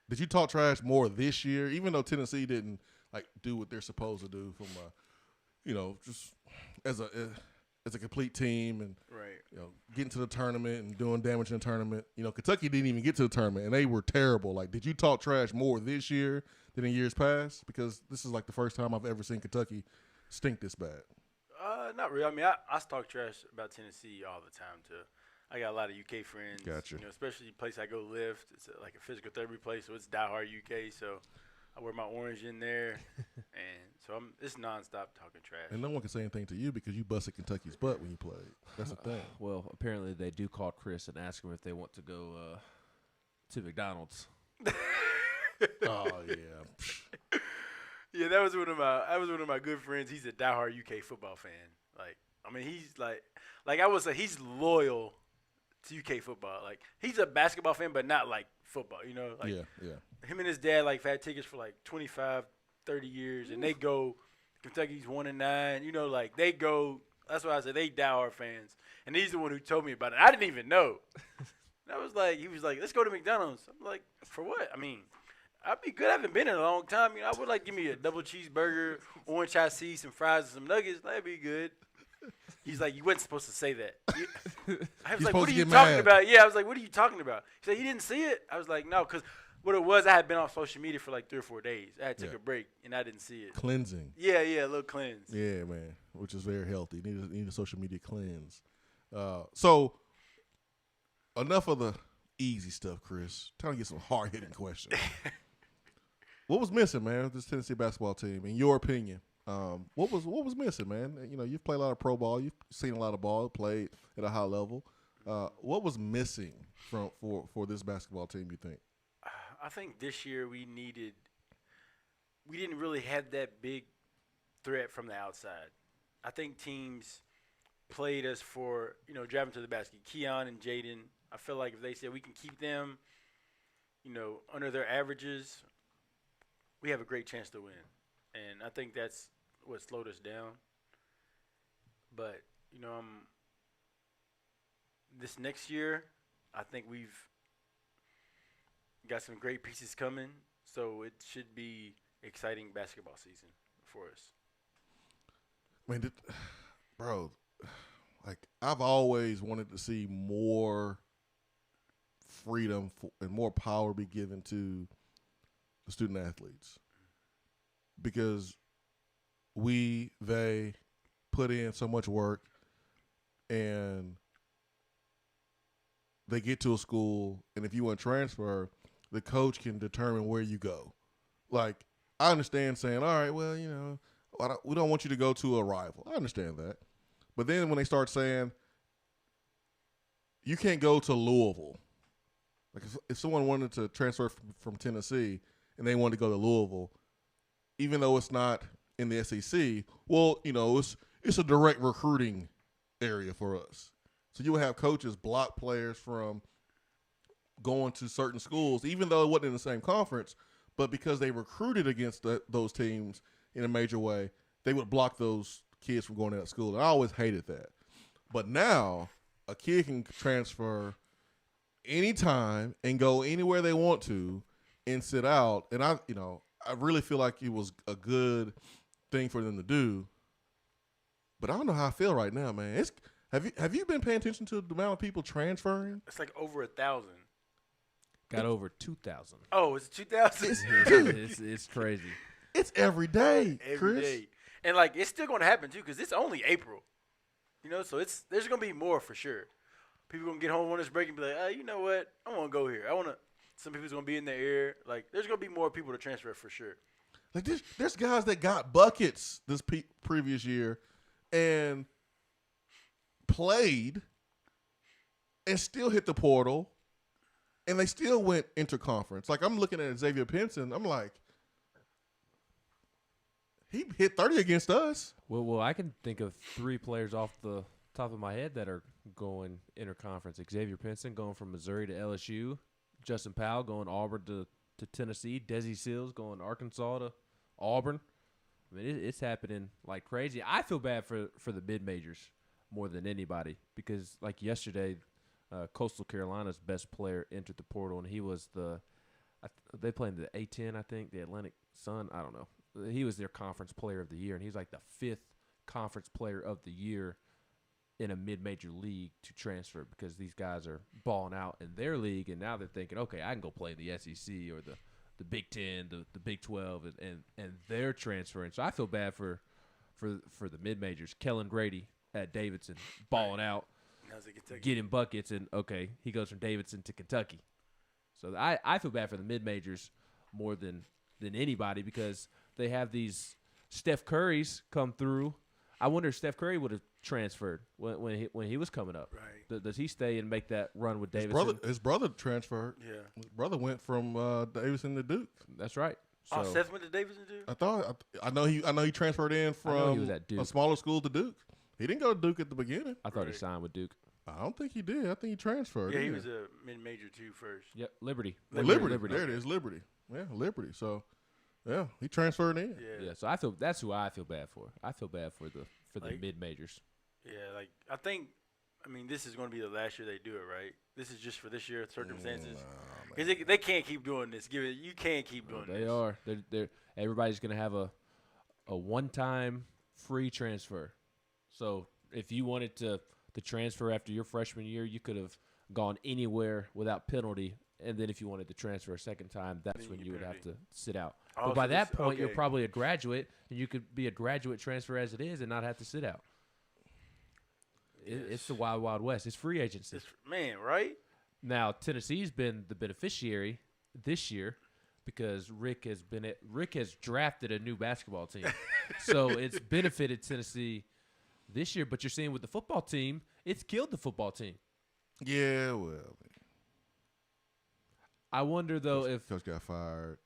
Did you talk trash more this year, even though Tennessee didn't do what they're supposed to do from just as a complete team and getting to the tournament and doing damage in the tournament. Kentucky didn't even get to the tournament and they were terrible. Like, did you talk trash more this year than in years past? Because this is like the first time I've ever seen Kentucky stink this bad. Not really. I mean, I talk trash about Tennessee all the time too. I got a lot of UK friends. Gotcha. Especially the place I go lift. It's like a physical therapy place, so it's diehard UK. So I wear my orange in there, and so it's nonstop talking trash. And no one can say anything to you because you busted Kentucky's butt when you played. That's the thing. Well, apparently they do call Chris and ask him if they want to go to McDonald's. Oh yeah. Yeah, that was one of my good friends. He's a diehard UK football fan. Like, I mean, he's like I would say he's loyal to UK football. Like, he's a basketball fan, but not like football. Like yeah. Him and his dad had tickets for like 25, 30 years, and they go. Kentucky's 1-9. Like they go. That's why I said they diehard fans, and he's the one who told me about it. I didn't even know. And I was like, he was like, let's go to McDonald's. I'm like, for what? I mean, I'd be good. I haven't been in a long time. You know, I would like give me a double cheeseburger, orange hot tea, some fries, and some nuggets. That'd be good. He's like, you wasn't supposed to say that. I was like, what are you talking about? Yeah, I was like, what are you talking about? He said, you didn't see it? I was like, no, because what it was, I had been off social media for like 3 or 4 days. I had to take a break, and I didn't see it. Cleansing. Yeah, a little cleanse. Yeah, man, which is very healthy. Need a social media cleanse. So, enough of the easy stuff, Chris. Time to get some hard-hitting questions. What was missing, man, with this Tennessee basketball team, in your opinion? What was missing, man? You know, you've played a lot of pro ball. You've seen a lot of ball, played at a high level. What was missing for this basketball team, you think? I think this year we didn't really have that big threat from the outside. I think teams played us for, driving to the basket. Keon and Jaden, I feel like if they said we can keep them, under their averages, we have a great chance to win. And I think that's what slowed us down. But, this next year, I think we've got some great pieces coming, so it should be exciting basketball season for us. I mean, bro, like I've always wanted to see more freedom and more power be given to the student athletes, because they put in so much work, and they get to a school, and if you want to transfer, the coach can determine where you go. Like, I understand saying, all right, well, we don't want you to go to a rival. I understand that. But then when they start saying, you can't go to Louisville. Like, if someone wanted to transfer from Tennessee and they wanted to go to Louisville, even though it's not in the SEC, well, it's a direct recruiting area for us. So you would have coaches block players from going to certain schools, even though it wasn't in the same conference, but because they recruited against those teams in a major way, they would block those kids from going to that school. And I always hated that. But now a kid can transfer anytime and go anywhere they want to and sit out. And I really feel like it was a good thing for them to do. But I don't know how I feel right now, man. Have you been paying attention to the amount of people transferring? It's like over 1,000. Got over 2,000. Oh, it's 2,000? It's crazy. It's every day, Every Chris. day. And, it's still going to happen, too, because it's only April. So there's going to be more for sure. People going to get home on this break and be like, you know what? I want to go here. Some people's going to be in their ear. There's going to be more people to transfer for sure. Like, there's guys that got buckets this previous year and played and still hit the portal, and they still went interconference. Like, I'm looking at Xavier Pinson. I'm like, he hit 30 against us. Well, I can think of 3 players off the top of my head that are going interconference. Xavier Pinson going from Missouri to LSU. Justin Powell going Auburn to Tennessee. Desi Sills going Arkansas to Auburn. I mean, it's happening like crazy. I feel bad for the mid-majors more than anybody, because like yesterday, Coastal Carolina's best player entered the portal, and he was they played in the A-10, I think, the Atlantic Sun. I don't know. He was their conference player of the year, and he's like the 5th conference player of the year in a mid-major league to transfer, because these guys are balling out in their league, and now they're thinking, okay, I can go play in the SEC or the Big 10, the Big 12, and they're transferring. So I feel bad for the mid-majors. Kellen Grady at Davidson, balling out, getting buckets, and okay, he goes from Davidson to Kentucky. So I feel bad for the mid-majors more than anybody, because they have these Steph Currys come through. I wonder if Steph Curry would have transferred when he was coming up. Right. Does he stay and make that run with Davidson? His brother transferred. Yeah. His brother went from Davidson to Duke. That's right. So, Seth went to Davidson too? I know he transferred in from he was at Duke. A smaller school to Duke. He didn't go to Duke at the beginning. I thought he signed with Duke. I don't think he did. I think he transferred. Yeah, he was a mid-major too first. Yep, Liberty. Liberty. There it is, Liberty. Yeah, Liberty. So, yeah, he transferred in. Yeah. So that's who I feel bad for. I feel bad for the mid-majors. Yeah, this is going to be the last year they do it, right? This is just for this year circumstances. Because they can't keep doing this. You can't keep doing this. They are. They're everybody's going to have a one-time free transfer. So if you wanted to transfer after your freshman year, you could have gone anywhere without penalty. And then if you wanted to transfer a second time, that's when you would have to sit out. Oh, but by so that this- point, you're okay. probably a graduate, and you could be a graduate transfer as it is and not have to sit out. It's the wild, wild west. It's free agency. Man, right? Now, Tennessee's been the beneficiary this year because Rick has drafted a new basketball team. So it's benefited Tennessee this year. But you're seeing with the football team, it's killed the football team. Yeah, well. I wonder, though, if Coach got fired.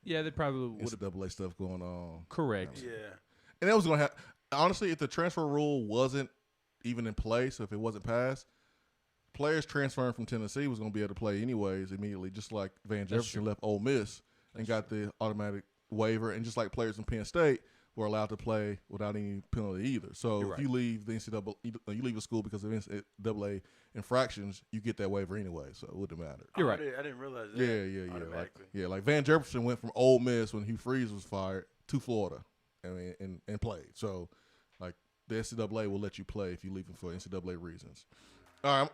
Yeah, they probably would have. NCAA stuff going on. Correct. Yeah. And that was going to happen. Honestly, if the transfer rule wasn't even in place, so if it wasn't passed, players transferring from Tennessee was going to be able to play anyways immediately, just like Van Jefferson left Ole Miss and got the automatic waiver, and just like players from Penn State were allowed to play without any penalty either. So if you leave the NCAA, you leave a school because of NCAA infractions, you get that waiver anyway, so it wouldn't matter. You're right. I didn't realize that. Like Van Jefferson went from Ole Miss when Hugh Freeze was fired to Florida, and played. So, like, the NCAA will let you play if you leave them for NCAA reasons. All right,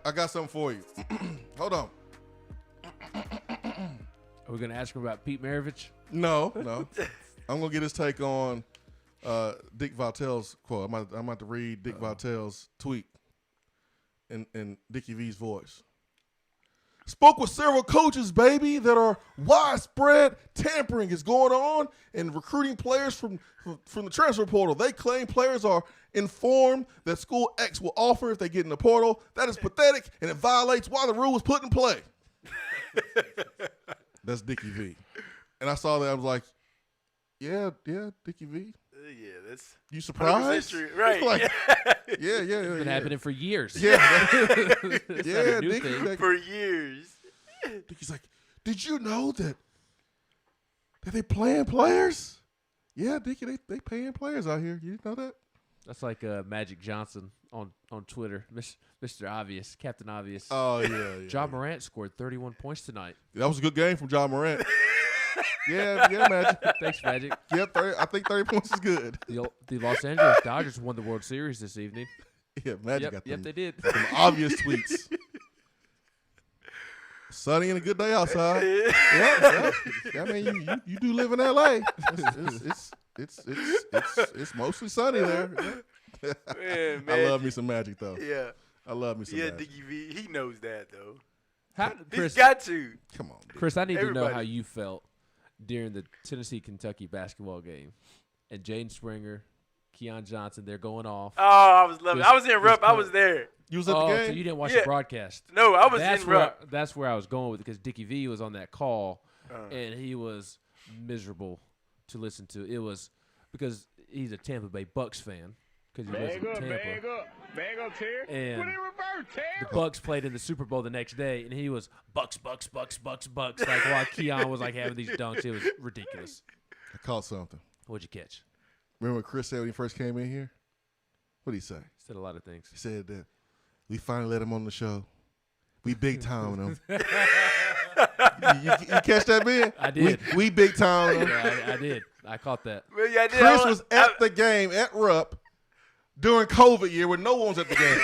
I got something for you. Hold on. Are we going to ask him about Pete Maravich? No. I'm going to get his take on Dick Vitale's quote. I'm about to read Dick Vitale's tweet in Dickie V's voice. Spoke with several coaches, baby, that are widespread tampering is going on and recruiting players from the transfer portal. They claim players are informed that school X will offer if they get in the portal. That is pathetic, and it violates why the rule was put in play. That's Dickie V. And I saw that. I was like, yeah, Dickie V. Yeah, that's. You surprised? History. Right. Like, yeah. It's been happening for years. Yeah. It's not a new Dickie, thing. like, For years. Dickie's like, did you know that they playing players? Yeah, Dickie, they paying players out here. You didn't know that? That's like Magic Johnson on Twitter, Mr. Obvious, Captain Obvious. Oh, yeah. John Morant scored 31 points tonight. That was a good game from John Morant. yeah, Magic. Thanks, Magic. Yep, I think 30 points is good. The Los Angeles Dodgers won the World Series this evening. Yeah, Magic got them. Yep, they did. Them obvious tweets. Sunny and a good day outside. yeah. I mean, you do live in LA. It's mostly sunny there. Man, I love me some Magic though. Yeah. I love me some Magic. Dickie V, he knows that though. Chris, He's got to. Come on, Chris. I need to know Everybody. how you felt during the Tennessee-Kentucky basketball game, and Jaden Springer, Keon Johnson, they're going off. Oh, I was loving it. I was in Rupp. I was there. You was at the game? So you didn't watch the broadcast. No, I was in Rupp. That's where I was going with it, because Dickie V was on that call, and he was miserable to listen to. It was because he's a Tampa Bay Bucks fan, because he lives in Tampa. Bag up, Terry. And Put it in reverse, Terry. the Bucks played in the Super Bowl the next day, and he was Bucks. Like while Keon was like having these dunks, it was ridiculous. I caught something. What'd you catch? Remember what Chris said when he first came in here? What did he say? He said a lot of things. He said that we finally let him on the show. We big time him. you catch that, man? I did. We big time him. Yeah, I did. I caught that. Well, yeah, I did. Chris was at the game at Rupp during COVID year when no one was at the game.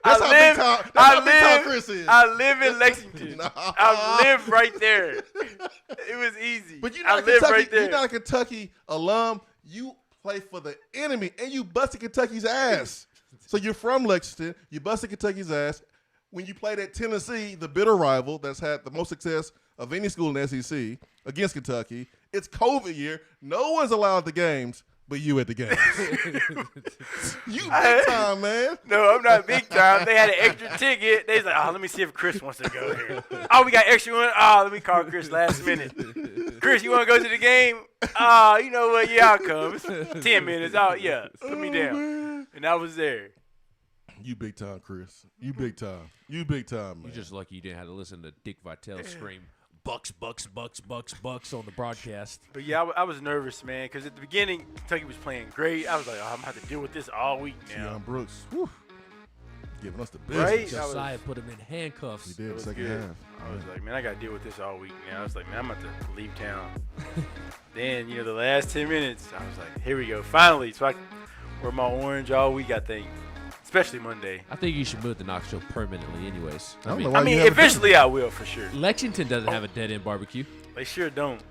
That's how big time Chris is. I live in Lexington. I live right there. It was easy. But you're I not, live Kentucky, right there. you're not a Kentucky alum. You play for the enemy, and you busted Kentucky's ass. So you're from Lexington. You busted Kentucky's ass. When you played at Tennessee, the bitter rival that's had the most success of any school in the SEC against Kentucky, it's COVID year. No one's allowed at the games, but you at the games. You big time, man. No, I'm not big time. They had an extra ticket. They was like, oh, let me see if Chris wants to go here. Oh, we got extra one. Oh, let me call Chris last minute. Chris, you want to go to the game? Oh, you know what? Yeah, I'll come. It's 10 minutes. Oh, yeah. Put me down. Man. And I was there. You big time, Chris. You big time. You big time, man. You're just lucky you didn't have to listen to Dick Vitale scream Bucks on the broadcast. But yeah, I was nervous, man, because at the beginning, Kentucky was playing great. I was like, oh, I'm going to have to deal with this all week now. Deion Brooks. Whew. Giving us the business. Right? Josiah put him in handcuffs. He did was second good. half. I was like, man, I got to deal with this all week now. I was like, man, I'm about to leave town. Then, the last 10 minutes, I was like, here we go. Finally. So I wear my orange all week, I think. Especially Monday. I think you should move to Knoxville permanently anyways. I mean, eventually I will for sure. Lexington doesn't have a dead-end barbecue. They sure don't.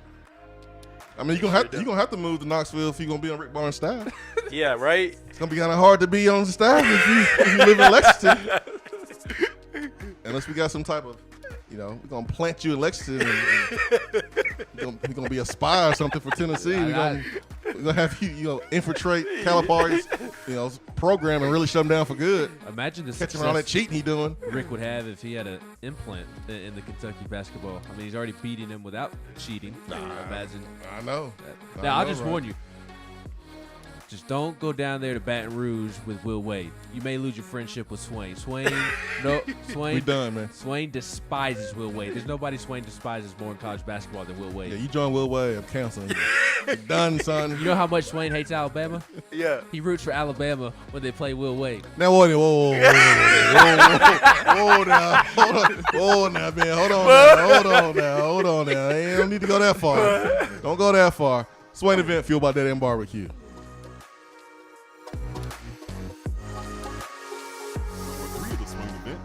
I mean, you're gonna have to move to Knoxville if you're gonna be on Rick Barnes' staff. Yeah, right? It's gonna be kind of hard to be on the staff if you live in Lexington. Unless we got some type of, we're gonna plant you in Lexington and we're gonna be a spy or something for Tennessee. We're gonna have you, infiltrate Calipari's, program and really shut him down for good. Imagine the catching all that cheating he doing. Rick would have if he had an implant in the Kentucky basketball. I mean, he's already beating him without cheating. Imagine. I know. Now, I'll just warn you. Just don't go down there to Baton Rouge with Will Wade. You may lose your friendship with Swain. Swain. We done, man. Swain despises Will Wade. There's nobody Swain despises more in college basketball than Will Wade. Yeah, you join Will Wade, I'm canceling you. You're done, son. You know how much Swain hates Alabama? Yeah. He roots for Alabama when they play Will Wade. Now, whoa now, man. Hold on now. You don't need to go that far. Don't go that far. Swain Event, fueled by Dead End Barbecue.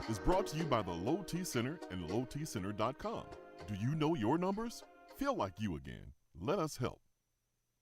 Is brought to you by the Low T Center and lowtcenter.com. Do you know your numbers? Feel like you again. Let us help.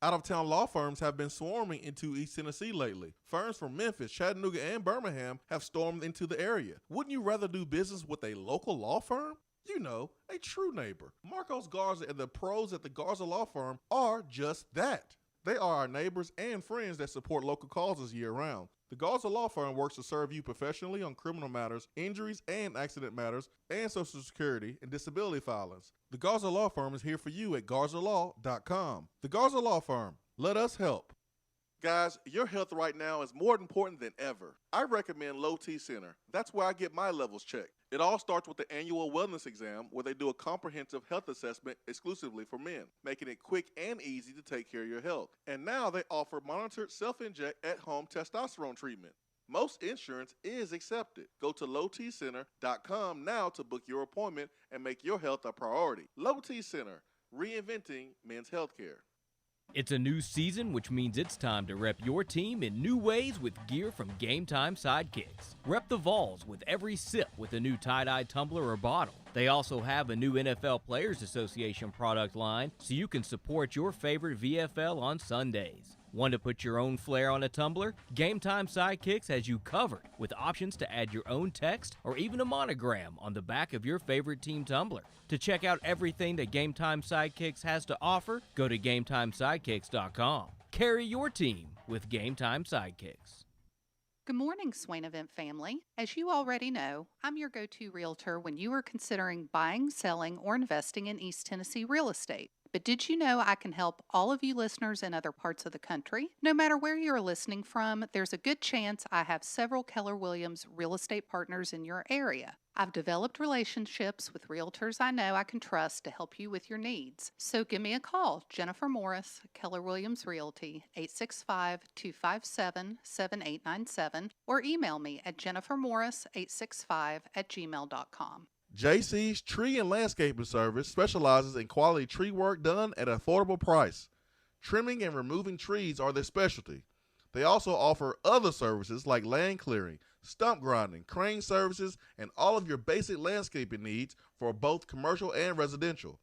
Out-of-town law firms have been swarming into East Tennessee lately. Firms from Memphis, Chattanooga, and Birmingham have stormed into the area. Wouldn't you rather do business with a local law firm? A true neighbor. Marcos Garza and the pros at the Garza Law Firm are just that. They are our neighbors and friends that support local causes year-round. The Garza Law Firm works to serve you professionally on criminal matters, injuries and accident matters, and Social Security and disability filings. The Garza Law Firm is here for you at GarzaLaw.com. The Garza Law Firm. Let us help. Guys, your health right now is more important than ever. I recommend Low T Center. That's where I get my levels checked. It all starts with the annual wellness exam where they do a comprehensive health assessment exclusively for men, making it quick and easy to take care of your health. And now they offer monitored self-inject at-home testosterone treatment. Most insurance is accepted. Go to lowtcenter.com now to book your appointment and make your health a priority. Low T Center, reinventing men's healthcare. It's a new season, which means it's time to rep your team in new ways with gear from Game Time Sidekicks. Rep the Vols with every sip with a new tie-dye tumbler or bottle. They also have a new NFL Players Association product line, so you can support your favorite VFL on Sundays. Want to put your own flair on a tumbler? Game Time Sidekicks has you covered with options to add your own text or even a monogram on the back of your favorite team tumbler. To check out everything that Game Time Sidekicks has to offer, go to GameTimeSidekicks.com. Carry your team with Game Time Sidekicks. Good morning, Swain Event family. As you already know, I'm your go-to realtor when you are considering buying, selling, or investing in East Tennessee real estate. But did you know I can help all of you listeners in other parts of the country? No matter where you're listening from, there's a good chance I have several Keller Williams real estate partners in your area. I've developed relationships with realtors I know I can trust to help you with your needs. So give me a call, Jennifer Morris, Keller Williams Realty, 865-257-7897, or email me at jennifermorris865@gmail.com. JC's Tree and Landscaping Service specializes in quality tree work done at an affordable price. Trimming and removing trees are their specialty. They also offer other services like land clearing, stump grinding, crane services, and all of your basic landscaping needs for both commercial and residential.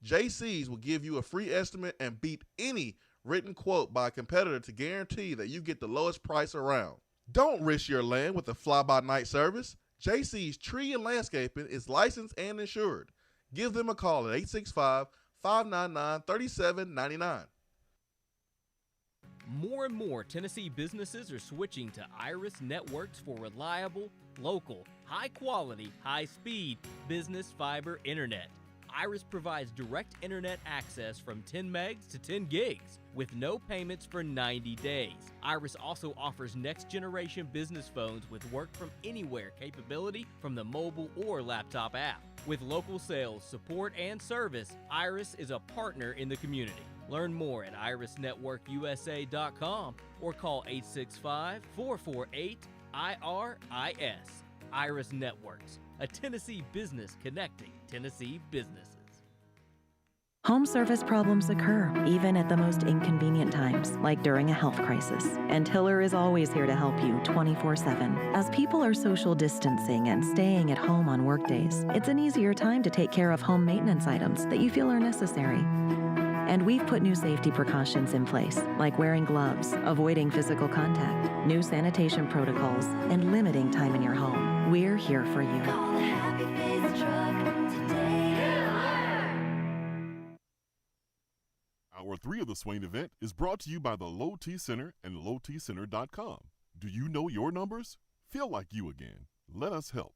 JC's will give you a free estimate and beat any written quote by a competitor to guarantee that you get the lowest price around. Don't risk your land with a fly-by-night service. JC's Tree and Landscaping is licensed and insured. Give them a call at 865-599-3799. More and more Tennessee businesses are switching to Iris Networks for reliable, local, high-quality, high-speed business fiber internet. Iris provides direct internet access from 10 megs to 10 gigs with no payments for 90 days. Iris also offers next-generation business phones with work-from-anywhere capability from the mobile or laptop app. With local sales, support, and service, Iris is a partner in the community. Learn more at irisnetworkusa.com or call IRIS, Iris Networks, a Tennessee business connecting Tennessee businesses. Home service problems occur, even at the most inconvenient times, like during a health crisis. And Hiller is always here to help you 24/7. As people are social distancing and staying at home on workdays, it's an easier time to take care of home maintenance items that you feel are necessary. And we've put new safety precautions in place, like wearing gloves, avoiding physical contact, new sanitation protocols, and limiting time in your home. We're here for you. Call the Happy Face Truck today. Hour 3 of the Swain Event is brought to you by the Low T Center and LowTCenter.com. Do you know your numbers? Feel like you again. Let us help.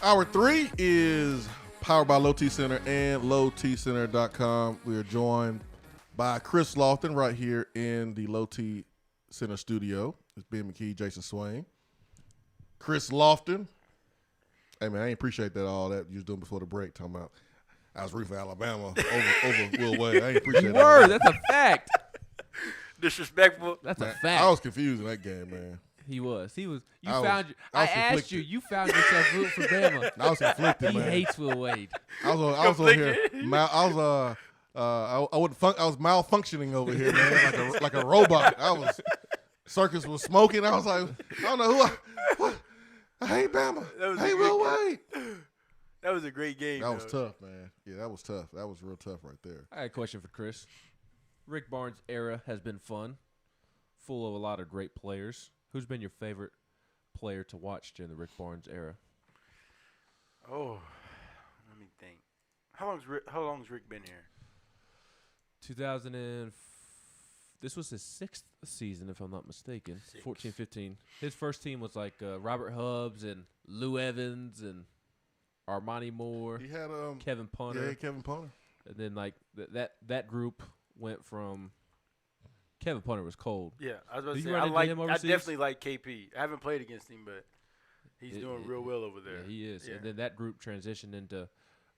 Hour 3 is powered by Low T Center and LowTCenter.com. We are joined by Chris Lofton right here in the Low T Center studio. It's Ben McKee, Jason Swain. Chris Lofton. Hey, man, I ain't appreciate that all that you was doing before the break, talking about I was rooting for Alabama over Will Wade. I ain't appreciate You that. were. That's a fact. Disrespectful. That's a Man, fact. I was confused in that game, man. He was. You I found. was I asked conflicted. you. You found yourself rooting for Bama. I was conflicted, He man. hates Will Wade. I was over here. I was malfunctioning over here, man, like a robot. Circus was smoking. I was like, I don't know who. I hate Bama. I hate Will Wade. That was a great game. That was tough, man. Yeah, that was tough. That was real tough right there. I had a question for Chris. Rick Barnes' era has been fun, full of a lot of great players. Who's been your favorite player to watch during the Rick Barnes era? Oh, let me think. How long's Rick been here? 2000 this was his 6th season, if I'm not mistaken. 14-15. His first team was like Robert Hubbs and Lou Evans and Armani Moore. He had Kevin Punter. Yeah, Kevin Punter. And then like that group went from Kevin Punter was cold. Yeah, I was about to Did say you run into him I overseas? definitely like KP. I haven't played against him, but he's doing real well over there. Yeah, he is. Yeah. And then that group transitioned into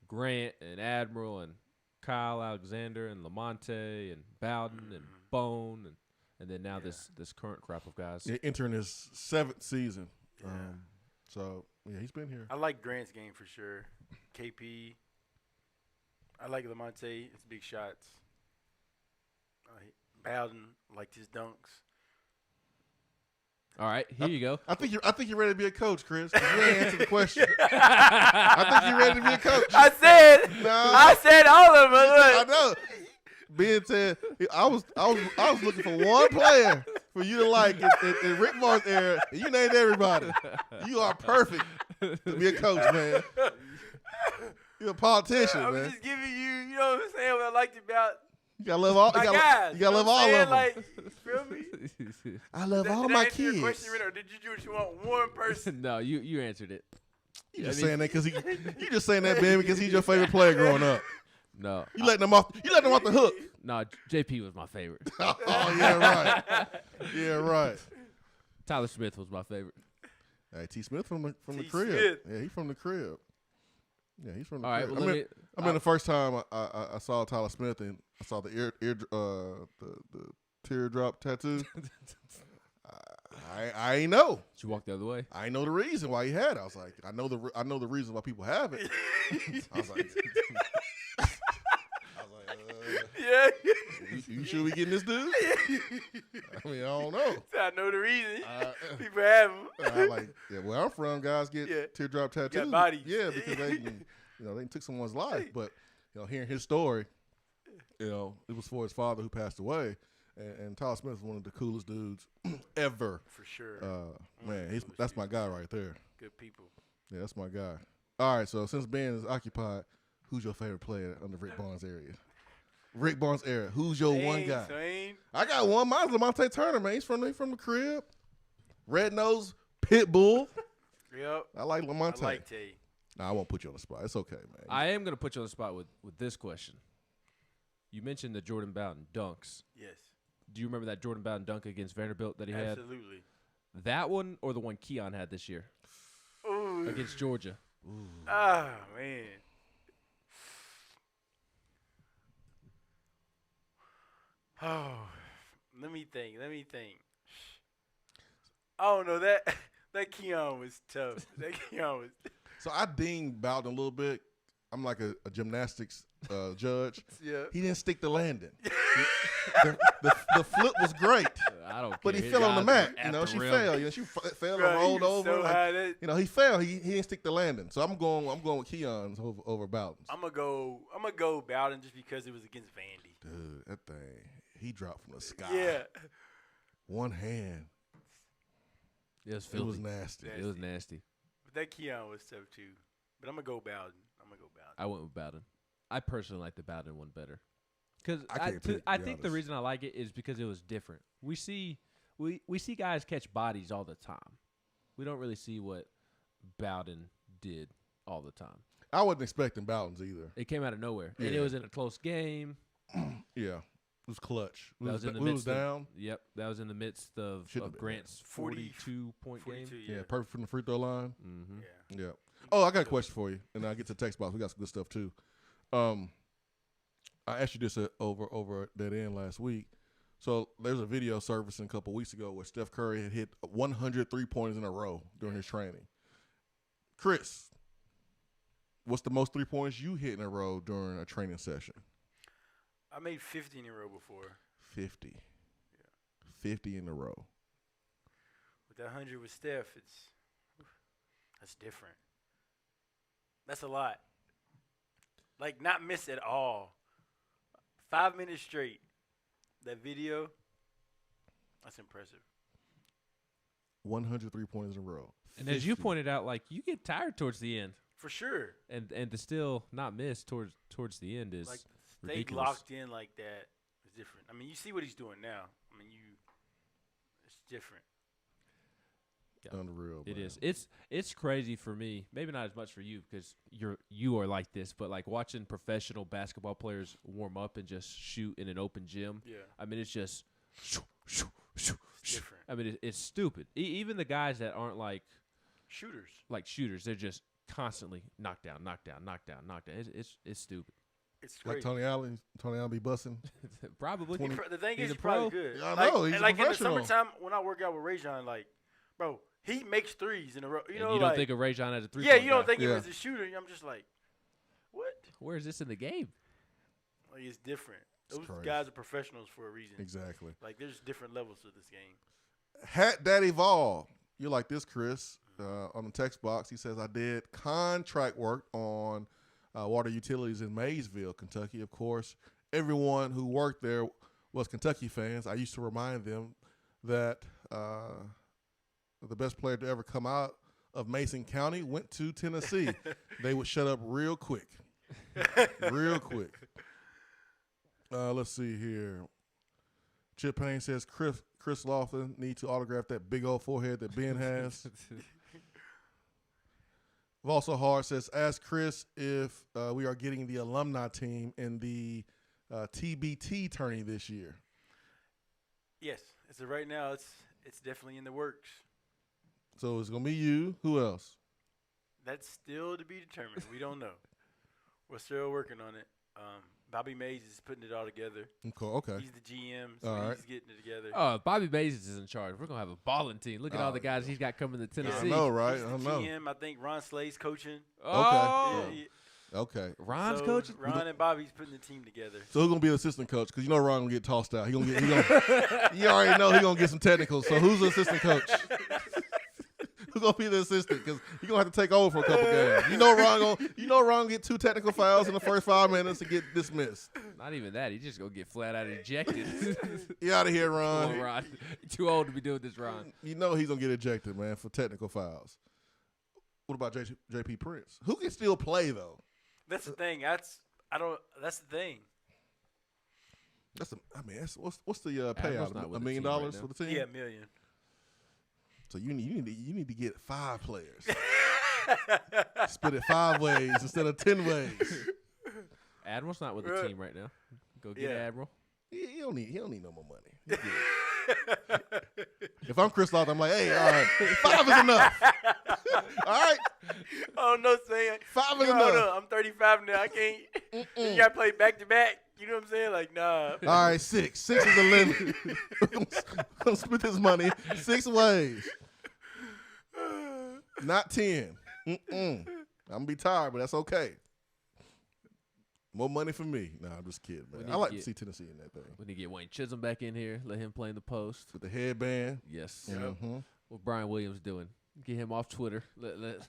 Grant and Admiral and Kyle Alexander and Lamonte and Bowden and Bone and then now this current crop of guys. Yeah, entering his 7th season. So yeah, he's been here. I like Grant's game for sure. KP. I like Lamonte. It's big shots. Bowden liked his dunks. All right, here you go. I think you're ready to be a coach, Chris. 'Cause you ain't answered the question. I think you're ready to be a coach. I said all of them. I know. Ben said I was looking for one player for you to like in Rick Barnes' era, and you named everybody. You are perfect to be a coach, man. You're a politician, I'm man. just giving you know what I'm saying, what I liked about You gotta love all. my You guys. gotta love all of them. Like, you feel me? I love all Did I my answer your kids. question, or did you just want one person? No, you answered it. You just saying that because you just saying that, man, because he's your favorite player growing up. No, You letting him off. You letting him off the hook. No, JP was my favorite. Oh yeah, right. Yeah, right. Tyler Smith was my favorite. Hey, T. Smith from the T. crib. Smith. Yeah, he's from the crib. Yeah, he's from the All right, crib. well, I remember the first time I saw Tyler Smith and I saw the the teardrop tattoo. I ain't know. Did you walk the other way? I ain't know the reason why he had it. I was like, I know the reason why people have it. I was like, Yeah. you sure we getting this dude? I mean, I don't know. I know the reason. People have them. I'm like, yeah, where I'm from, guys get teardrop tattoos. Got bodies. Yeah, because they took someone's life. But hearing his story, it was for his father who passed away. And Tyler Smith is one of the coolest dudes ever. For sure. Man, that's my guy right there. Good people. Yeah, that's my guy. All right, so since Ben is occupied, who's your favorite player under Rick Barnes' area? Rick Barnes' era. Who's your one guy? Swain. I got one. Mine's Lamonte Turner, man. He's from the crib. Red nose, pit bull. Yep. I like Lamonte. I like Tay. Nah, I won't put you on the spot. It's okay, man. I am going to put you on the spot with this question. You mentioned the Jordan Bowden dunks. Yes. Do you remember that Jordan Bowden dunk against Vanderbilt that he had? Absolutely. That one or the one Keon had this year? Ooh. Against Georgia. Ooh. Ah, man. Oh, let me think. I don't know. That Keon was tough. So I dinged Bowden a little bit. I'm like a gymnastics judge. Yeah. He didn't stick the landing. the flip was great. I don't care. But he fell on the mat. She fell. She fell and rolled over. So he fell. He didn't stick the landing. So I'm going with Keon's over Bowden's. I'm gonna go Bowden just because it was against Vandy. Dude, that thing. He dropped from the sky. Yeah. One hand. It was nasty. It was nasty. But that Keon was tough too. But I'm gonna go Bowden. I went with Bowden. I personally like the Bowden one better. Because I think the reason I like it is because it was different. We see guys catch bodies all the time. We don't really see what Bowden did all the time. I wasn't expecting Bowden's either. It came out of nowhere. Yeah. And it was in a close game. Yeah. It was clutch. That was in the midst down. Yep. That was in the midst of Grant's 42-point game. Yeah, perfect from the free throw line. Mm-hmm. Yeah. Oh, I got a question for you, and I'll get to the text box. We got some good stuff, too. I asked you this over at that end last week. So there's a video surfacing a couple weeks ago where Steph Curry had hit 100 3-pointers in a row during his training. Chris, what's the most 3-pointers you hit in a row during a training session? I made 50 in a row before. 50. Yeah. 50 in a row. With that 100 with Steph, that's different. That's a lot. Like, not miss at all. 5 minutes straight. That video, that's impressive. 100 3-pointers in a row. 50. And as you pointed out, like, you get tired towards the end. For sure. And to still not miss towards the end is like ridiculous. Stay locked in like that is different. I mean, you see what he's doing now. I mean, it's different. Yeah. Unreal. It is. It's crazy for me. Maybe not as much for you because you are like this, but like watching professional basketball players warm up and just shoot in an open gym. Yeah. I mean, it's just it's different. I mean, it's stupid. Even the guys that aren't like shooters, they're just constantly knock down. It's stupid. It's crazy. Like Tony Allen be busting. Probably. The thing is, he's he's probably good. Yeah, I know. He's a professional. In the summertime when I work out with Rajon, like, bro, he makes threes in a row. You know, you don't think of Rajon as a three? Yeah, you don't think of him as a shooter. I'm just like, what? Where is this in the game? Like, it's different. Those crazy. guys are professionals for a reason. Exactly. Like, there's different levels to this game. Hat Daddy Vol. You like this, Chris? On the text box, he says, I did contract work on water utilities in Maysville, Kentucky. Of course, everyone who worked there was Kentucky fans. I used to remind them that the best player to ever come out of Mason County went to Tennessee, they would shut up real quick. Real quick. Let's see here. Chip Payne says Chris Lofton needs to autograph that big old forehead that Ben has. Also Hard says, ask Chris if we are getting the alumni team in the TBT tourney this year. Yes. As of right now, it's definitely in the works. So it's going to be you. Who else? That's still to be determined. We don't know. We're still working on it. Bobby Mays is putting it all together. Okay. He's the GM, so he's getting it together. Oh, if Bobby Mays is in charge, we're going to have a balling team. Look at all the guys he's got coming to Tennessee. I know, right? He's the GM. I think Ron Slay's coaching. Oh. Okay. Ron's coaching? Ron and Bobby's putting the team together. So who's going to be the assistant coach? Because you know Ron going to get tossed out. You already know he's going to get some technicals. So who's the assistant coach? Who's gonna be the assistant? Because you're gonna have to take over for a couple games. You know Ron get 2 technical fouls in the first 5 minutes and get dismissed. Not even that. He's just gonna get flat out ejected. You out of here, Ron. Come on, Ron. You're too old to be doing this, Ron. You know he's gonna get ejected, man, for technical fouls. What about JP Prince? Who can still play though? That's the thing. That's the thing. What's the payout? $1 million right for the team? Yeah, $1 million. So you need to get 5 players. Split it 5 ways instead of 10 ways. Admiral's not with the team right now. Go get Admiral. He don't need no more money. If I'm Chris Lofton, I'm like, hey, all right, 5 is enough. All right. Oh no, saying 5 is enough. I'm 35 now. I can't. You gotta play back to back. You know what I'm saying? Like, nah. All right, 6. 6 is the limit. We're gonna split this money 6 ways. Not 10. I'm gonna be tired, but that's okay. More money for me. Nah, I'm just kidding, man. I like to see Tennessee in that thing. We need to get Wayne Chisholm back in here. Let him play in the post. With the headband. Yes. Mm-hmm. What Brian Williams doing? Get him off Twitter. Putting out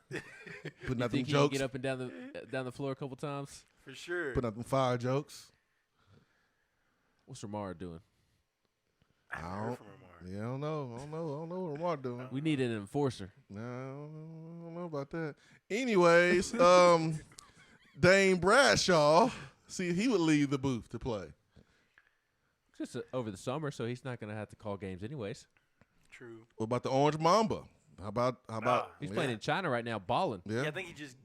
them think he jokes. can get up and down the floor a couple times? For sure. Putting out them fire jokes. What's Ramar doing? I don't know. I don't know what Ramar doing. We need an enforcer. No, I don't know about that. Anyways, Dane Bradshaw, see if he would leave the booth to play. Just over the summer, so he's not going to have to call games anyways. True. What about the Orange Mamba? How about he's playing in China right now, balling. Yeah, I think he's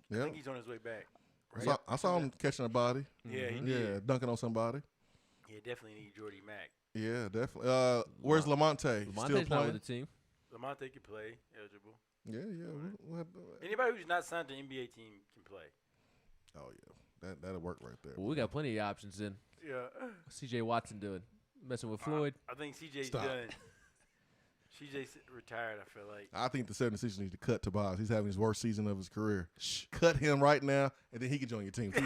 on his way back. Right? I saw him catching a body. Yeah, he did. Yeah, dunking on somebody. Yeah, definitely need Jordy Mack. Yeah, definitely. Where's Lamonte? Lamonte's Still playing? not with the team. Lamonte can play, eligible. Yeah. Anybody who's not signed to the NBA team can play. Oh yeah, that'll work right there. Well, we got plenty of options then. Yeah. What's CJ Watson doing? Messing with Floyd? I think CJ's done. CJ's retired, I feel like. I think the 76ers need to cut Tobias. He's having his worst season of his career. Cut him right now, and then he can join your team, too.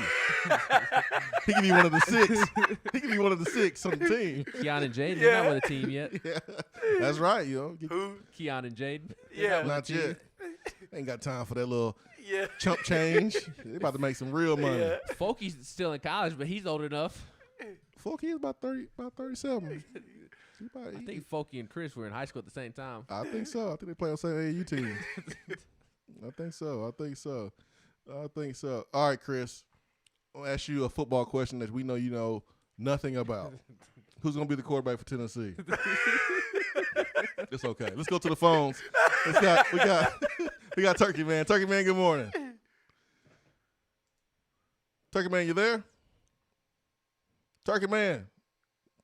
He can be one of the 6. He can be one of the 6 on the team. Keon and Jaden, they're not with the team yet. Yeah. That's right, Who? Keon and Jaden. Yeah. Not yet. Ain't got time for that little chump change. They about to make some real money. Yeah. Folky's still in college, but he's old enough. Folky is about 37. I think Folky and Chris were in high school at the same time. I think so. I think they play on the same AAU team. I think so. All right, Chris. I'll ask you a football question that we know you know nothing about. Who's going to be the quarterback for Tennessee? It's okay. Let's go to the phones. We got Turkey Man. Turkey Man, good morning. Turkey Man, you there? Turkey Man,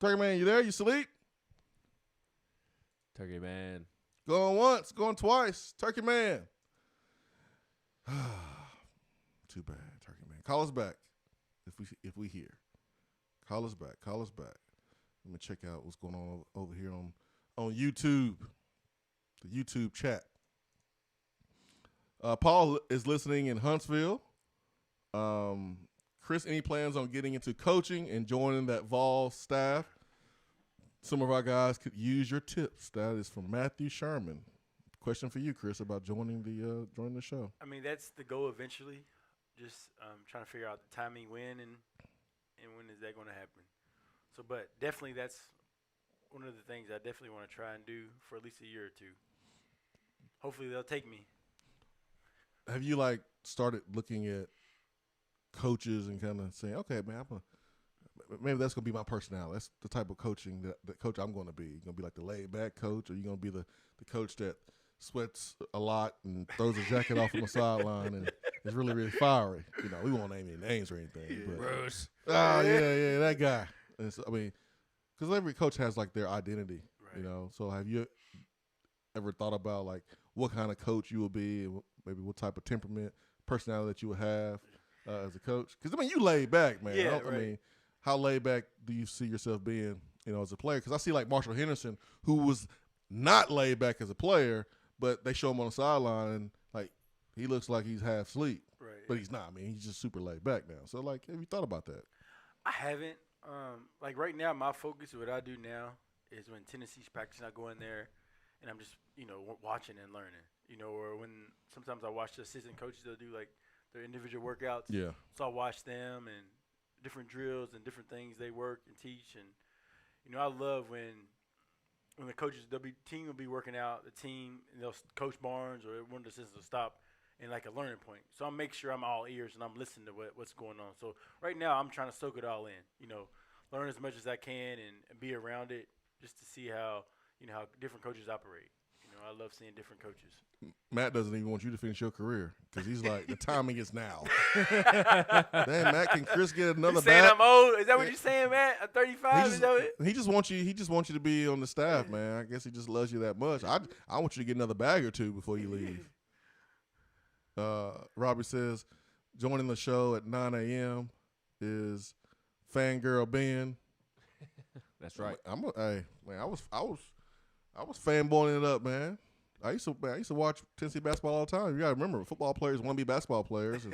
you there? You sleep? Turkey Man. Going once, going twice. Turkey Man. Too bad, Turkey Man. Call us back if we hear. Call us back. Let me check out what's going on over here on YouTube, the YouTube chat. Paul is listening in Huntsville. Chris, any plans on getting into coaching and joining that Vol staff? Some of our guys could use your tips. That is from Matthew Sherman. Question for you, Chris, about joining the show. I mean, that's the goal eventually. Just trying to figure out the timing when and when is that going to happen. So, but definitely that's one of the things I definitely want to try and do for at least a year or two. Hopefully they'll take me. Have you like started looking at coaches and kind of saying, okay, man, maybe that's gonna be my personality. That's the type of coaching that coach I'm going to be. You're gonna be like the laid back coach, or you're gonna be the coach that sweats a lot and throws a jacket off on the sideline and is really, really fiery. You know, we won't name any names or anything. But, Bruce. Oh yeah, that guy. And so, I mean, because every coach has like their identity. Right. You know, so have you ever thought about like what kind of coach you will be, and maybe what type of temperament, personality that you would have as a coach? Because I mean, you laid back, man. Yeah, I mean, how laid back do you see yourself being, you know, as a player? Because I see like Marshall Henderson, who was not laid back as a player, but they show him on the sideline and like he looks like he's half asleep, but he's not. I mean, he's just super laid back now. So like, have you thought about that? I haven't. Like right now, my focus, what I do now, is when Tennessee's practicing, I go in there, and I'm just, you know, watching and learning. You know, or when sometimes I watch the assistant coaches, they'll do like their individual workouts. Yeah. So I watch them and different drills and different things they work and teach. And, you know, I love when the coaches, team will be working out, the team, and they'll Coach Barnes or one of the assistants will stop in like a learning point. So I make sure I'm all ears and I'm listening to what's going on. So right now I'm trying to soak it all in, you know, learn as much as I can and be around it just to see how, you know, how different coaches operate. You know, I love seeing different coaches. Matt doesn't even want you to finish your career because he's like, the timing is now. Damn, Matt, can Chris get another You saying bat? I'm old? Is that what you're saying, Matt? I'm 35. Is that it? He just wants you to be on the staff, man. I guess he just loves you that much. I want you to get another bag or two before you leave. Robbie says, joining the show at 9 a.m. is Fangirl Ben. That's right. Hey, man, I was fanboying it up, man. I used to watch Tennessee basketball all the time. You got to remember, football players want to be basketball players,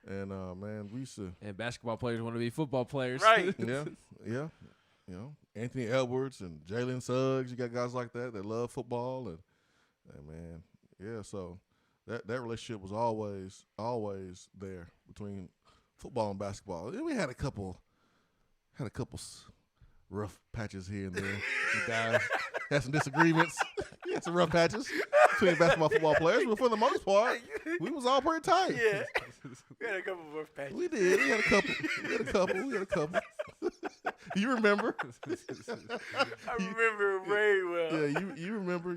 and man, we used to. And basketball players want to be football players, right? Yeah. You know, Anthony Edwards and Jalen Suggs. You got guys like that love football, and man, yeah. So that relationship was always there between football and basketball. We had a couple rough patches here and there. You guys had some disagreements. We had some rough patches between basketball and football players, but for the most part, we was all pretty tight. Yeah. We had a couple of rough patches. We did. We had a couple. You remember? I remember very well. Yeah, you remember.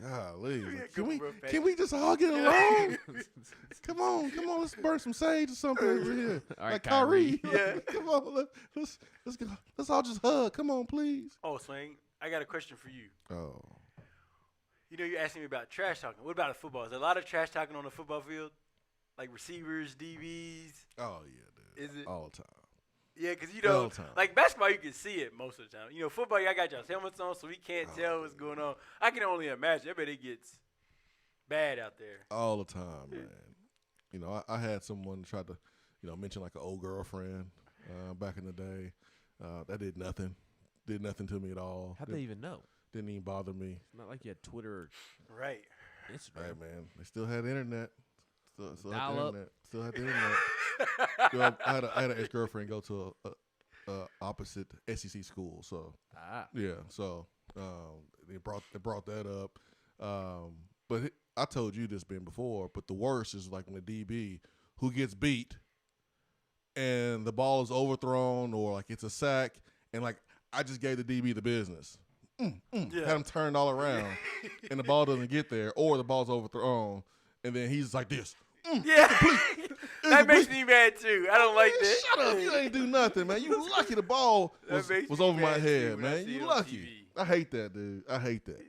Golly. Can we just all get along? Come on, let's burn some sage or something over here. All right, like Kyrie. Yeah. Come on, let's go. Let's all just hug. Come on, please. Oh, Swain, I got a question for you. Oh. You know, you're asking me about trash talking. What about a football? Is there a lot of trash talking on the football field? Like receivers, DBs? Oh, yeah, dude. Is it? All the time. Yeah, because, you know, like basketball, you can see it most of the time. You know, football, y'all got y'all's helmets on, so we can't tell what's going on. I can only imagine. I bet it gets bad out there. All the time, man. You know, I had someone try to, you know, mention like an old girlfriend back in the day. That did nothing. Did nothing to me at all. How'd they even know? Didn't even bother me. It's not like you had Twitter or right. Instagram. Hey, man, they still had internet. Still had Dial the up. internet. Still had the internet. Well, I had an ex-girlfriend go to a opposite SEC school, so yeah, so they brought that up. But I told you this been before, but the worst is like when the DB who gets beat and the ball is overthrown or like it's a sack, and like I just gave the DB the business. Had him turned all around, and the ball doesn't get there, or the ball's overthrown, and then he's like this. That makes me mad too. I don't like that. Shut up! You ain't do nothing, man. You lucky the ball was over my head, man. You lucky. I hate that, dude. I hate that.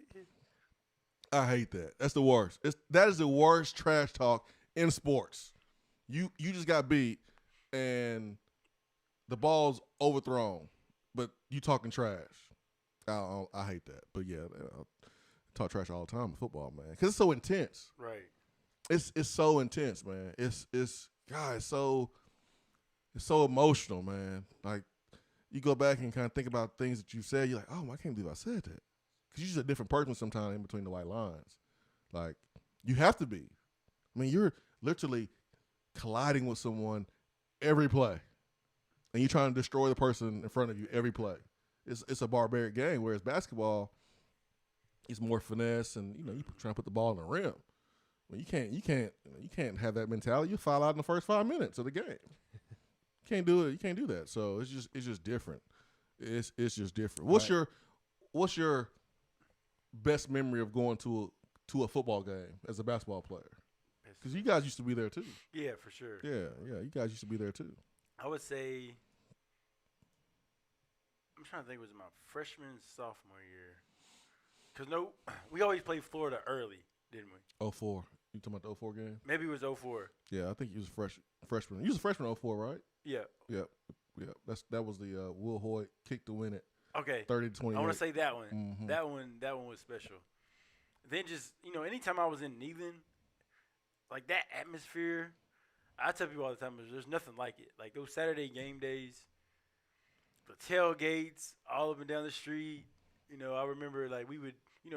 That's the worst. That is the worst trash talk in sports. You just got beat, and the ball's overthrown, but you talking trash. I hate that. But yeah, I talk trash all the time in football, man, because it's so intense. Right. It's so intense, man. It's so emotional, man. Like you go back and kind of think about things that you said. You're like, oh, I can't believe I said that, because you're just a different person sometimes in between the white lines. Like you have to be. I mean, you're literally colliding with someone every play, and you're trying to destroy the person in front of you every play. it's a barbaric game. Whereas basketball, it's more finesse, and you trying to put the ball in the rim. Well, you can't have that mentality. You foul out in the first 5 minutes of the game. You can't do it. You can't do that. So it's just different. It's just different. What's your best memory of going to a football game as a basketball player? Because you guys used to be there too. Yeah, for sure. Yeah, you guys used to be there too. I would say, I'm trying to think, was it my freshman, sophomore year? Because we always played Florida early, didn't we? 04. You talking about the 04 game? Maybe it was 04. Yeah, I think you was freshman. You was a freshman 04, right? Yeah. Yeah. That was the Will Hoyt kick to win it. Okay. 30-28. I want to say that one. Mm-hmm. That one was special. Then just, anytime I was in Neyland, like that atmosphere, I tell people all the time, there's nothing like it. Like those Saturday game days, the tailgates all up and down the street. I remember like we would,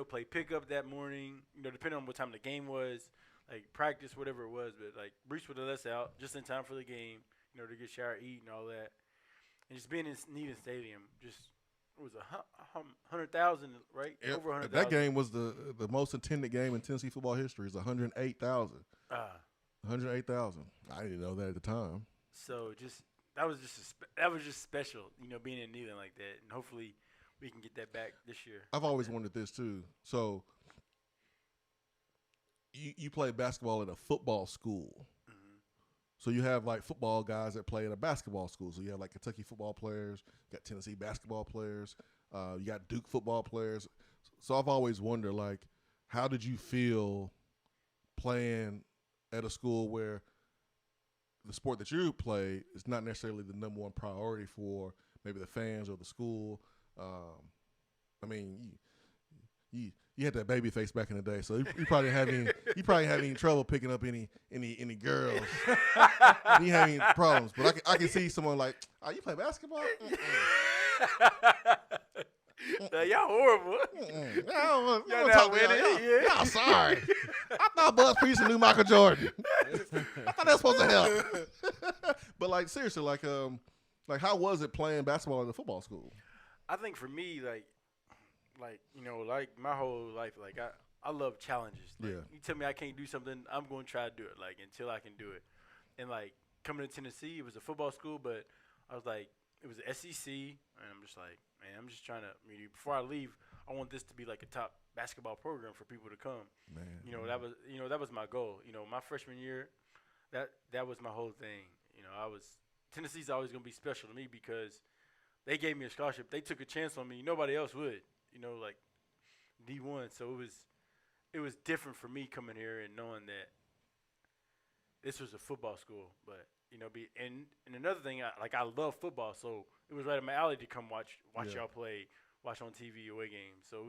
play pickup that morning, depending on what time the game was, like practice, whatever it was. But like Bruce would let us out just in time for the game, to get showered, eat, and all that. And just being in Neyland Stadium, it was 100,000, right? Yeah, over 100,000. That game was the most attended game in Tennessee football history. It's 108,000. 108,000. I didn't know that at the time. So that was just special, being in Neyland like that, and hopefully we can get that back this year. I've always wondered this too. So you play basketball at a football school. So you have like football guys that play at a basketball school. So you have like Kentucky football players, you got Tennessee basketball players, you got Duke football players. So I've always wondered, like, how did you feel playing at a school where the sport that you play is not necessarily the number one priority for maybe the fans or the school? I mean, you had that baby face back in the day, so you probably having trouble picking up any girls. You having problems, but I can see someone like, oh, you play basketball? Y'all horrible. Y'all not winning. Y'all sorry. I thought Buzz Priest knew Michael Jordan. I thought that was supposed to help. But like seriously, like how was it playing basketball at a football school? I think for me, like my whole life, like I love challenges. Like, yeah. You tell me I can't do something, I'm going to try to do it, like until I can do it. And like coming to Tennessee, it was a football school, but I was like, it was the SEC, and I'm just like, man, I'm just trying to. Before I leave, I want this to be like a top basketball program for people to come. Man, that was my goal. My freshman year, that was my whole thing. Tennessee's always gonna be special to me because they gave me a scholarship. They took a chance on me. Nobody else would. Like D1. So it was different for me coming here and knowing that this was a football school. But and another thing, I love football, so it was right in my alley to come watch y'all play, watch on TV away games. So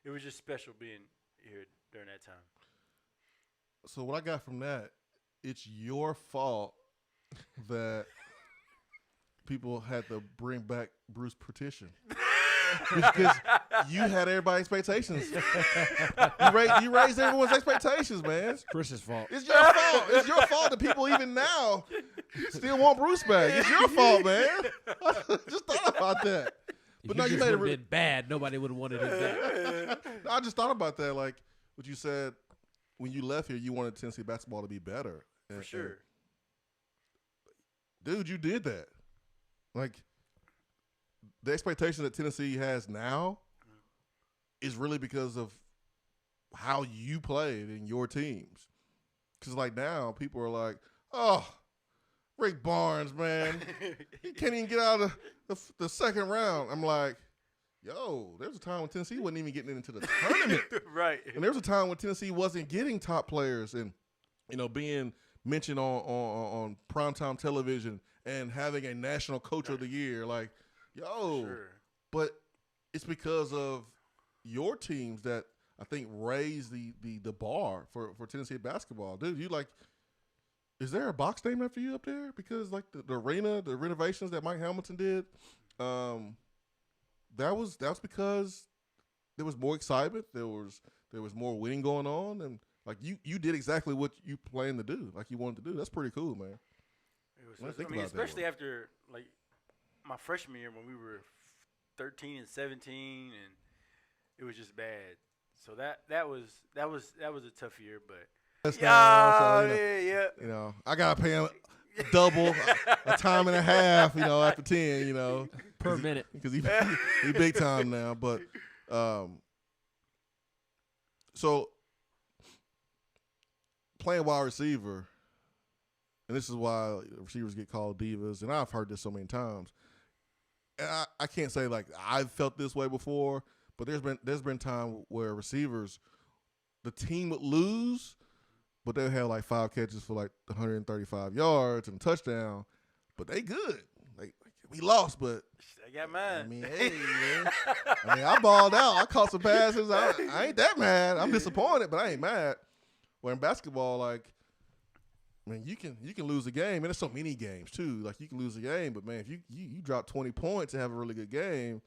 it was just special being here during that time. So what I got from that, it's your fault that people had to bring back Bruce Petition. Because you had everybody's expectations. You raised everyone's expectations, man. It's Chris's fault. It's your fault. It's your fault that people even now still want Bruce back. It's your fault, man. Just thought about that. But no, you made it been bad. Nobody would have wanted him back. I just thought about that, like what you said when you left here. You wanted Tennessee basketball to be better. For sure. Dude, you did that. Like, the expectation that Tennessee has now is really because of how you played in your teams. Because, like, now people are like, oh, Rick Barnes, man. He can't even get out of the second round. I'm like, yo, there was a time when Tennessee wasn't even getting into the tournament. Right. And there was a time when Tennessee wasn't getting top players and, being mentioned on primetime television and having a national coach of the year. Like, yo, sure. But it's because of your teams that I think raised the bar for Tennessee basketball. Dude, is there a box named after you up there? Because like the arena, the renovations that Mike Hamilton did, that was because there was more excitement. There was more winning going on, and like you did exactly what you planned to do, like you wanted to do. That's pretty cool, man. It was, especially after like my freshman year when we were 13 and 17, and it was just bad. So that was a tough year, but You know, I gotta pay him double a time and a half. You know, after 10. You know, per minute because he big time now. But so playing wide receiver, and this is why receivers get called divas, and I've heard this so many times. And I can't say like I've felt this way before, but there's been time where receivers, the team would lose, but they'll have like 5 catches for like 135 yards and a touchdown, but they good. Like we lost, but I got mine. I mean, hey, man. I balled out. I caught some passes. I ain't that mad. I'm disappointed, but I ain't mad. Where in basketball, like, man, you can lose a game, and there's so many games too. Like you can lose a game, but man, if you drop 20 points and have a really good game,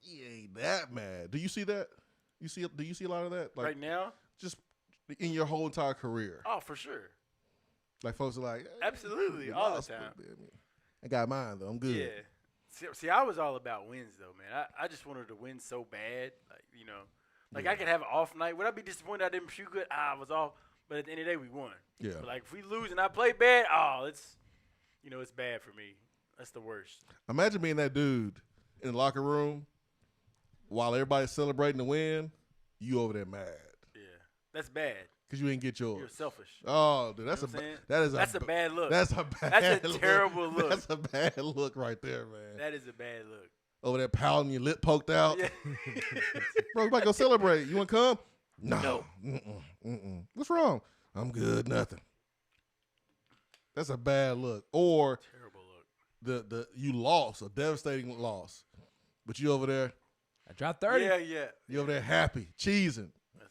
you ain't that mad. Do you see that? Do you see a lot of that? Like, right now? Just in your whole entire career. Oh, for sure. Like folks are like, hey, absolutely, all the time. I got mine though. I'm good. Yeah. See, I was all about wins though, man. I just wanted to win so bad, like I could have an off night. Would I be disappointed I didn't shoot good? I was off, but at the end of the day, we won. Yeah. But like if we lose and I play bad, it's bad for me. That's the worst. Imagine being that dude in the locker room while everybody's celebrating the win. You over there mad. Yeah, that's bad. Because you ain't get yours. You're selfish. Oh, dude, that's a bad look. That's a bad. That's a terrible look. That's a bad look right there, man. That is a bad look. Over there pouting, your lip poked out. Yeah. Bro, you about to go celebrate. You want to come? No. What's wrong? I'm good. Nothing. That's a bad look. Or terrible look. You lost, a devastating loss, but you over there. I dropped 30. Yeah. You over there happy, cheesing.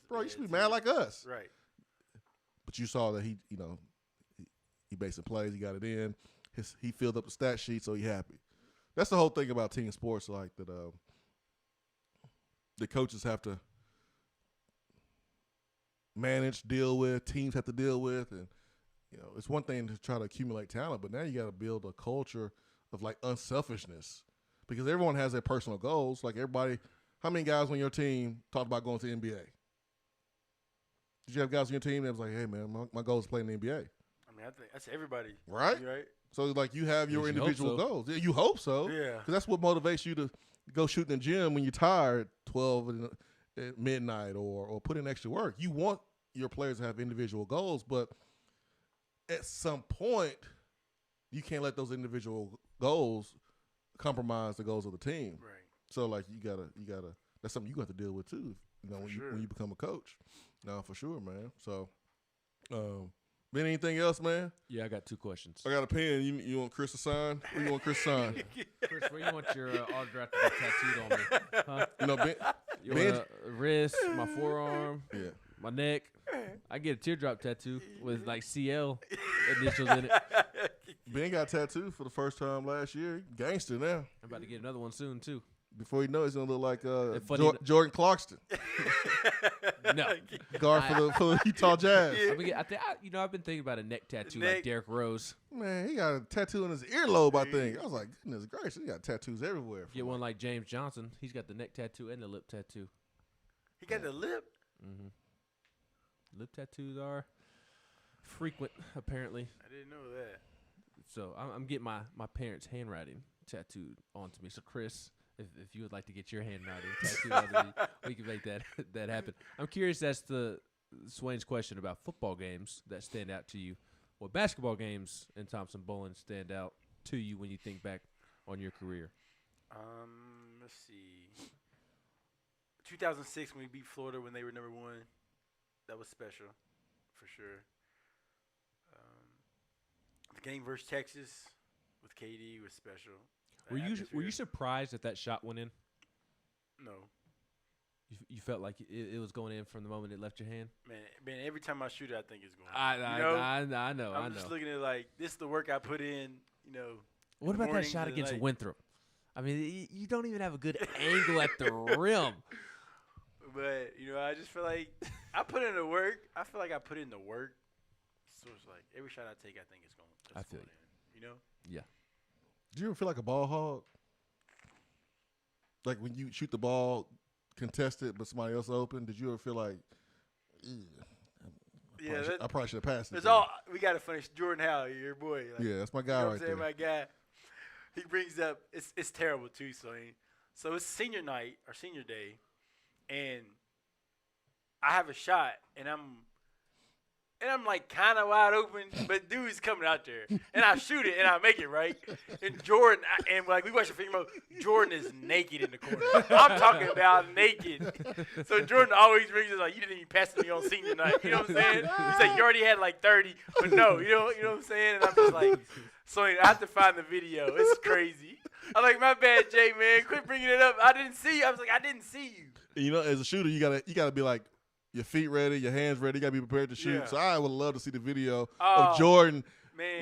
Bro, you should be mad like us. Right. But you saw that he made some plays. He got it in. He filled up the stat sheet, so he happy. That's the whole thing about team sports, like that. The coaches have to manage, deal with. Teams have to deal with, and it's one thing to try to accumulate talent, but now you got to build a culture of like unselfishness, because everyone has their personal goals. Like everybody, how many guys on your team talked about going to the NBA? Did you have guys on your team that was like, hey, man, my goal is playing in the NBA? I mean, I think that's everybody. Right? Right? So, like, you have your individual goals. Yeah, you hope so. Yeah. Because that's what motivates you to go shoot in the gym when you're tired 12 at midnight or put in extra work. You want your players to have individual goals, but at some point, you can't let those individual goals compromise the goals of the team. Right. So, like, you gotta. That's something you got to deal with too. When you become a coach. No, for sure, man. So, been anything else, man? Yeah, I got 2 questions. I got a pen. You want Chris to sign? Where you want Chris to sign? Chris, where you want your autograph to be tattooed on me? Huh? Ben, want wrist, my forearm, yeah, my neck. I get a teardrop tattoo with like CL initials in it. Ben got tattooed for the first time last year. Gangster now. I'm about to get another one soon too. Before you know it, he's gonna look like Jordan Clarkston. No, guard for the Utah Jazz. I've been thinking about a neck tattoo like Derrick Rose. Man, he got a tattoo on his earlobe. I think. I was like, goodness gracious, he got tattoos everywhere. Get one like James Johnson. He's got the neck tattoo and the lip tattoo. He got the lip. Mm-hmm. Lip tattoos are frequent, apparently. I didn't know that. So I'm getting my parents' handwriting tattooed onto me. So Chris, if you would like to get your handwriting tattooed onto me, we can make that happen. I'm curious as to Swain's question about football games that stand out to you. What basketball games in Thompson-Boling stand out to you when you think back on your career? Let's see. 2006 when we beat Florida when they were number 1. That was special, for sure. The game versus Texas with KD was special. Were you surprised that shot went in? No. You felt like it was going in from the moment it left your hand? Man, every time I shoot it, I think it's going in. I know. I'm just looking at it like, this is the work I put in, What about that shot against Winthrop? I mean, you don't even have a good angle at the rim. But, I just feel like I put in the work. I feel like I put in the work. So it's like every shot I take, I think it's going in. Yeah. Do you ever feel like a ball hog? Like when you shoot the ball contested but somebody else open, did you ever feel like, I probably should have passed it? It's all we got to finish. Jordan Howell, your boy. Like, yeah, that's my guy right there. My guy. He brings up it's terrible too. So it's senior night or senior day, and I have a shot, and I'm like kind of wide open, but dude's coming out there, and I shoot it, and I make it right. And Jordan, and like we watch the film, Jordan is naked in the corner. I'm talking about naked. So Jordan always brings us like, you didn't even pass me on senior night. You know what I'm saying? He's like, you already had like 30, but no, you know what I'm saying? And I'm just like, so I have to find the video. It's crazy. I'm like, my bad, Jay, man. Quit bringing it up. I didn't see you. I was like, I didn't see you. You know, as a shooter, you gotta be like, your feet ready, your hands ready. You got to be prepared to shoot. Yeah. So I would love to see the video of Jordan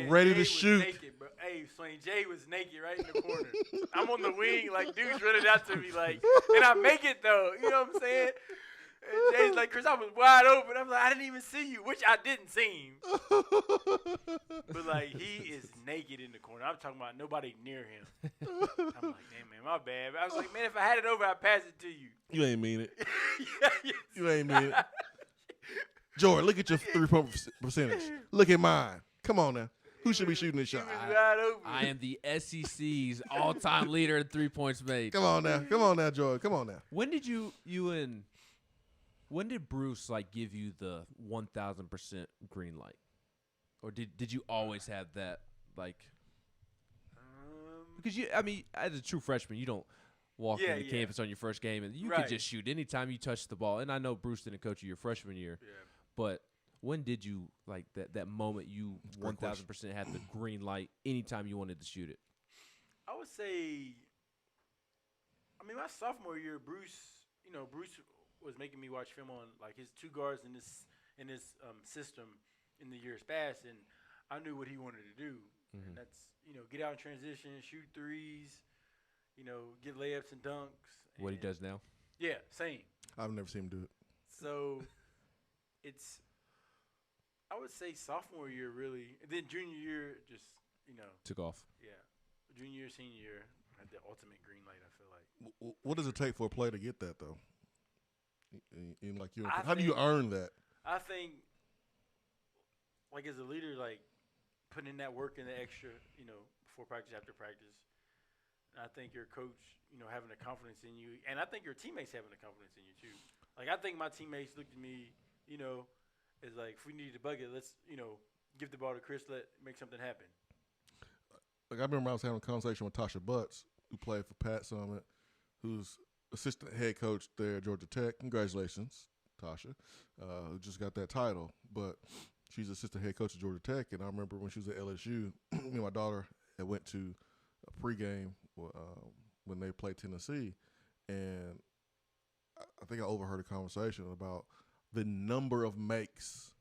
ready to shoot. Naked, bro. Hey, Swain, Jay was naked right in the corner. I'm on the wing, like, dude's running out to me, like, and I make it, though. You know what I'm saying? And Jay's like, Chris, I was wide open. I'm like, I didn't even see you, which I didn't see him. But, like, he is naked in the corner. I'm talking about nobody near him. I'm like, damn, man, my bad. I was like, man, if I had it over, I'd pass it to you. You ain't mean it. Yes. You ain't mean it. Jordan, look at your 3-point percentage. Look at mine. Come on now. Who should be shooting this shot? I am the SEC's all-time leader in 3 points made. Come on now. Come on now, Jordan. Come on now. When did when did Bruce like give you the 1,000% green light, or did you always have that like? Because as a true freshman, you don't walk into campus on your first game and you can just shoot anytime you touch the ball. And I know Bruce didn't coach you your freshman year, but when did you like that moment you 1,000% had the green light anytime you wanted to shoot it? I would say, my sophomore year, Bruce was making me watch film on like his two guards in this system in the years past, and I knew what he wanted to do. And that's get out in transition, shoot threes, get layups and dunks. What he does now? Yeah, same. I've never seen him do it. So I would say sophomore year really, and then junior year just took off. Yeah, junior year, senior year had the ultimate green light. I feel like. What does it take for a player to get that though? How do you earn that? I think, like as a leader, like putting in that work and the extra, before practice, after practice. I think your coach, having the confidence in you, and I think your teammates having the confidence in you too. Like I think my teammates looked at me, as like if we needed a bucket, let's, give the ball to Chris, make something happen. Like I remember I was having a conversation with Tasha Butts, who played for Pat Summit, who's assistant head coach there at Georgia Tech. Congratulations, Tasha, who just got that title. But she's assistant head coach at Georgia Tech, and I remember when she was at LSU, me and my daughter had went to a pregame when they played Tennessee, and I think I overheard a conversation about the number of makes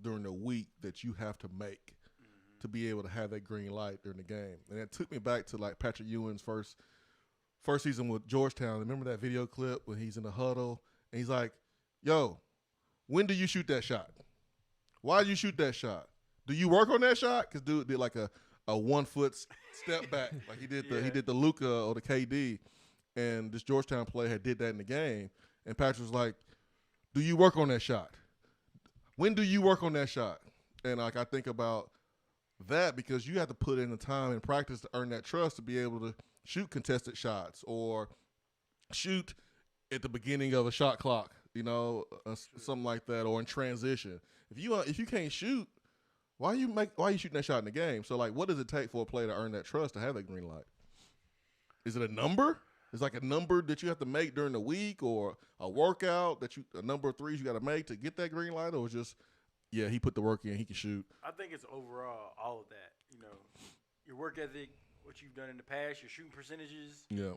during the week that you have to make to be able to have that green light during the game. And it took me back to like Patrick Ewing's first season with Georgetown. Remember that video clip when he's in the huddle and he's like, yo, when do you shoot that shot? Why do you shoot that shot? Do you work on that shot? Because dude did like a 1 foot step back. Like he did the Luka or the KD. And this Georgetown player did that in the game. And Patrick was like, do you work on that shot? When do you work on that shot? And like I think about that because you have to put in the time and practice to earn that trust to be able to shoot contested shots or shoot at the beginning of a shot clock, something like that, or in transition. If you can't shoot, why are you shooting that shot in the game? So like, what does it take for a player to earn that trust to have that green light? Is it a number? It's like a number that you have to make during the week, or a workout a number of threes you got to make to get that green light, or just he put the work in, he can shoot. I think it's overall all of that. Your work ethic, what you've done in the past, your shooting percentages. Yeah.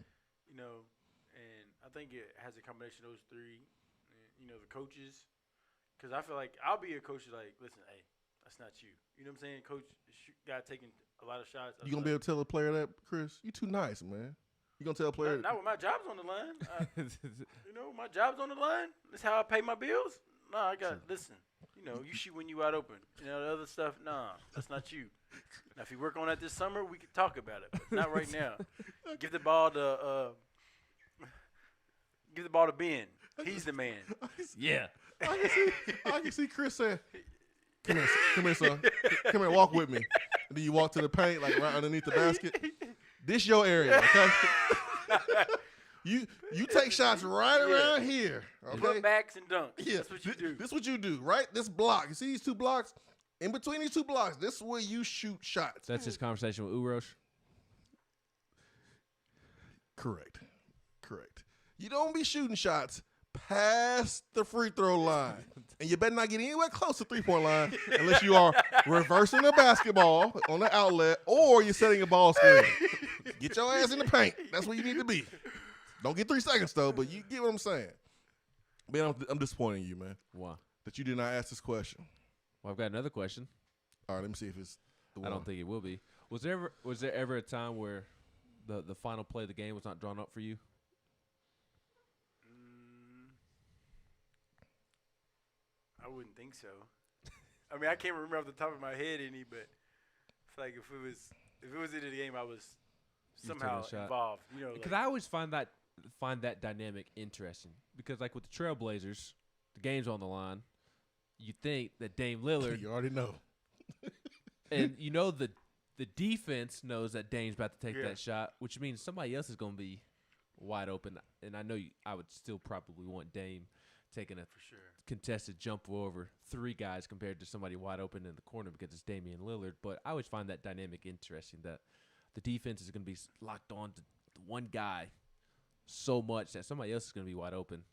And I think it has a combination of those three. And, the coaches, because I feel like I'll be a coach like, listen, hey, that's not you. You know what I'm saying? Coach, guy taking a lot of shots. You gonna be able to tell a player that, Chris? You too nice, man. You gonna tell a player? Not when my job's on the line. My job's on the line. That's how I pay my bills. No, I got listen. You shoot when you wide open. The other stuff, nah, that's not you. Now, if you work on that this summer, we can talk about it. But not right now. Give the ball to Give the ball to Ben. He's the man. Yeah. I can see Chris saying, come here, son. Come here, walk with me. And then you walk to the paint, like right underneath the basket. This your area, okay? You take shots right around here, okay? Putbacks and dunks. Yeah. That's what you do. This is what you do, right? This block. You see these 2 blocks? In between these 2 blocks, this is where you shoot shots. That's his conversation with Urosh. Correct. You don't be shooting shots past the free throw line. And you better not get anywhere close to 3-point line unless you are reversing the basketball on the outlet or you're setting a ball screen. Get your ass in the paint. That's where you need to be. Don't get 3 seconds, though, but you get what I'm saying. Man, I'm disappointing you, man. Why? That you did not ask this question. Well, I've got another question. All right, let me see if it's the one. I don't think it will be. Was there ever a time where the final play of the game was not drawn up for you? I wouldn't think so. I mean, I can't remember off the top of my head any, but I feel like if it was in the game, I was somehow involved. You know, because I always find that dynamic interesting. Because like with the Trailblazers, the game's on the line. You think that Dame Lillard, you already know, and you know the defense knows that Dame's about to take that shot, which means somebody else is going to be wide open. And I know I would still probably want Dame taking a contested jump over 3 guys compared to somebody wide open in the corner because it's Damian Lillard. But I always find that dynamic interesting, that the defense is going to be locked on to the one guy so much that somebody else is going to be wide open.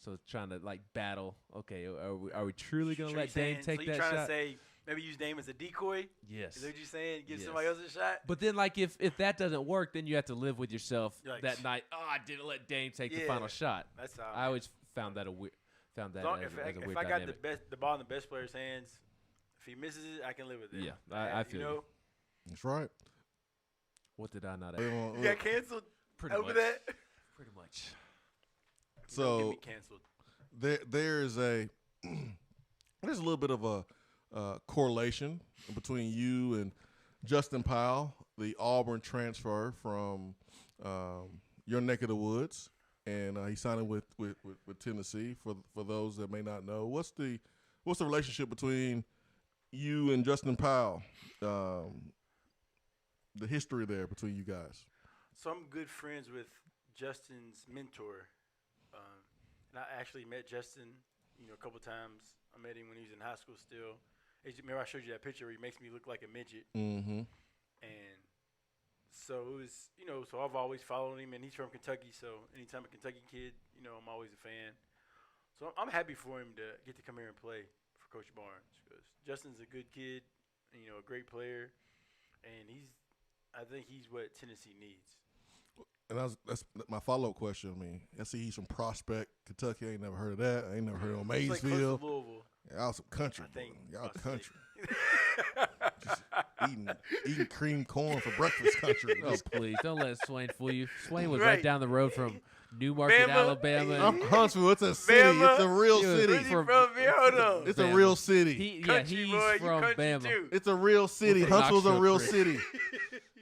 So it's trying to like battle. Okay, are we truly going to let Dame take that shot? So you're trying to say maybe use Dame as a decoy? Yes. Is that what you're saying? Give somebody else a shot? But then like if that doesn't work, then you have to live with yourself that night. Oh, I didn't let Dame take the final shot. That's how I always found that as a weird if I got dynamic. the ball in the best player's hands, if he misses it, I can live with it. Yeah, I feel you. That's right. What did I not add? You got canceled over much. that? Pretty much. So get me canceled. There's a little bit of a correlation between you and Justin Powell, the Auburn transfer from your neck of the woods, and he's signing with Tennessee. For those that may not know, what's the relationship between you and Justin Powell? The history there between you guys. So I'm good friends with Justin's mentor. And I actually met Justin, a couple times. I met him when he was in high school still. Remember I showed you that picture where he makes me look like a midget. Mm-hmm. And so it was, so I've always followed him, and he's from Kentucky. So anytime a Kentucky kid, I'm always a fan. So I'm happy for him to get to come here and play for Coach Barnes, because Justin's a good kid, a great player, and I think he's what Tennessee needs. And that's my follow-up question. I mean, I see he's from Prospect, Kentucky. I ain't never heard of that. I ain't never heard of Maysville. Y'all some country. Y'all country. Just eating cream corn for breakfast country. Oh, please. Don't let Swain fool you. Swain was right down the road from Newmarket, Alabama. I'm Huntsville. It's a city. Bama. It's a real city. Where's he from? Hold on. It's a real city. He's boy, from Bama. Too. It's a real city. Huntsville's a real city.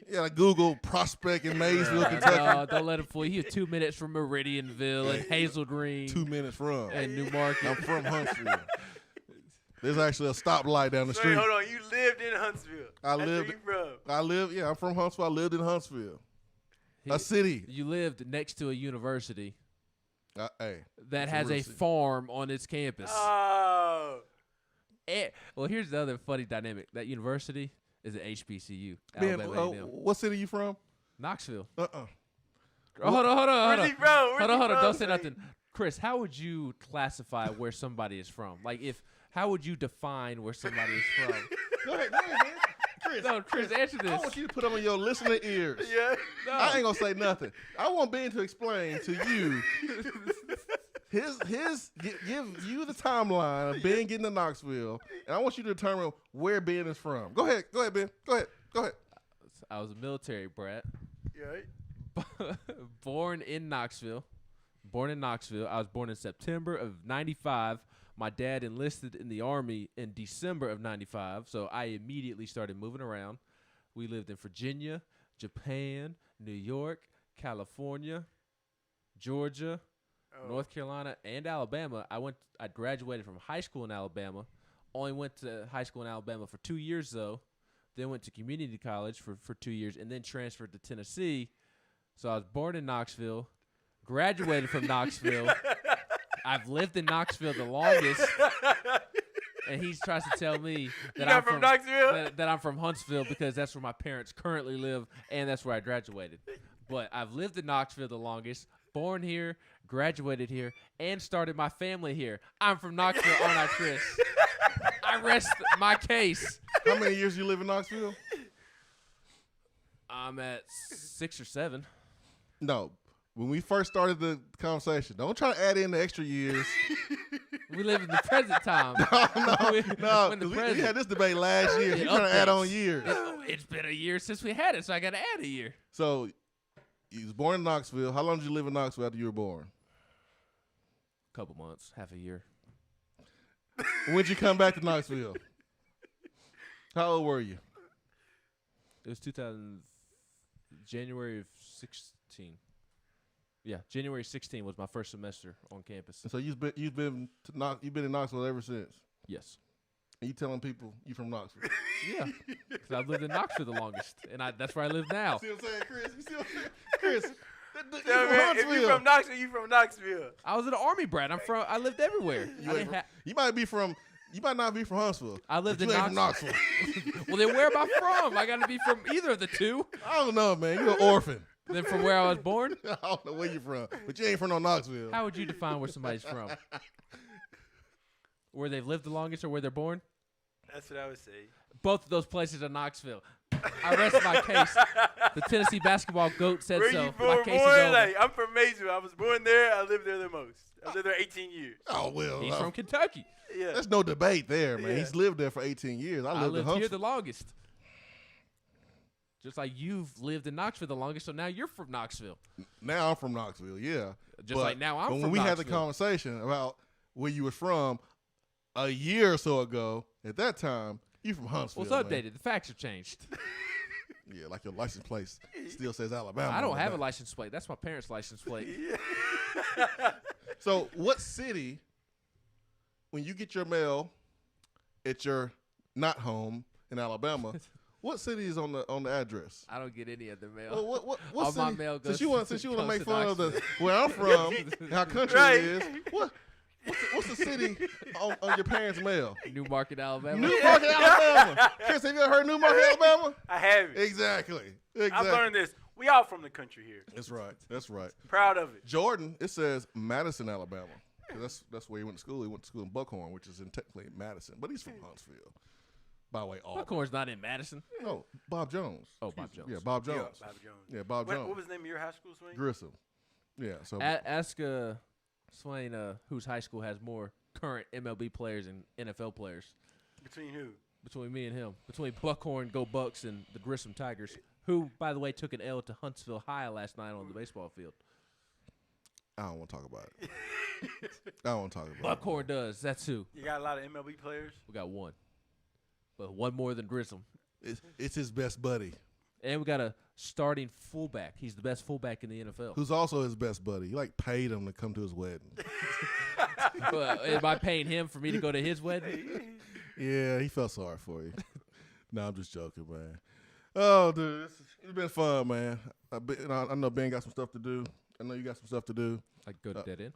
You gotta Google Prospect in Maysville, Kentucky. No, don't let him fool you. You're 2 minutes from Meridianville and Hazel Green. 2 minutes from. And Newmarket. I'm from Huntsville. There's actually a stoplight down the street. Hold on, you lived in Huntsville. I'm from Huntsville. I lived in Huntsville. A city. You lived next to a university that has a city. farm on its campus. Oh. Well, here's the other funny dynamic. That university is an HBCU. Man, what city you from? Knoxville. Oh, hold on. Where's he from? Hold on. Don't say nothing. Chris, how would you classify where somebody is from? How would you define where somebody is from? Go ahead, man. Chris, answer this. I want you to put them in your listening ears. Yeah. No. I ain't gonna say nothing. I want Ben to explain to you give you the timeline of Ben getting to Knoxville, and I want you to determine where Ben is from. Go ahead, Ben. Go ahead. I was a military brat. Yeah. Born in Knoxville. I was born in September of 95. My dad enlisted in the Army in December of 95, so I immediately started moving around. We lived in Virginia, Japan, New York, California, Georgia, North Carolina, and Alabama. I graduated from high school in Alabama. Only went to high school in Alabama for 2 years, though. Then went to community college for 2 years, and then transferred to Tennessee. So I was born in Knoxville, graduated from Knoxville. I've lived in Knoxville the longest. And he tries to tell me that I'm from Knoxville? That I'm from Huntsville because that's where my parents currently live, and that's where I graduated. But I've lived in Knoxville the longest, born here, graduated here, and started my family here. I'm from Knoxville, aren't I, Chris? I rest my case. How many years you live in Knoxville? I'm at 6 or 7. No. When we first started the conversation, don't try to add in the extra years. We live in the present time. No. We had this debate last year. You're trying to add on years. It's been a year since we had it, so I got to add a year. So, you was born in Knoxville. How long did you live in Knoxville after you were born? A couple months, half a year. When did you come back to Knoxville? How old were you? It was January of 16. Yeah, January 16 was my first semester on campus. So you've been in Knoxville ever since? Yes. And you telling people you from Knoxville? Yeah, because I've lived in Knoxville the longest, and that's where I live now. See what I'm saying, Chris? You see what I'm saying? Chris, if you from Knoxville, you from Knoxville. I was an Army brat. I lived everywhere. You might not be from Huntsville. I lived in Knoxville. Well, then where am I from? I got to be from either of the two. I don't know, man. You're an orphan. Then from where I was born? I don't know where you're from, but you ain't from no Knoxville. How would you define where somebody's from? Where they've lived the longest or where they're born? That's what I would say. Both of those places are Knoxville. I rest my case. The Tennessee basketball GOAT said where so. You born, my case is over. Like, I'm from Maysville. I was born there. I lived there the most. I lived there 18 years. Oh, well. He's from Kentucky. Yeah. There's no debate there, man. Yeah. He's lived there for 18 years. I lived here the longest. Just like you've lived in Knoxville the longest, so now you're from Knoxville. Now I'm from Knoxville, yeah. Just like now I'm from When we Knoxville. had the conversation about where you were from a year or so ago, at that time, you from Huntsville. Well, it's updated. The facts have changed. Yeah, like your license plate still says Alabama. I don't have a license plate. That's my parents' license plate. So what city, when you get your mail at your not home in Alabama, what city is on the address? I don't get any of the mail. Well, what All city? my mail goes Since you want to make fun of Knoxville. where I'm from, how country Right. it is. What's the city on your parents' mail? Newmarket, Alabama. Newmarket, Alabama. Chris, have you ever heard of Newmarket, Alabama? I haven't. Exactly. I've learned this. We all from the country here. That's right. That's right. Proud of it. Jordan, it says Madison, Alabama. That's where he went to school. He went to school in Buckhorn, which is technically in Madison, but he's from Huntsville. By the way, Buckhorn's not in Madison. No, Bob Jones. Oh, Bob Jones. Yeah, Bob Jones. Yeah, Bob Jones. Yeah, Bob Jones. What was the name of your high school, Swain? Grissom. Yeah. So Ask Swain whose high school has more current MLB players and NFL players. Between who? Between me and him. Between Buckhorn, Go Bucks, and the Grissom Tigers, who, by the way, took an L to Huntsville High last night on the baseball field. I don't want to talk about it. I don't want to talk about Buckhorn does. That's who. You got a lot of MLB players? We got one. But one more than Grissom. It's his best buddy. And we got a starting fullback. He's the best fullback in the NFL. Who's also his best buddy. He paid him to come to his wedding. Well, am I paying him for me to go to his wedding? Yeah, he felt sorry for you. No, I'm just joking, man. Oh, dude, it's been fun, man. I know Ben got some stuff to do. I know you got some stuff to do. Like go to dead end?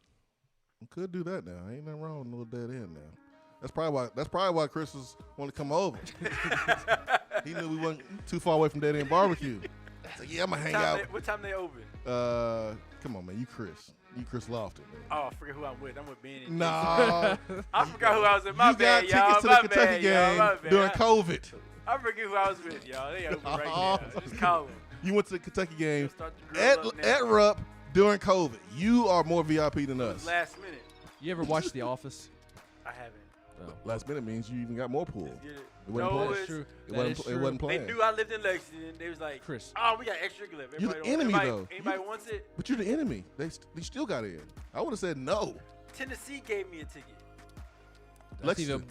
We could do that now. Ain't nothing wrong with a little dead end now. That's probably why Chris was wanting to come over. He knew we wasn't too far away from Dead End Barbecue. So yeah, I'm gonna hang out. What time they open? Come on, man. You Chris Lofton, man. Oh, I forget who I'm with. I'm with Benny. Nah. I forgot who I was with. My You bad, got y'all. tickets to the Kentucky game during COVID. I forget who I was with, y'all. They open right now. Just call them. You went to the Kentucky game at Rupp during COVID. You are more VIP than us. Last minute. You ever watch The Office? I haven't. Last minute means you even got more pool. It wasn't No, playing. it's true. It wasn't playing. They knew I lived in Lexington. They was like, Chris. Oh, we got extra left. You're the enemy, though. Anybody wants it? But you're the enemy. They still got in. I would have said no. Tennessee gave me a ticket. That's even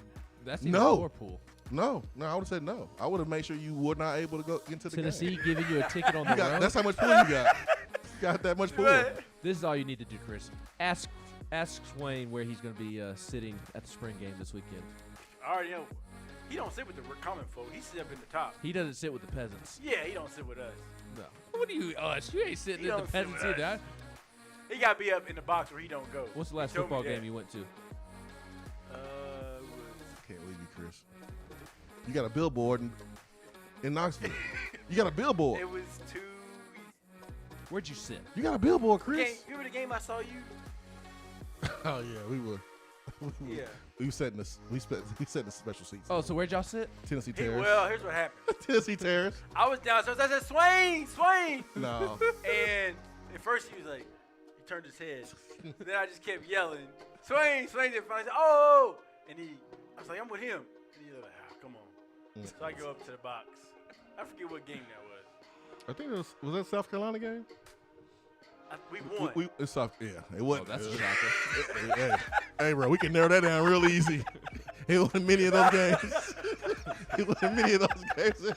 no. more pool. No, I would have said no. I would have made sure you were not able to go into the Tennessee game. giving you a ticket on the road? That's how much pool you got. got that much pool. This is all you need to do, Chris. Ask Swain where he's going to be sitting at the spring game this weekend. I already know. He don't sit with the common folk. He sit up in the top. He doesn't sit with the peasants. Yeah, he don't sit with us. No. What do you us? You ain't sitting He in the don't sit peasants with either. us. He got to be up in the box where he don't go. What's the last football game you went to? Can't believe you, Chris. You got a billboard in Knoxville. You got a billboard. It was 2. Where'd you sit? You got a billboard, Chris. You remember the game I saw you? Oh yeah, we were. Yeah. We sat in this. We sat in the special seats. Oh, so where'd y'all sit? Tennessee Terrace. Well, here's what happened. Tennessee Terrace. I was downstairs. I said, Swain. No. And at first he was like, he turned his head. Then I just kept yelling, Swain. Then finally said, oh. And I was like, I'm with him. And he was like, come on. So I go up to the box. I forget what game that was. I think it was that South Carolina game? We won. It's South. Yeah, it wasn't. Oh, that's a shocker. Hey, bro, we can narrow that down real easy. It wasn't many of those games. It wasn't many of those games.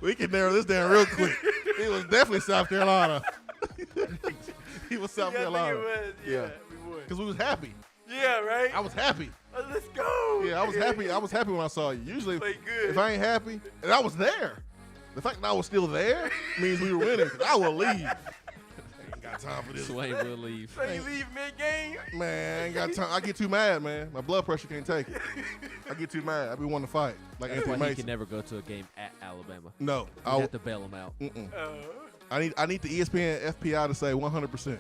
We can narrow this down real quick. It was definitely South Carolina. He was South Carolina. I think it was. Yeah, we won. Because we was happy. Yeah, right? I was happy. Let's go. Yeah, I was happy. I was happy when I saw you. Usually, Play good. if I ain't happy, and I was there, the fact that I was still there means we were winning. Because I will leave. I ain't got time for this. Swain will leave. So you leave mid-game? Man, I ain't got time. I get too mad, man. My blood pressure can't take it. I get too mad. I be wanting to fight. Like That's Anthony why he Mason. can never go to a game at Alabama. No, I have to bail him out. I need the ESPN FPI to say 100%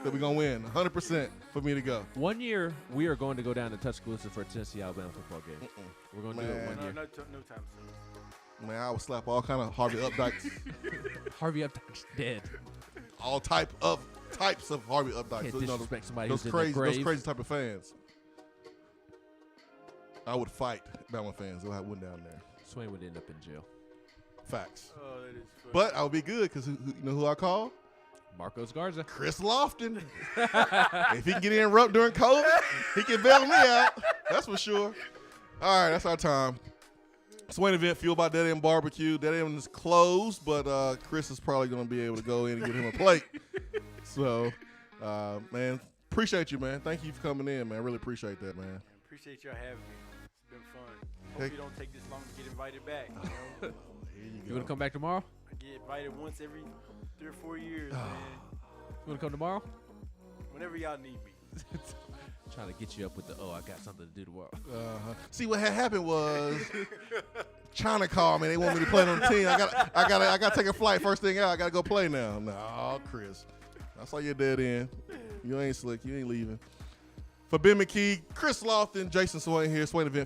that we're gonna win. 100% for me to go. 1 year we are going to go down to Tuscaloosa for a Tennessee Alabama football game. We're going to do it 1 year. No time soon. Man, I would slap all kind of Harvey Updikes. Harvey Updike's dead. All types of Harvey Updikes. Can't disrespect somebody those who's crazy, in the grave. those crazy type of fans. I would fight Bama fans. They'll have one down there. Swain would end up in jail. Facts. Oh, that is funny. But I would be good because you know who I call? Marcos Garza. Chris Lofton. If he can get interrupted during COVID, he can bail me out. That's for sure. All right, that's our time. Swain Event fueled by Dead End Barbecue. Dead End is closed, but Chris is probably going to be able to go in and get him a plate. So, man, appreciate you, man. Thank you for coming in, man. I really appreciate that, man. Appreciate y'all having me. It's been fun. Hope you don't take this long to get invited back. You want to come back tomorrow? I get invited once every 3 or 4 years, man. You want to come tomorrow? Whenever y'all need me. Trying to get you up with the, I got something to do tomorrow. See, what had happened was China called me. They want me to play on the team. I gotta take a flight first thing out. I gotta go play now. No, Chris. I saw you dead end. You ain't slick. You ain't leaving. For Ben McKee, Chris Lofton, Jason Swain here, Swain Event